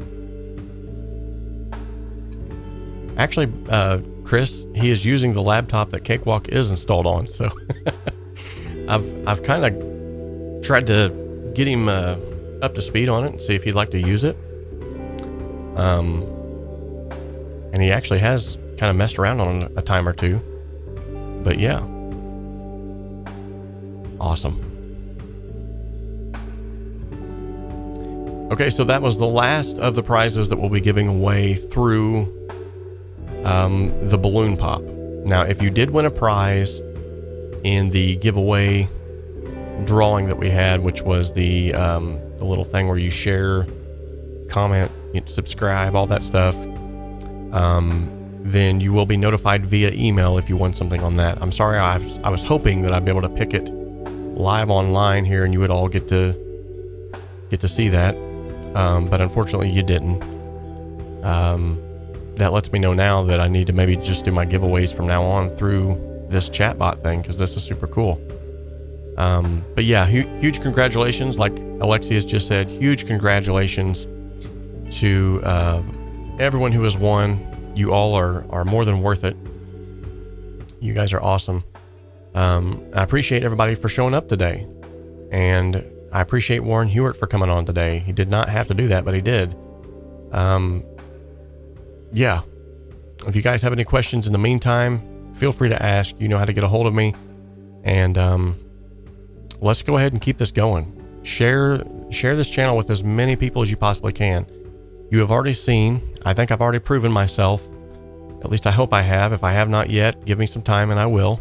actually, Chris, he is using the laptop that Cakewalk is installed on, so I've kind of tried to get him up to speed on it and see if he'd like to use it. And he actually has kind of messed around on it a time or two. But yeah. Awesome. Okay, so that was the last of the prizes that we'll be giving away through the balloon pop. Now, if you did win a prize in the giveaway drawing that we had, which was the little thing where you share, comment, subscribe, all that stuff, then you will be notified via email if you won something on that. I'm sorry, I was hoping that I'd be able to pick it live online here and you would all get to see that, but unfortunately you didn't. That lets me know now that I need to maybe just do my giveaways from now on through this chatbot thing, because this is super cool. But yeah, huge congratulations. Like Alexius just said, huge congratulations to everyone who has won. You all are more than worth it. You guys are awesome. I appreciate everybody for showing up today. And I appreciate Warren Huart for coming on today. He did not have to do that, but he did. Yeah. If you guys have any questions in the meantime, feel free to ask. You know how to get a hold of me. And let's go ahead and keep this going. Share this channel with as many people as you possibly can. You have already seen, I think I've already proven myself. At least I hope I have. If I have not yet, give me some time and I will.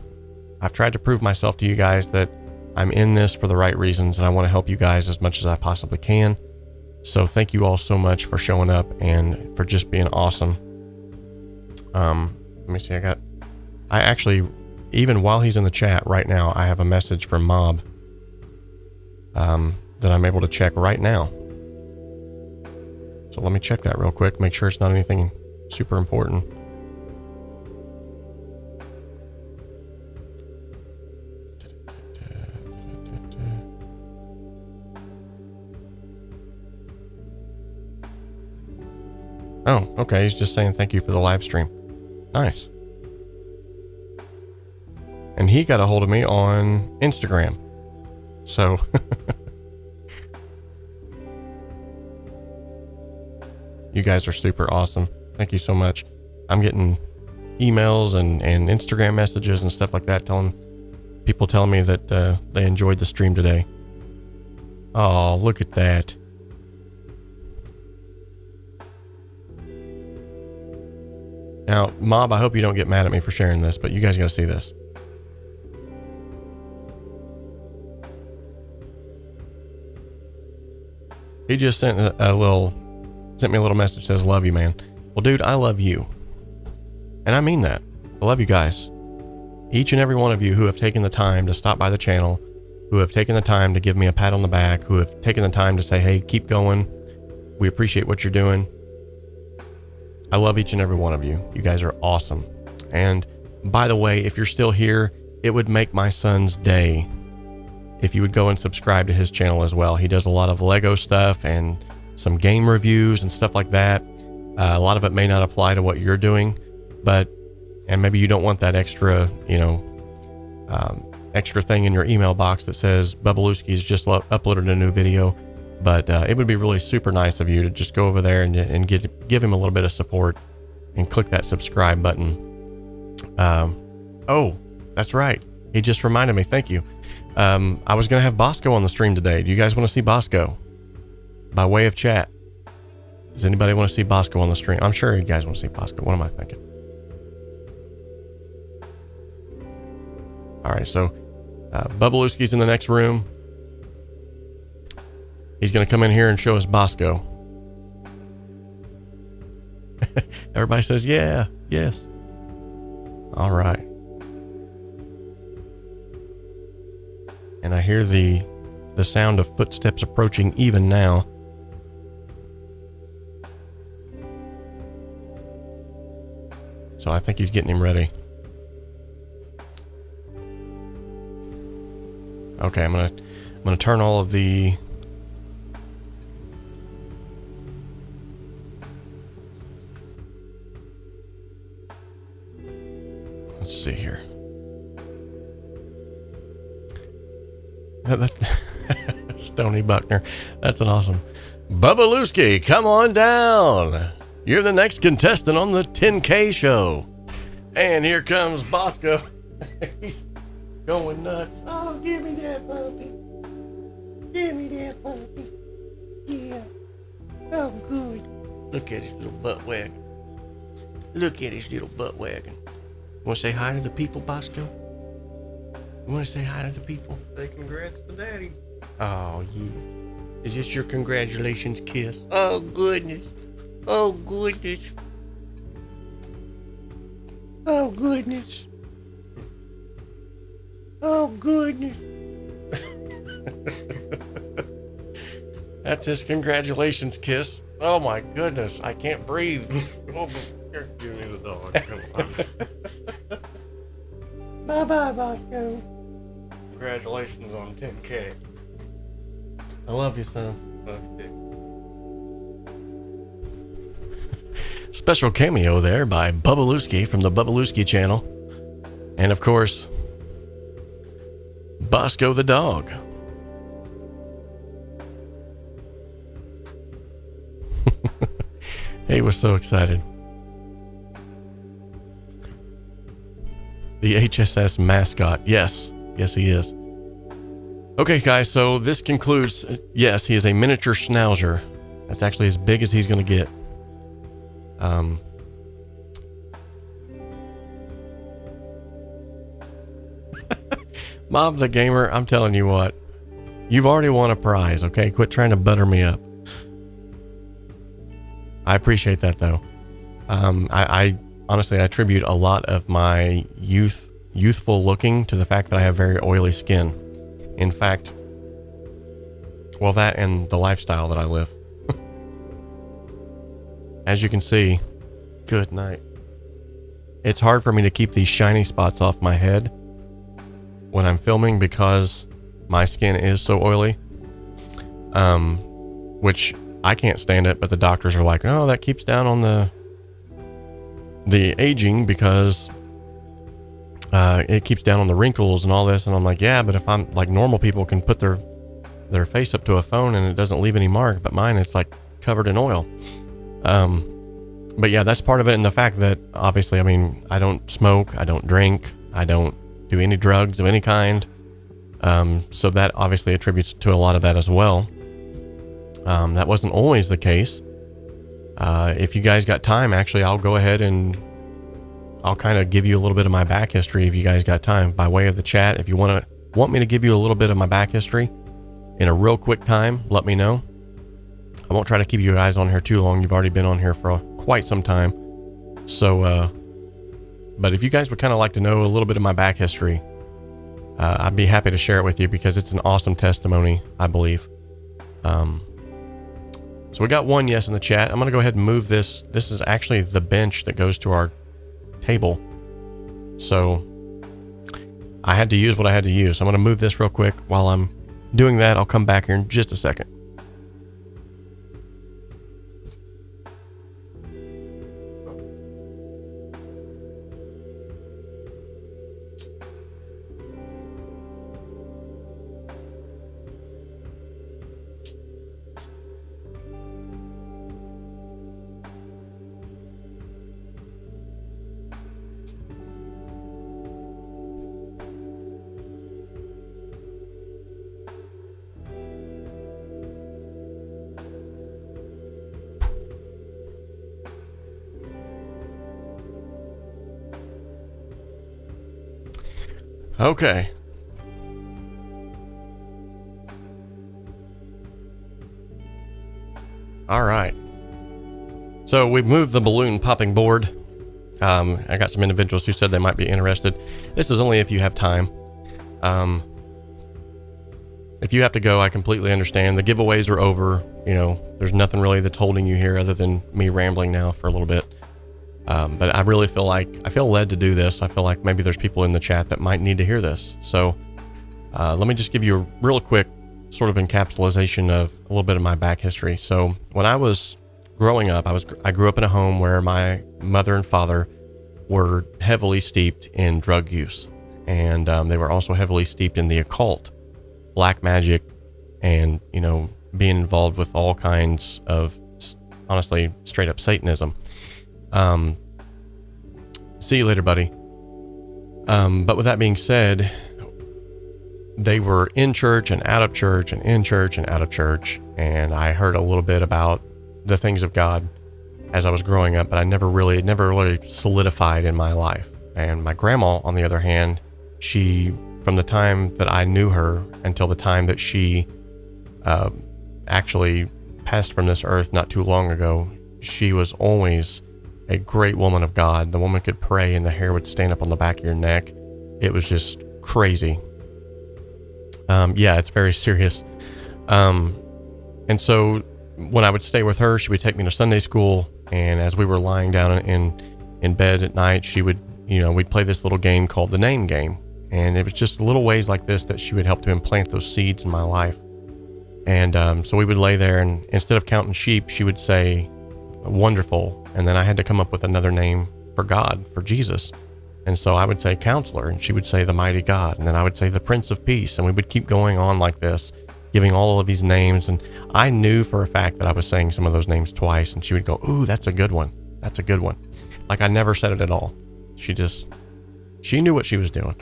I've tried to prove myself to you guys that I'm in this for the right reasons and I want to help you guys as much as I possibly can. So thank you all so much for showing up and for just being awesome. Let me see, I actually, even while he's in the chat right now, I have a message from Mob that I'm able to check right now. So let me check that real quick, make sure it's not anything super important. Oh, okay, he's just saying thank you for the live stream. Nice. And he got a hold of me on Instagram. So you guys are super awesome. Thank you so much. I'm getting emails and Instagram messages and stuff like that people telling me that they enjoyed the stream today. Oh, look at that. Now, Mob, I hope you don't get mad at me for sharing this, but you guys got to see this. He just sent me a little message that says, "Love you, man." Well, dude, I love you. And I mean that. I love you guys. Each and every one of you who have taken the time to stop by the channel, who have taken the time to give me a pat on the back, who have taken the time to say, "Hey, keep going. We appreciate what you're doing." I love each and every one of you. You guys are awesome. And by the way, if you're still here, it would make my son's day if you would go and subscribe to his channel as well. He does a lot of Lego stuff and some game reviews and stuff like that. A lot of it may not apply to what you're doing, and maybe you don't want that extra, extra thing in your email box that says 𝗶𝘅 just uploaded a new video. But it would be really super nice of you to just go over there and give him a little bit of support and click that subscribe button. Oh, that's right. He just reminded me. Thank you. I was going to have Bosco on the stream today. Do you guys want to see Bosco? By way of chat. Does anybody want to see Bosco on the stream? I'm sure you guys want to see Bosco. What am I thinking? All right, so 𝗶𝘅's in the next room. He's going to come in here and show us Bosco. Everybody says, yeah, yes. All right. And I hear the sound of footsteps approaching even now. So I think he's getting him ready. Okay, I'm gonna turn all of the let's see here. Stony Buckner. That's an awesome. 𝗶𝘅, come on down. You're the next contestant on the 10K show. And here comes Bosco. He's going nuts. Oh, give me that puppy. Give me that puppy. Yeah. Oh, good. Look at his little butt wagging. Look at his little butt wagging. Want to say hi to the people, Bosco? You want to say hi to the people? Say congrats to Daddy. Oh, yeah. Is this your congratulations kiss? Oh, goodness. Oh, goodness. Oh, goodness. Oh, goodness. That's his congratulations kiss. Oh, my goodness. I can't breathe. Oh, give me the dog. Come on. Bye-bye, Bosco. Congratulations on 10K. I love you, son. Love you too. Special cameo there by 𝗶𝘅 from the 𝗶𝘅 channel. And of course, Bosco the dog. He was so excited. The HSS mascot. Yes. Yes, he is. Okay, guys, so this concludes. Yes, he is a miniature schnauzer. That's actually as big as he's going to get. Mob the Gamer, I'm telling you what. You've already won a prize, okay? Quit trying to butter me up. I appreciate that, though. I honestly, I attribute a lot of my youthful looking to the fact that I have very oily skin. In fact, well, that and the lifestyle that I live. As you can see, good night. It's hard for me to keep these shiny spots off my head when I'm filming because my skin is so oily. Which I can't stand it, but the doctors are like, oh, that keeps down on the aging because it keeps down on the wrinkles and all this. And I'm like, yeah, but if I'm like normal people can put their face up to a phone and it doesn't leave any mark, but mine, it's like covered in oil. But yeah, that's part of it. And the fact that obviously, I mean, I don't smoke, I don't drink, I don't do any drugs of any kind. So that obviously attributes to a lot of that as well. That wasn't always the case. If you guys got time, actually, I'll go ahead and I'll kind of give you a little bit of my back history if you guys got time by way of the chat. If you want me to give you a little bit of my back history in a real quick time, let me know. I won't try to keep you guys on here too long. You've already been on here for quite some time. So, but if you guys would kind of like to know a little bit of my back history, I'd be happy to share it with you because it's an awesome testimony, I believe. So we got one yes in the chat. I'm going to go ahead and move this. This is actually the bench that goes to our table. So I had to use what I had to use. I'm going to move this real quick. While I'm doing that, I'll come back here in just a second. Okay. All right. So we've moved the balloon popping board. I got some individuals who said they might be interested. This is only if you have time. If you have to go, I completely understand. The giveaways are over. You know, there's nothing really that's holding you here other than me rambling now for a little bit. But I really feel led to do this. I feel like maybe there's people in the chat that might need to hear this. So let me just give you a real quick sort of encapsulation of a little bit of my back history. So when I was growing up, I grew up in a home where my mother and father were heavily steeped in drug use. And they were also heavily steeped in the occult, black magic, and, you know, being involved with all kinds of, honestly, straight up Satanism. See you later, buddy. But with that being said, they were in church and out of church and in church and out of church. And I heard a little bit about the things of God as I was growing up, but it never really solidified in my life. And my grandma, on the other hand, she, from the time that I knew her until the time that she actually passed from this earth not too long ago, she was always a great woman of God. The woman could pray and the hair would stand up on the back of your neck. It was just crazy. Yeah, it's very serious. And so when I would stay with her, she would take me to Sunday school. And as we were lying down in bed at night, she would, you know, we'd play this little game called the name game. And it was just little ways like this that she would help to implant those seeds in my life. And so we would lay there, and instead of counting sheep, she would say, wonderful. And then I had to come up with another name for God, for Jesus. And so I would say Counselor, and she would say the Mighty God. And then I would say the Prince of Peace. And we would keep going on like this, giving all of these names. And I knew for a fact that I was saying some of those names twice. And she would go, ooh, that's a good one. That's a good one. Like I never said it at all. She knew what she was doing.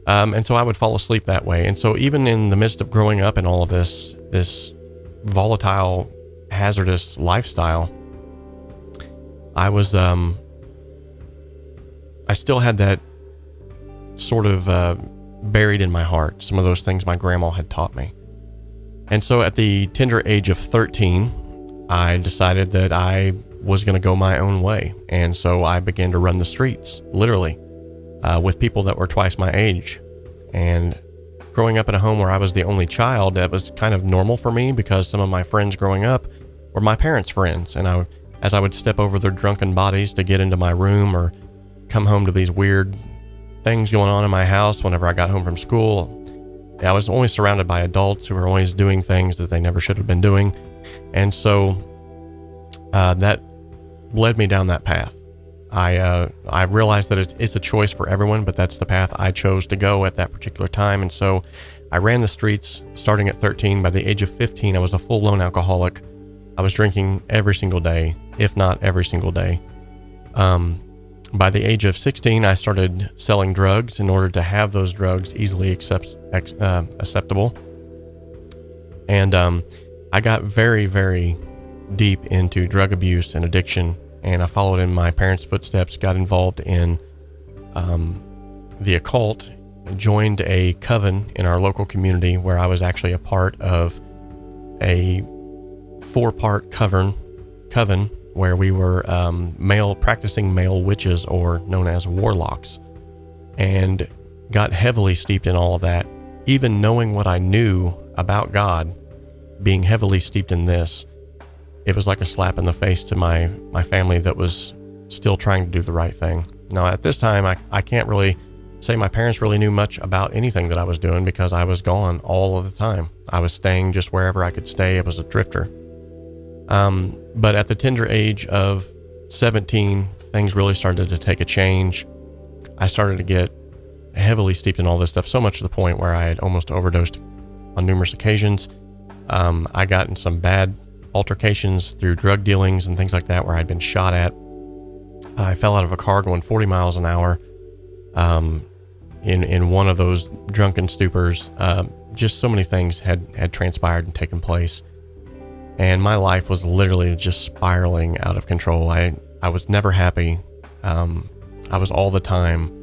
And so I would fall asleep that way. And so even in the midst of growing up and all of this volatile, hazardous lifestyle, I was, I still had that sort of buried in my heart, some of those things my grandma had taught me. And so at the tender age of 13, I decided that I was going to go my own way. And so I began to run the streets, literally, with people that were twice my age. And growing up in a home where I was the only child, that was kind of normal for me because some of my friends growing up were my parents' friends. And as I would step over their drunken bodies to get into my room or come home to these weird things going on in my house whenever I got home from school, I was always surrounded by adults who were always doing things that they never should have been doing. And so that led me down that path. I realized that it's a choice for everyone, but that's the path I chose to go at that particular time. And so I ran the streets starting at 13. By the age of 15, I was a full-blown alcoholic. I was drinking every single day, if not every single day. By the age of 16, I started selling drugs in order to have those drugs easily acceptable. And I got very, very deep into drug abuse and addiction and I followed in my parents' footsteps, got involved in the occult, joined a coven in our local community where I was actually a part of a 4-part coven where we were practicing male witches, or known as warlocks, and got heavily steeped in all of that. Even knowing what I knew about God, being heavily steeped in this, it was like a slap in the face to my family that was still trying to do the right thing. Now, at this time, I can't really say my parents really knew much about anything that I was doing because I was gone all of the time. I was staying just wherever I could stay. I was a drifter. But at the tender age of 17, things really started to take a change. I started to get heavily steeped in all this stuff, so much to the point where I had almost overdosed on numerous occasions. I got in some bad altercations through drug dealings and things like that where I'd been shot at. I fell out of a car going 40 miles an hour in one of those drunken stupors. Just so many things had transpired and taken place. And my life was literally just spiraling out of control. I was never happy. I was all the time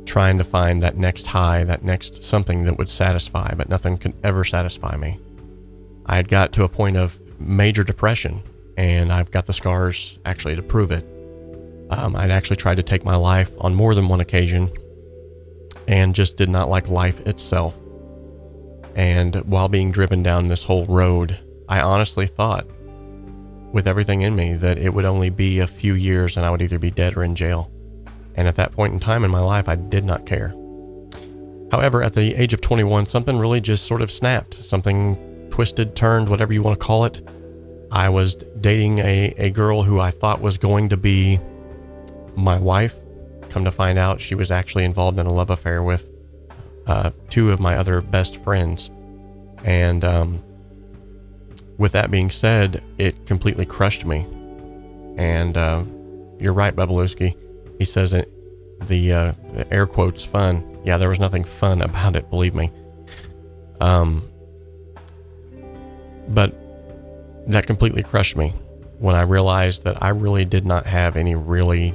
trying to find that next high, that next something that would satisfy, but nothing could ever satisfy me. I had got to a point of major depression, and I've got the scars actually to prove it. I'd actually tried to take my life on more than one occasion and just did not like life itself. And while being driven down this whole road, I honestly thought, with everything in me, that it would only be a few years and I would either be dead or in jail. And at that point in time in my life, I did not care. However, at the age of 21, something really just sort of snapped. Something twisted, turned, whatever you want to call it. I was dating a girl who I thought was going to be my wife. Come to find out, she was actually involved in a love affair with 2 of my other best friends. And with that being said, it completely crushed me. And you're right, 𝗶𝘅. He says it, the air quotes fun. Yeah, there was nothing fun about it, believe me. But that completely crushed me when I realized that I really did not have any really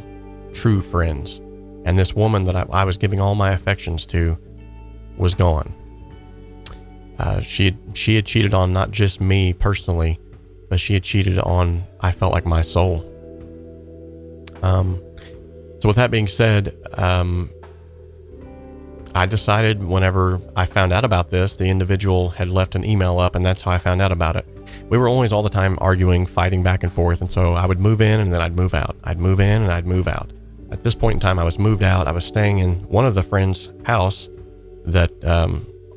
true friends. And this woman that I was giving all my affections to was gone. She had cheated on not just me personally, but she had cheated on, I felt like, my soul. So with that being said, I decided whenever I found out about this, the individual had left an email up, and that's how I found out about it. We were always all the time arguing, fighting back and forth, and so I would move in and then I'd move out. I'd move in and I'd move out. At this point in time, I was moved out. I was staying in one of the friends' house that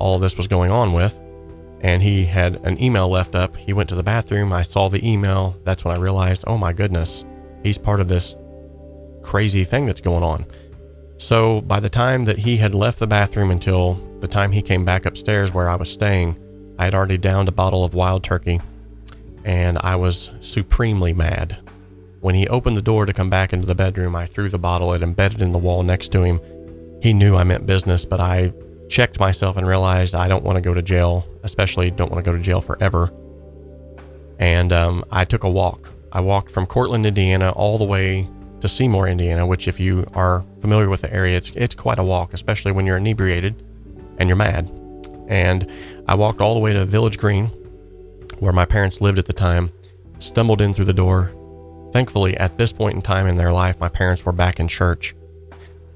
all of this was going on with, and he had an email left up. He went to the bathroom. I saw the email. That's when I realized, oh my goodness, he's part of this crazy thing that's going on. So by the time that he had left the bathroom until the time he came back upstairs where I was staying, I had already downed a bottle of wild turkey, and I was supremely mad. When he opened the door to come back into the bedroom, I threw the bottle. It embedded in the wall next to him. He knew I meant business, but I checked myself and realized I don't want to go to jail, especially don't want to go to jail forever. And I took a walk. I walked from Cortland, Indiana, all the way to Seymour, Indiana, which, if you are familiar with the area, it's quite a walk, especially when you're inebriated and you're mad. And I walked all the way to Village Green, where my parents lived at the time, stumbled in through the door. Thankfully, at this point in time in their life, my parents were back in church.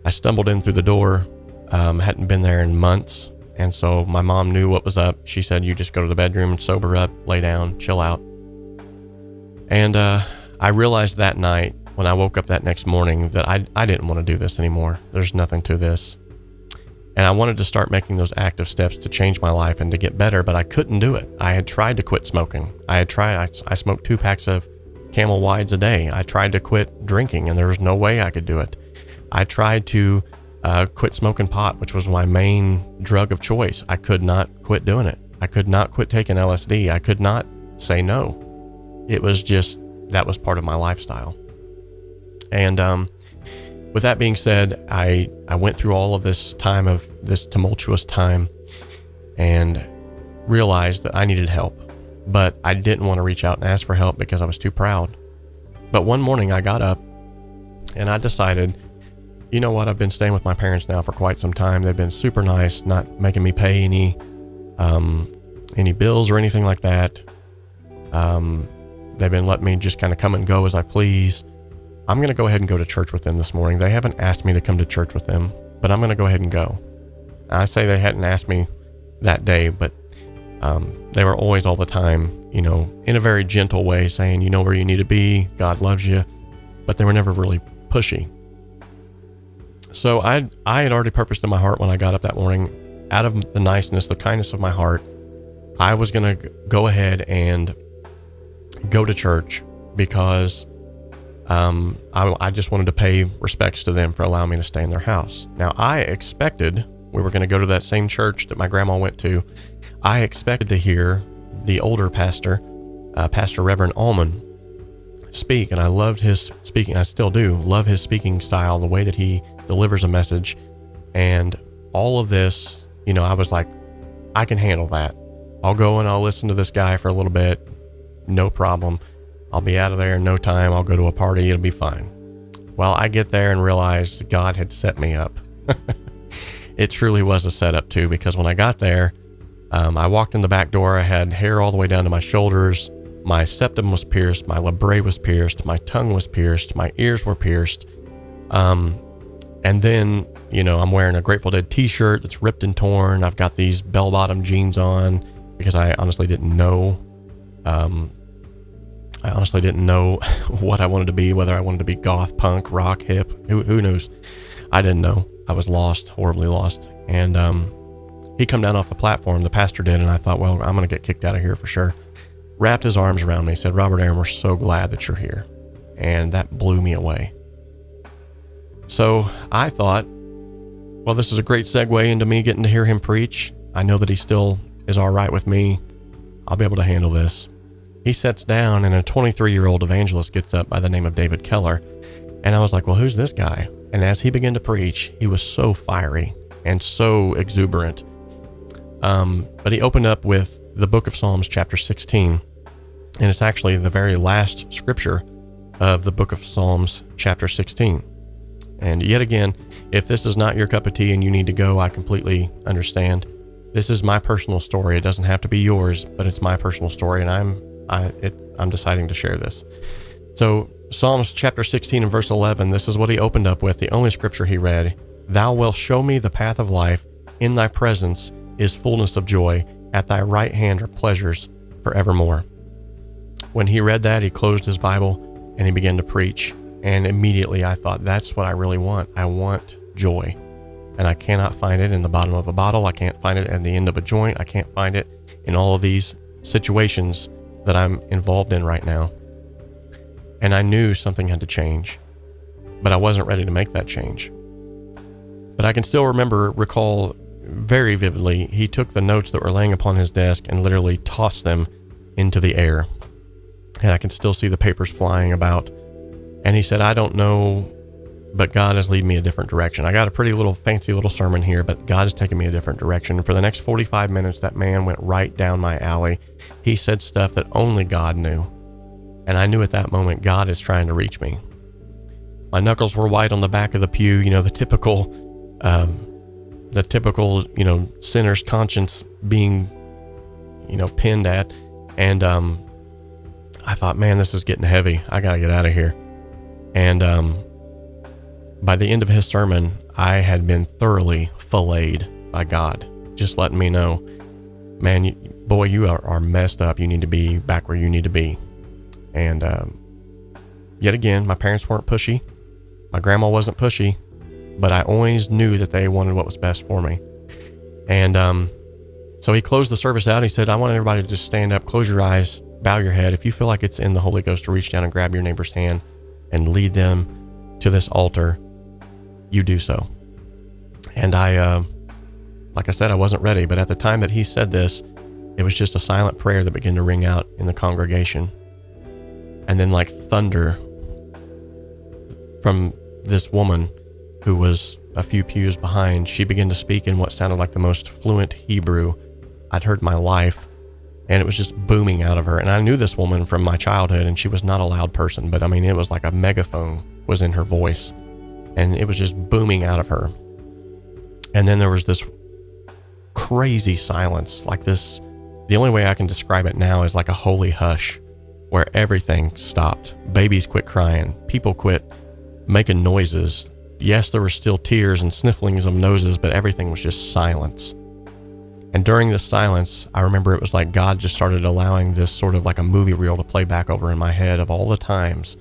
I stumbled in through the door, hadn't been there in months, and so my mom knew what was up. She said, you just go to the bedroom and sober up, lay down, chill out. And I realized that night, when I woke up that next morning, that I didn't want to do this anymore. There's nothing to this. And I wanted to start making those active steps to change my life and to get better, but I couldn't do it. I had tried to quit smoking. I smoked 2 packs of Camel Wides a day. I tried to quit drinking, and there was no way I could do it. I tried to quit smoking pot, which was my main drug of choice. I could not quit doing it. I could not quit taking LSD. I could not say no. It was just, that was part of my lifestyle. And with that being said, I went through all of this time, of this tumultuous time, and realized that I needed help. But I didn't want to reach out and ask for help because I was too proud. But one morning I got up and I decided, you know what, I've been staying with my parents now for quite some time. They've been super nice, not making me pay any bills or anything like that. They've been letting me just kind of come and go as I please. I'm going to go ahead and go to church with them this morning. They haven't asked me to come to church with them, but I'm going to go ahead and go. I say they hadn't asked me that day, but they were always all the time, you know, in a very gentle way saying, you know where you need to be, God loves you, but they were never really pushy. So I had already purposed in my heart when I got up that morning, out of the niceness, the kindness of my heart, I was going to go ahead and go to church because I just wanted to pay respects to them for allowing me to stay in their house. Now, I expected we were going to go to that same church that my grandma went to. I expected to hear the older pastor, Pastor Reverend Allman, speak, and I loved his speaking. I still do love his speaking style, the way that he delivers a message, and all of this, you know, I was like, I can handle that. I'll go and I'll listen to this guy for a little bit. No problem. I'll be out of there in no time. I'll go to a party. It'll be fine. Well, I get there and realize God had set me up. It truly was a setup too, because when I got there, I walked in the back door. I had hair all the way down to my shoulders. My septum was pierced. My 𝗲𝗡 was pierced. My tongue was pierced. My ears were pierced. And then, you know, I'm wearing a Grateful Dead t-shirt that's ripped and torn. I've got these bell-bottom jeans on because I honestly didn't know. What I wanted to be, whether I wanted to be goth, punk, rock, hip, who knows? I didn't know. I was lost, horribly lost. And he come down off the platform, the pastor did, and I thought, well, I'm going to get kicked out of here for sure. Wrapped his arms around me, said, Robert Aaron, we're so glad that you're here. And that blew me away. So I thought, well, this is a great segue into me getting to hear him preach. I know that he still is all right with me. I'll be able to handle this. He sits down and a 23-year-old evangelist gets up by the name of David Keller. And I was like, well, who's this guy? And as he began to preach, he was so fiery and so exuberant. But he opened up with the book of Psalms, chapter 16. And it's actually the very last scripture of the book of Psalms, chapter 16. And yet again, if this is not your cup of tea and you need to go, I completely understand. This is my personal story. It doesn't have to be yours, but it's my personal story, and I'm deciding to share this. So Psalms chapter 16 and verse 11, this is what he opened up with, the only scripture he read. Thou wilt show me the path of life. In thy presence is fullness of joy. At thy right hand are pleasures forevermore. When he read that, he closed his Bible and he began to preach. And immediately I thought, that's what I really want. I want joy. And I cannot find it in the bottom of a bottle. I can't find it at the end of a joint. I can't find it in all of these situations that I'm involved in right now. And I knew something had to change, but I wasn't ready to make that change. But I can still recall very vividly, he took the notes that were laying upon his desk and literally tossed them into the air. And I can still see the papers flying about. And he said, I don't know, but God has leading me a different direction. I got a pretty little fancy little sermon here, but God has taken me a different direction. And for the next 45 minutes, that man went right down my alley. He said stuff that only God knew. And I knew at that moment, God is trying to reach me. My knuckles were white on the back of the pew, you know, the typical, you know, sinner's conscience being, you know, pinned at. And I thought, man, this is getting heavy. I got to get out of here. And by the end of his sermon, I had been thoroughly filleted by God, just letting me know, man, you are messed up. You need to be back where you need to be. And yet again, my parents weren't pushy. My grandma wasn't pushy, but I always knew that they wanted what was best for me. And so he closed the service out. He said, I want everybody to just stand up, close your eyes, bow your head. If you feel like it's in the Holy Ghost to reach down and grab your neighbor's hand and lead them to this altar, you do so. And I, like I said, I wasn't ready, but at the time that he said this, it was just a silent prayer that began to ring out in the congregation. And then like thunder from this woman who was a few pews behind, she began to speak in what sounded like the most fluent Hebrew I'd heard in my life. and it was just booming out of her. And I knew this woman from my childhood, and she was not a loud person, but I mean, it was like a megaphone was in her voice, and it was just booming out of her. And then there was this crazy silence, like this, the only way I can describe it now is like a holy hush, where everything stopped. Babies quit crying, people quit making noises. Yes, there were still tears and snifflings of noses, but everything was just silence. And during this silence, I remember it was like God just started allowing this sort of like a movie reel to play back over in my head of all the times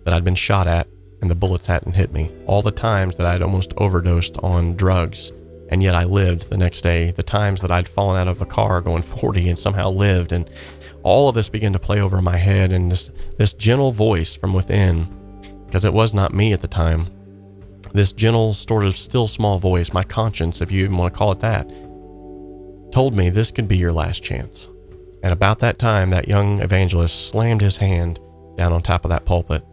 that I'd been shot at and the bullets hadn't hit me. All the times that I'd almost overdosed on drugs and yet I lived the next day. The times that I'd fallen out of a car going 40 and somehow lived. And all of this began to play over my head, and this gentle voice from within, because it was not me at the time, this gentle sort of still small voice, my conscience, if you even want to call it that, told me this could be your last chance. And about that time, that young evangelist slammed his hand down on top of that pulpit,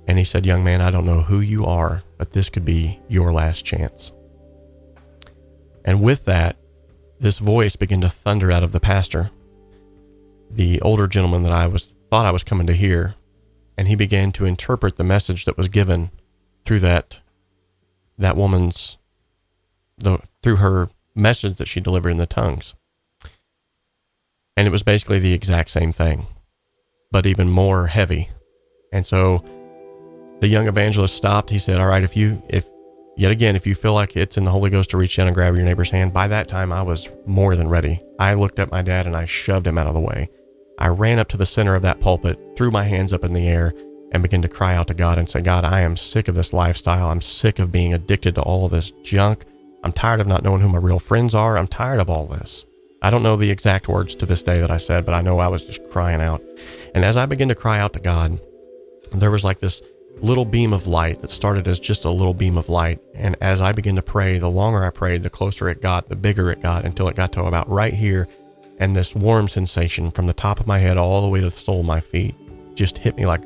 and he said, "Young man, I don't know who you are, but this could be your last chance." And with that, this voice began to thunder out of the pastor, the older gentleman that I thought I was coming to hear, and he began to interpret the message that was given through that woman's, through her message that she delivered in the tongues. And it was basically the exact same thing, but even more heavy. And so the young evangelist stopped. He said, "All right, if you feel like it's in the Holy Ghost to reach down and grab your neighbor's hand." By that time, I was more than ready. I looked at my dad and I shoved him out of the way. I ran up to the center of that pulpit, threw my hands up in the air, and began to cry out to God and say, "God, I am sick of this lifestyle. I'm sick of being addicted to all of this junk. I'm tired of not knowing who my real friends are. I'm tired of all this." I don't know the exact words to this day that I said, but I know I was just crying out. And as I began to cry out to God, there was like this little beam of light that started as just a little beam of light. And as I began to pray, the longer I prayed, the closer it got, the bigger it got, until it got to about right here. And this warm sensation from the top of my head all the way to the sole of my feet just hit me like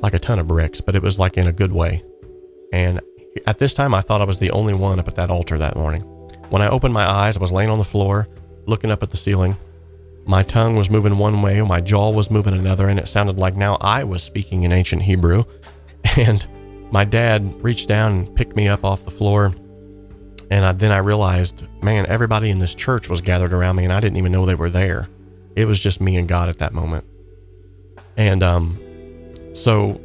a ton of bricks, but it was like in a good way. And at this time, I thought I was the only one up at that altar that morning. When I opened my eyes, I was laying on the floor, looking up at the ceiling. My tongue was moving one way, my jaw was moving another, and it sounded like now I was speaking in ancient Hebrew. And my dad reached down and picked me up off the floor. And then I realized, man, everybody in this church was gathered around me, and I didn't even know they were there. It was just me and God at that moment. And so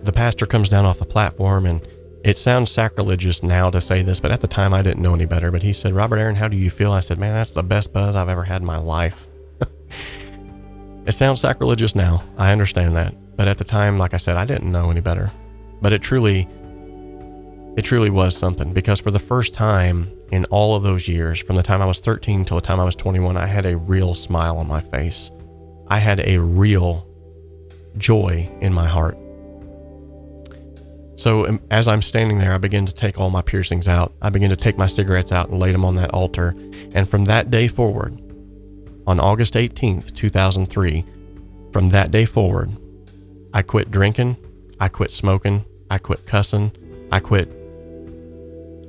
the pastor comes down off the platform, and it sounds sacrilegious now to say this, but at the time I didn't know any better. But he said, "Robert Aaron, how do you feel?" I said, "Man, that's the best buzz I've ever had in my life." It sounds sacrilegious now. I understand that. But at the time, like I said, I didn't know any better. But it truly was something, because for the first time in all of those years, from the time I was 13 till the time I was 21, I had a real smile on my face. I had a real joy in my heart. So as I'm standing there, I begin to take all my piercings out. I begin to take my cigarettes out and lay them on that altar. And from that day forward, on August 18th, 2003, from that day forward, I quit drinking, I quit smoking, I quit cussing, I quit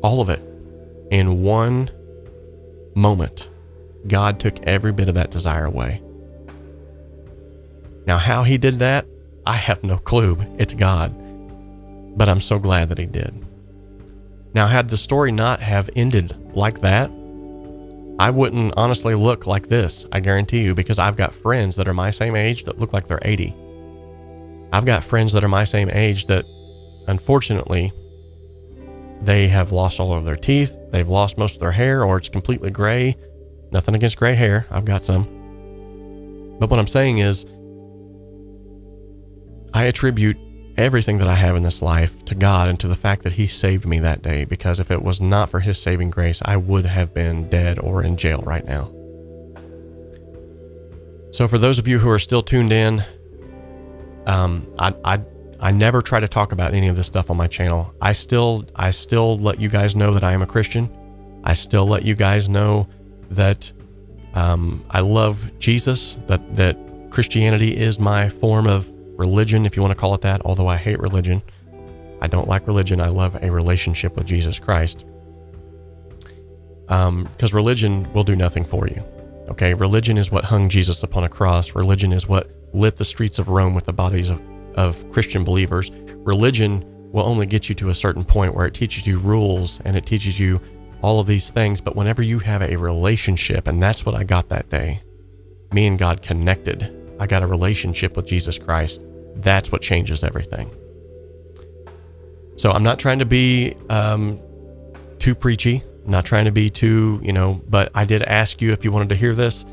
all of it. In one moment, God took every bit of that desire away. Now, how he did that, I have no clue. It's God. But I'm so glad that he did. Now, had the story not have ended like that, I wouldn't honestly look like this, I guarantee you, because I've got friends that are my same age that look like they're 80. I've got friends that are my same age that, unfortunately, they have lost all of their teeth, they've lost most of their hair, or it's completely gray. Nothing against gray hair, I've got some. But what I'm saying is, I attribute everything that I have in this life to God and to the fact that he saved me that day, because if it was not for his saving grace, I would have been dead or in jail right now. So for those of you who are still tuned in, I never try to talk about any of this stuff on my channel. I still let you guys know that I am a Christian. I still let you guys know that I love Jesus, that Christianity is my form of religion, if you want to call it that, although I hate religion. I don't like religion. I love a relationship with Jesus Christ. Because religion will do nothing for you. Okay, religion is what hung Jesus upon a cross. Religion is what lit the streets of Rome with the bodies of Christian believers. Religion will only get you to a certain point where it teaches you rules and it teaches you all of these things. But whenever you have a relationship, and that's what I got that day, me and God connected. I got a relationship with Jesus Christ. That's what changes everything. So I'm not trying to be too preachy. I'm not trying to be too, but I did ask you if you wanted to hear this,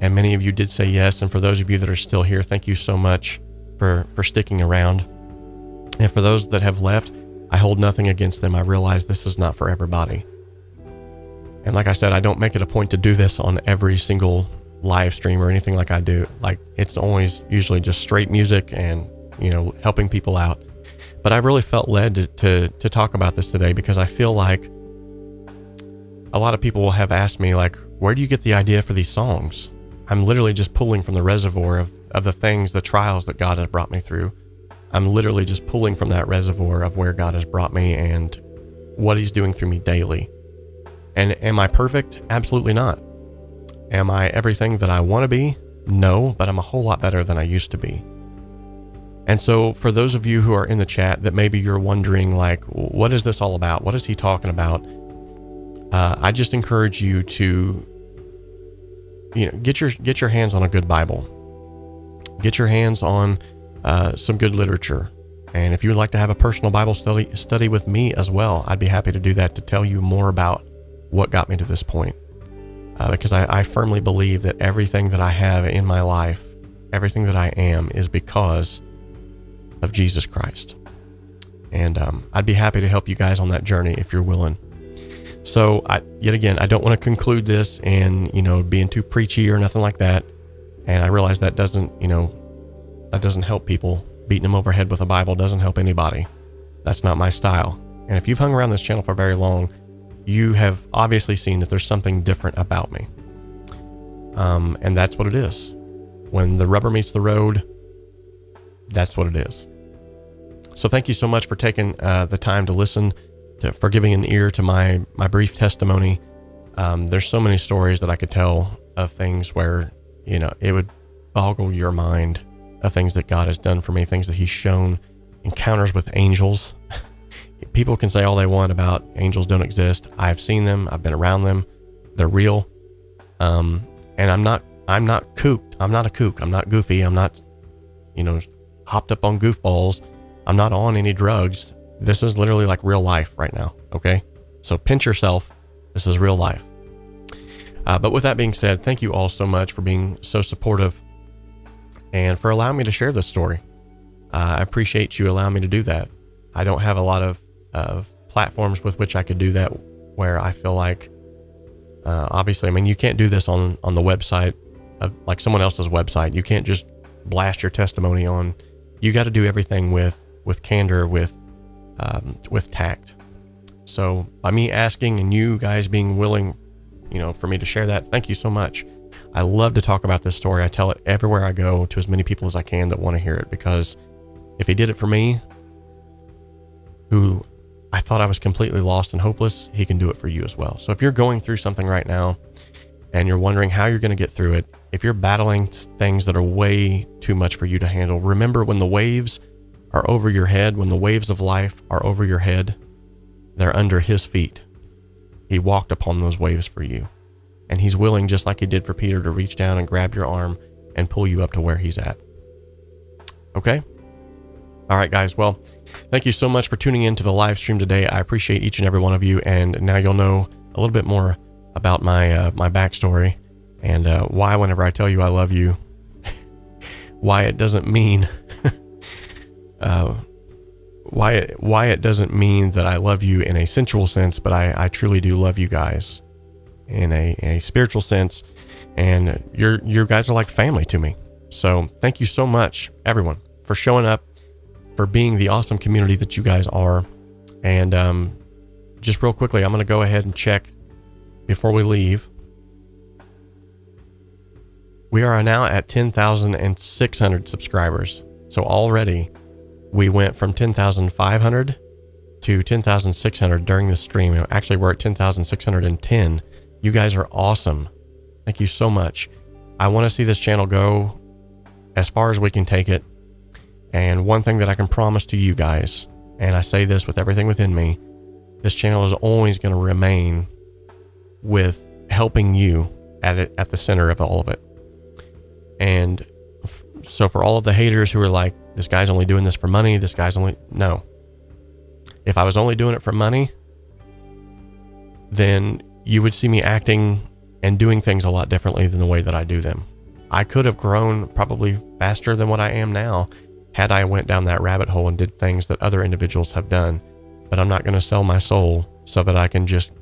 and many of you did say yes. And for those of you that are still here, thank you so much for sticking around. And for those that have left, I hold nothing against them. I realize this is not for everybody. And like I said, I don't make it a point to do this on every single live stream or anything like I do. Like, it's always usually just straight music and, helping people out. But I really felt led to talk about this today because I feel like a lot of people have asked me, like, where do you get the idea for these songs? I'm literally just pulling from the reservoir of the things, the trials that God has brought me through. I'm literally just pulling from that reservoir of where God has brought me and what he's doing through me daily. And am I perfect? Absolutely not. Am I everything that I want to be? No, but I'm a whole lot better than I used to be. And so for those of you who are in the chat that maybe you're wondering, like, what is this all about? What is he talking about? I just encourage you to, get your hands on a good Bible. Get your hands on some good literature. And if you would like to have a personal Bible study with me as well, I'd be happy to do that, to tell you more about what got me to this point. Because I firmly believe that everything that I have in my life, everything that I am, is because of Jesus Christ. And I'd be happy to help you guys on that journey if you're willing. So yet again, I don't want to conclude this and, being too preachy or nothing like that. And I realize that doesn't help people. Beating them over the head with a Bible doesn't help anybody. That's not my style. And if you've hung around this channel for very long, you have obviously seen that there's something different about me. And that's what it is. When the rubber meets the road, that's what it is. So thank you so much for taking the time to listen, for giving an ear to my brief testimony. There's so many stories that I could tell of things where, it would boggle your mind of things that God has done for me, things that he's shown, encounters with angels. People can say all they want about angels don't exist. I've seen them. I've been around them. They're real. And I'm not kooked. I'm not a kook. I'm not goofy. I'm not, hopped up on goofballs. I'm not on any drugs. This is literally like real life right now. Okay. So pinch yourself. This is real life. But with that being said, thank you all so much for being so supportive and for allowing me to share this story. I appreciate you allowing me to do that. I don't have a lot of platforms with which I could do that, where I feel like, obviously, you can't do this on the website of like someone else's website. You can't just blast your testimony on. You got to do everything with candor, with tact. So by me asking and you guys being willing, for me to share that, thank you so much. I love to talk about this story. I tell it everywhere I go to as many people as I can that want to hear it, because if he did it for me, who I thought I was completely lost and hopeless, he can do it for you as well. So if you're going through something right now and you're wondering how you're going to get through it, if you're battling things that are way too much for you to handle, remember, when the waves are over your head, when the waves of life are over your head, they're under his feet. He walked upon those waves for you. And he's willing, just like he did for Peter, to reach down and grab your arm and pull you up to where he's at. Okay? All right, guys. Well, thank you so much for tuning in to the live stream today. I appreciate each and every one of you. And now you'll know a little bit more about my backstory and why, whenever I tell you I love you, why it doesn't mean why it doesn't mean that I love you in a sensual sense, but I truly do love you guys in a spiritual sense, and you guys are like family to me. So thank you so much, everyone, for showing up, for being the awesome community that you guys are. And just real quickly, I'm going to go ahead and check before we leave. We are now at 10,600 subscribers. So already we went from 10,500 to 10,600 during the stream. Actually, we're at 10,610. You guys are awesome. Thank you so much. I want to see this channel go as far as we can take it. And one thing that I can promise to you guys, and I say this with everything within me, this channel is always going to remain with helping you at the center of all of it. And so for all of the haters who are like, this guy's only doing this for money, no. If I was only doing it for money, then you would see me acting and doing things a lot differently than the way that I do them. I could have grown probably faster than what I am now had I went down that rabbit hole and did things that other individuals have done. But I'm not going to sell my soul so that I can just,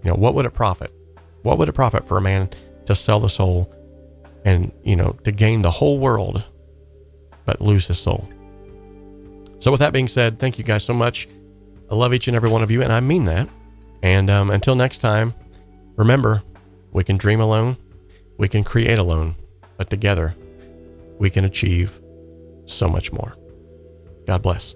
what would it profit? What would it profit for a man to sell the soul and, to gain the whole world, but lose his soul? So with that being said, thank you guys so much. I love each and every one of you, and I mean that. And until next time, remember, we can dream alone, we can create alone, but together we can achieve so much more. God bless.